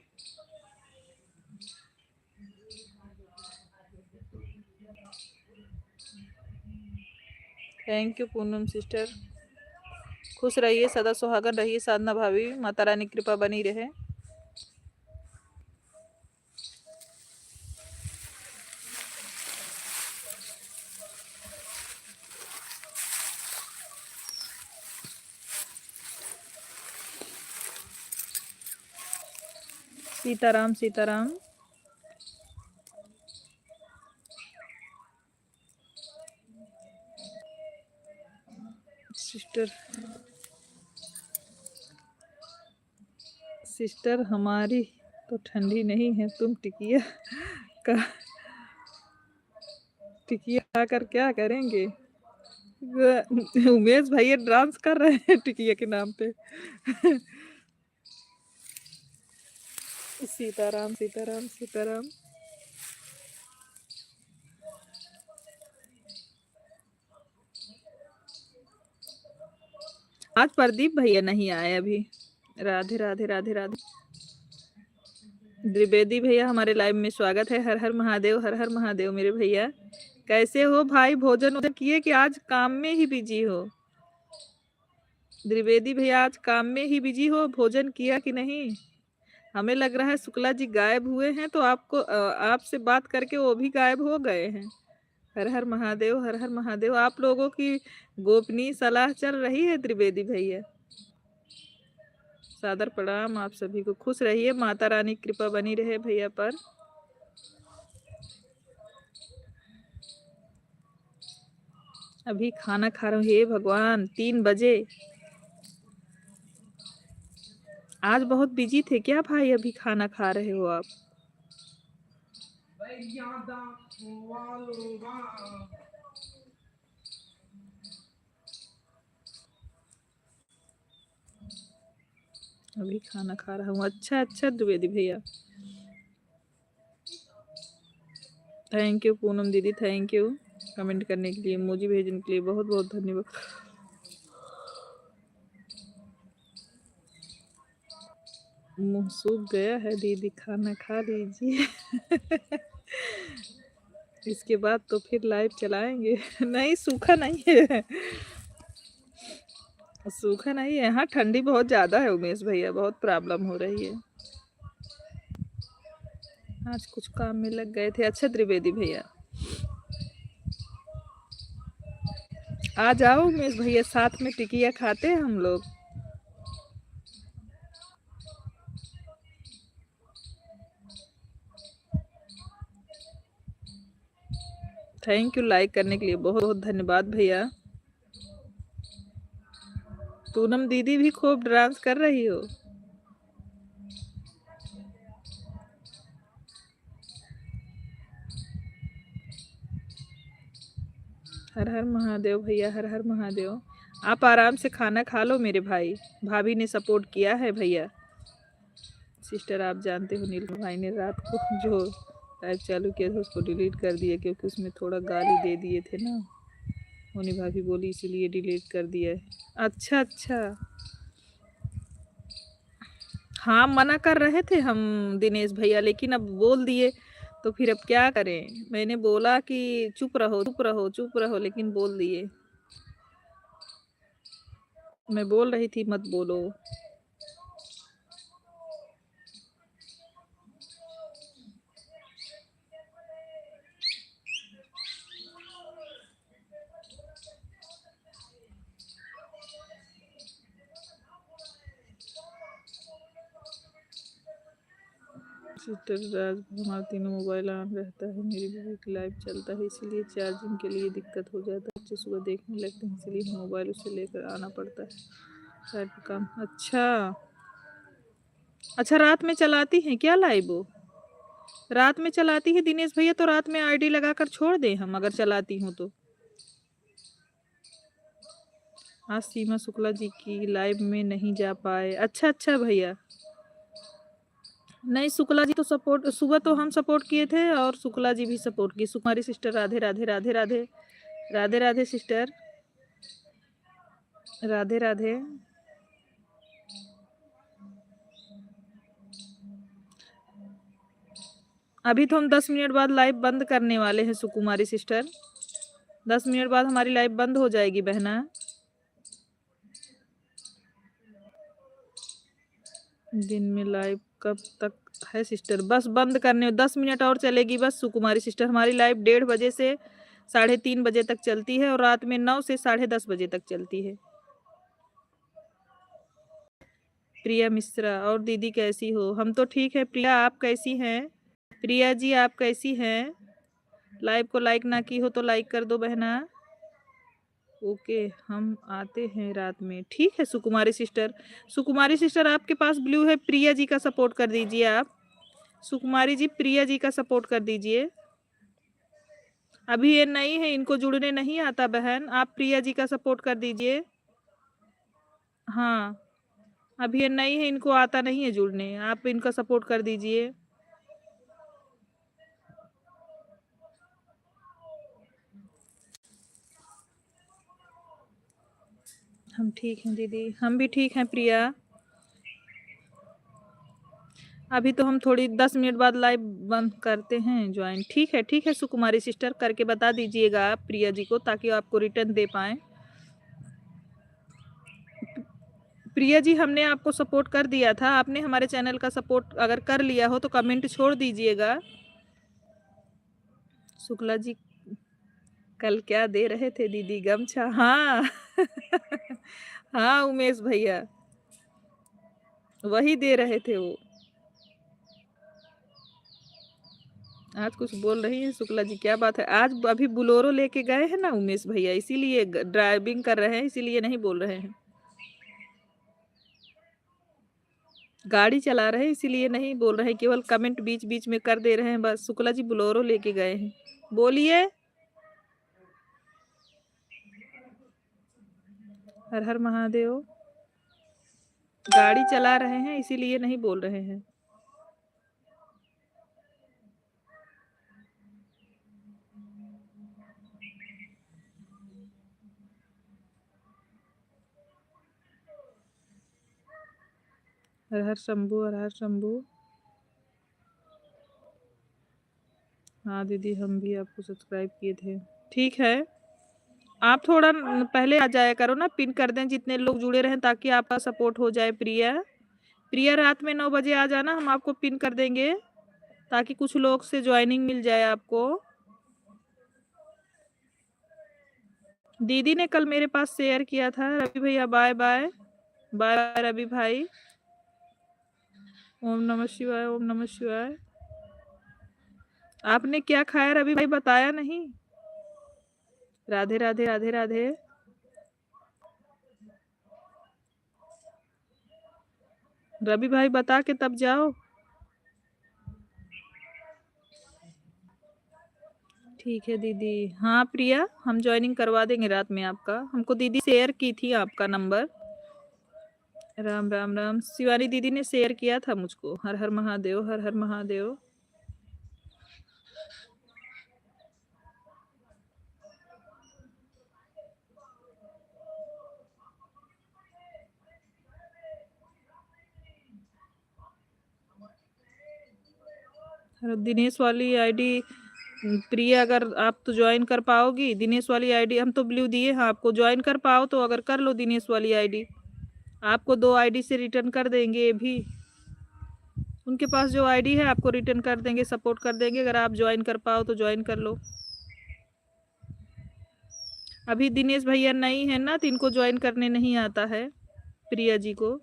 Thank you Poonam sister. खुश रहिए, सदा सुहागन रहिए साधना भाभी, माता रानी की कृपा बनी रहे। सीताराम सीताराम। सिस्टर, सिस्टर हमारी तो ठंडी नहीं है, तुम टिकिया का टिकिया खाकर क्या करेंगे? उमेश भैया डांस कर रहे हैं टिकिया के नाम पे। सीताराम सीताराम सीताराम। आज प्रदीप भैया नहीं आए अभी। राधे राधे राधे राधे। द्विवेदी भैया हमारे लाइव में स्वागत है। हर हर महादेव, हर हर महादेव मेरे भैया। कैसे हो भाई? भोजन उधर किए कि आज काम में ही बिजी हो? द्विवेदी भैया आज काम में ही बिजी हो, भोजन किया कि नहीं? हमें लग रहा है शुक्ला जी गायब हुए हैं तो आपको आपसे बात करके वो भी गायब हो गए हैं। हर हर महादेव, हर हर महादेव। आप लोगों की गोपनीय सलाह चल रही है त्रिवेदी भैया। सादर प्रणाम आप सभी को। खुश रहिए, माता रानी की कृपा बनी रहे भैया पर। अभी खाना खा रहा हूँ, हे भगवान 3 बजे। आज बहुत बिजी थे क्या भाई? अभी खाना खा रहे हो आप? अभी खाना खा रहा हूँ। अच्छा अच्छा द्विवेदी भैया, थैंक यू पूनम दीदी, थैंक यू कमेंट करने के लिए, इमोजी भेजने के लिए बहुत बहुत धन्यवाद। मुंह सूख गया है दीदी, खाना खा लीजिए। इसके बाद तो फिर लाइव चलाएंगे। नहीं सूखा नहीं है, सूखा नहीं है। हाँ ठंडी बहुत ज्यादा है उमेश भैया, बहुत प्रॉब्लम हो रही है। आज कुछ काम में लग गए थे। अच्छा त्रिवेदी भैया आ जाओ, उमेश भैया साथ में टिकिया खाते हैं हम लोग। थैंक यू लाइक करने के लिए, बहुत बहुत धन्यवाद भैया। पूनम दीदी भी खूब डांस कर रही हो। हर हर महादेव भैया, हर हर महादेव। आप आराम से खाना खा लो मेरे भाई, भाभी ने सपोर्ट किया है भैया। सिस्टर आप जानते हो नील भाई ने रात को जो लाइव चालू किया था उसको डिलीट कर दिया, क्योंकि उसमें थोड़ा गाली दे दिए थे ना। मोनी भाभी बोली इसीलिए डिलीट कर दिया है। अच्छा अच्छा, हाँ मना कर रहे थे हम दिनेश भैया, लेकिन अब बोल दिए तो फिर अब क्या करें। मैंने बोला कि चुप रहो चुप रहो चुप रहो, लेकिन बोल दिए। मैं बोल रही थी मत बोलो। सिस्टर राज, हमारा तीनों मोबाइल ऑन रहता है, मेरी बीवी की लाइव चलता है, इसीलिए चार्जिंग के लिए दिक्कत हो जाता है। बच्चे सुबह देखने लगते हैं, इसलिए मोबाइल उसे लेकर आना पड़ता है साइड पे काम। अच्छा अच्छा, रात में चलाती हैं क्या लाइव वो? रात में चलाती है दिनेश भैया, तो रात में आईडी लगाकर छोड़ दे हम, अगर चलाती हूँ तो। आज सीमा शुक्ला जी की लाइव में नहीं जा पाए। अच्छा अच्छा भैया, नहीं शुक्ला जी तो सपोर्ट, सुबह तो हम सपोर्ट किए थे और शुक्ला जी भी सपोर्ट की। सुकुमारी सिस्टर राधे राधे राधे राधे राधे राधे सिस्टर, राधे राधे। अभी तो हम 10 मिनट बाद लाइव बंद करने वाले हैं सुकुमारी सिस्टर। 10 मिनट बाद हमारी लाइव बंद हो जाएगी बहना। दिन में लाइव कब तक है सिस्टर? बस बंद करने 10 मिनट और चलेगी बस सुकुमारी सिस्टर। हमारी लाइव 1:30 बजे से 3:30 बजे तक चलती है, और रात में 9 से 10:30 बजे तक चलती है। प्रिया मिश्रा, और दीदी कैसी हो? हम तो ठीक है प्रिया, आप कैसी हैं? प्रिया जी आप कैसी हैं? लाइव को लाइक ना की हो तो लाइक कर दो बहना। ओके हम आते हैं रात में, ठीक है सुकुमारी सिस्टर। सुकुमारी सिस्टर आपके पास ब्लू है, प्रिया जी का सपोर्ट कर दीजिए आप। सुकुमारी जी प्रिया जी का सपोर्ट कर दीजिए। अभी ये नई है, इनको जुड़ने नहीं आता बहन, आप प्रिया जी का सपोर्ट कर दीजिए। हाँ अभी ये नई है, इनको आता नहीं है जुड़ने, आप इनका सपोर्ट कर दीजिए। हम ठीक हैं दीदी, हम भी ठीक हैं प्रिया। अभी तो हम थोड़ी 10 मिनट बाद लाइव बंद करते हैं ज्वाइन। ठीक है सुकुमारी सिस्टर, करके बता दीजिएगा आप प्रिया जी को, ताकि आपको रिटर्न दे पाए। प्रिया जी हमने आपको सपोर्ट कर दिया था, आपने हमारे चैनल का सपोर्ट अगर कर लिया हो तो कमेंट छोड़ दीजिएगा। शुक्ला जी कल क्या दे रहे थे दीदी? गमछा, हाँ। हाँ उमेश भैया वही दे रहे थे वो। आज कुछ बोल रही हैं शुक्ला जी, क्या बात है? आज अभी बुलोरो लेके गए हैं ना उमेश भैया, इसीलिए ड्राइविंग कर रहे हैं, इसीलिए नहीं बोल रहे हैं। गाड़ी चला रहे हैं इसीलिए नहीं बोल रहे हैं, केवल कमेंट बीच बीच में कर दे रहे हैं बस। शुक्ला जी बुलोरो लेके गए हैं, बोलिए। हर हर महादेव। गाड़ी चला रहे हैं इसीलिए नहीं बोल रहे हैं। हर हर शंभू, हर हर शंभू। हाँ दीदी, हम भी आपको सब्सक्राइब किए थे। ठीक है, आप थोड़ा पहले आ जाया करो ना, पिन कर दें जितने लोग जुड़े रहें ताकि आपका सपोर्ट हो जाए। प्रिया, प्रिया रात में 9 बजे आ जाना, हम आपको पिन कर देंगे ताकि कुछ लोग से ज्वाइनिंग मिल जाए आपको। दीदी ने कल मेरे पास शेयर किया था। रवि भैया bye bye, bye bye Ravi भाई। ओम नमः शिवाय, ओम नमः शिवाय। आपने क्या खाया रवि भाई, बताया नहीं। राधे राधे, राधे राधे। रवि भाई बता के तब जाओ। ठीक है दीदी। हाँ प्रिया, हम ज्वाइनिंग करवा देंगे रात में आपका। हमको दीदी शेयर की थी आपका नंबर। राम राम राम। शिवानी दीदी ने शेयर किया था मुझको। हर हर महादेव, हर हर महादेव। दिनेश वाली आईडी प्रिया, अगर आप तो ज्वाइन कर पाओगी दिनेश वाली आईडी, हम तो ब्लू दिए हैं आपको, ज्वाइन कर पाओ तो अगर कर लो दिनेश वाली आईडी। आपको 2 आईडी से रिटर्न कर देंगे ये भी। उनके पास जो आईडी है आपको रिटर्न कर देंगे, सपोर्ट कर देंगे। अगर आप ज्वाइन कर पाओ तो ज्वाइन कर लो। अभी दिनेश भैया नहीं है ना, तो इनको ज्वाइन करने नहीं आता है प्रिया जी को।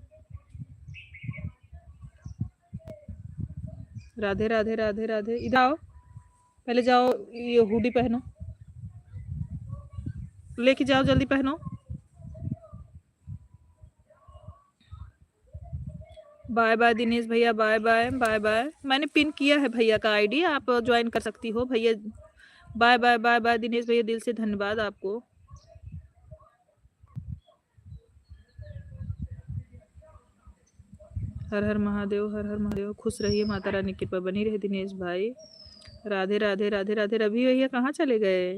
राधे राधे, राधे राधे। इधर आओ, पहले जाओ ये हुडी पहनो, लेके जाओ जल्दी पहनो। बाय बाय दिनेश भैया, बाय बाय, बाय बाय। मैंने पिन किया है भैया का आईडी, आप ज्वाइन कर सकती हो भैया। Bye bye, bye bye Dinesh भैया, दिल से धन्यवाद आपको। हर हर महादेव, हर हर महादेव। खुश रहिए, माता रानी की कृपा बनी रहे दिनेश भाई। राधे राधे, राधे राधे। रवि भैया कहाँ चले गए।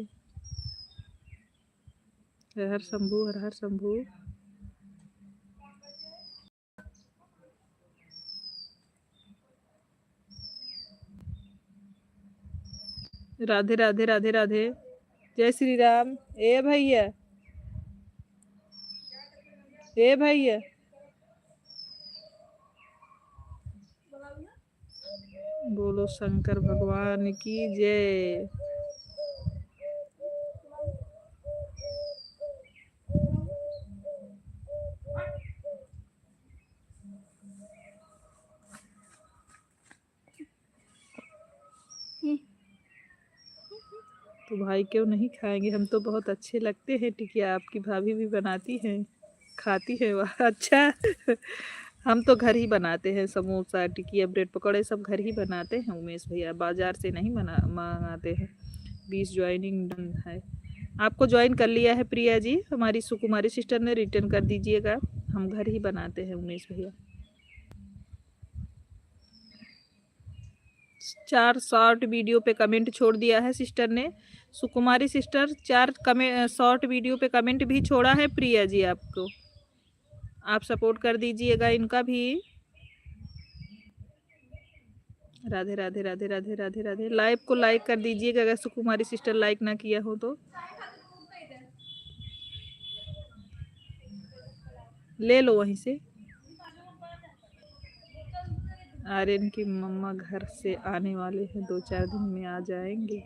हर हर शंभू, हर हर शंभू। राधे राधे, राधे राधे। जय श्री राम। ए भैया, ए भैया, बोलो शंकर भगवान की जय। तो भाई क्यों नहीं खाएंगे, हम तो बहुत अच्छे लगते हैं टिकिया, आपकी भाभी भी बनाती हैं, खाती है वह। अच्छा। हम तो घर ही बनाते हैं, समोसा टिकिया ब्रेड पकौड़े सब घर ही बनाते हैं उमेश भैया, बाजार से नहीं मंगाते हैं। 20 ज्वाइनिंग डन है। आपको ज्वाइन कर लिया है प्रिया जी, हमारी सुकुमारी सिस्टर ने, रिटर्न कर दीजिएगा। हम घर ही बनाते हैं उमेश भैया। 4 शॉर्ट वीडियो पे कमेंट छोड़ दिया है सिस्टर ने। सुकुमारी सिस्टर 4 शॉर्ट वीडियो पे कमेंट भी छोड़ा है प्रिया जी आपको। आप सपोर्ट कर दीजिएगा इनका भी। राधे राधे, राधे राधे, राधे राधे। लाइव को लाइक कर दीजिएगा अगर सुकुमारी सिस्टर लाइक ना किया हो तो। ले लो वहीं से। आर्यन की मम्मा घर से आने वाले हैं, 2-4 दिन में आ जाएंगे।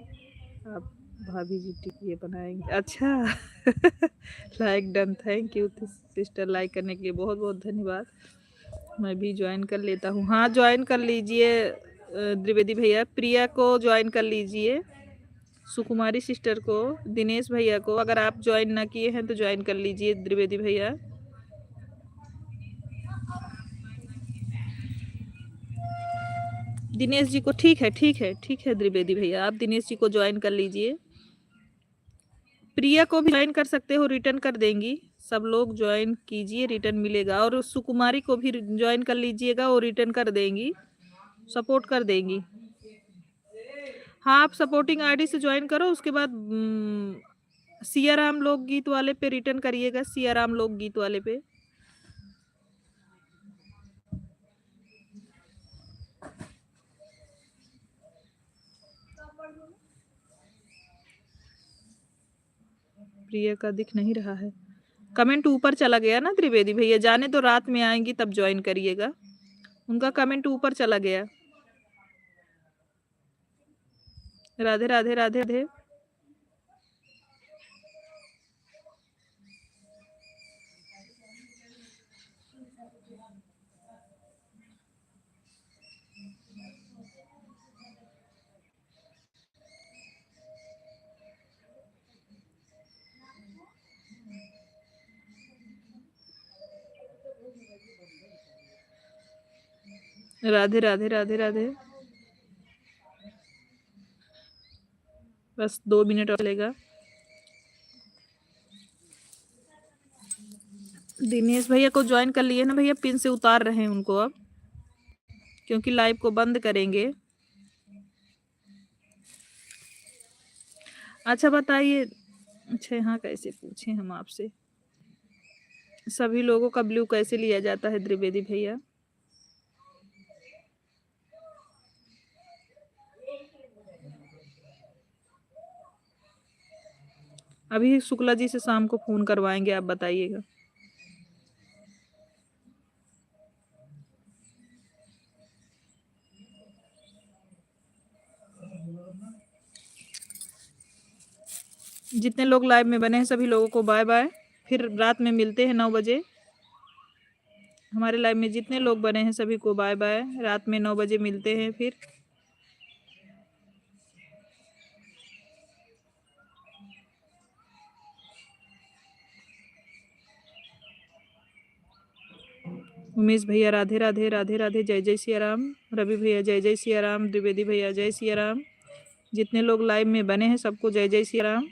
आप भाभी जी टिकिए बनाएंगे। अच्छा। Like done, thank you sister, like करने के लिए बहुत बहुत धन्यवाद। मैं भी ज्वाइन कर लेता हूँ। हाँ ज्वाइन कर लीजिए द्विवेदी भैया, प्रिया को ज्वाइन कर लीजिए, सुकुमारी सिस्टर को, दिनेश भैया को। अगर आप ज्वाइन ना किए हैं तो ज्वाइन कर लीजिए द्विवेदी भैया। दिनेश जी को, ठीक है ठीक है ठीक है द्विवेदी भैया, आप दिनेश जी को ज्वाइन कर लीजिए। प्रिया को भी ज्वाइन कर सकते हो, रिटर्न कर देंगी। सब लोग ज्वाइन कीजिए, रिटर्न मिलेगा। और सुकुमारी को भी ज्वाइन कर लीजिएगा, वो रिटर्न कर देंगी, सपोर्ट कर देंगी। हाँ आप सपोर्टिंग आईडी से ज्वाइन करो, उसके बाद सियाराम लोकगीत वाले पे रिटर्न करिएगा, सियाराम लोकगीत वाले पे। प्रिया का दिख नहीं रहा है। कमेंट ऊपर चला गया ना त्रिवेदी भैया, जाने तो रात में आएंगी तब ज्वाइन करिएगा। उनका कमेंट ऊपर चला गया। राधे राधे राधे राधे। राधे राधे राधे राधे। बस 2 मिनट और चलेगा। दिनेश भैया को ज्वाइन कर लिए ना भैया, पिन से उतार रहे हैं उनको अब, क्योंकि लाइव को बंद करेंगे। अच्छा बताइए, अच्छा यहाँ कैसे पूछे हम आपसे, सभी लोगों का ब्लू कैसे लिया जाता है त्रिवेदी भैया? अभी शुक्ला जी से शाम को फोन करवाएंगे, आप बताइएगा। जितने लोग लाइव में बने हैं सभी लोगों को बाय बाय। फिर रात में मिलते हैं 9 बजे। हमारे लाइव में जितने लोग बने हैं सभी को बाय बाय। रात में 9 बजे मिलते हैं फिर। उमेश भैया राधे राधे राधे राधे, जय जय सिया राम। रवि भैया जय जय सिया राम। द्विवेदी भैया जय सिया राम। जितने लोग लाइव में बने हैं सबको जय जय सिया राम।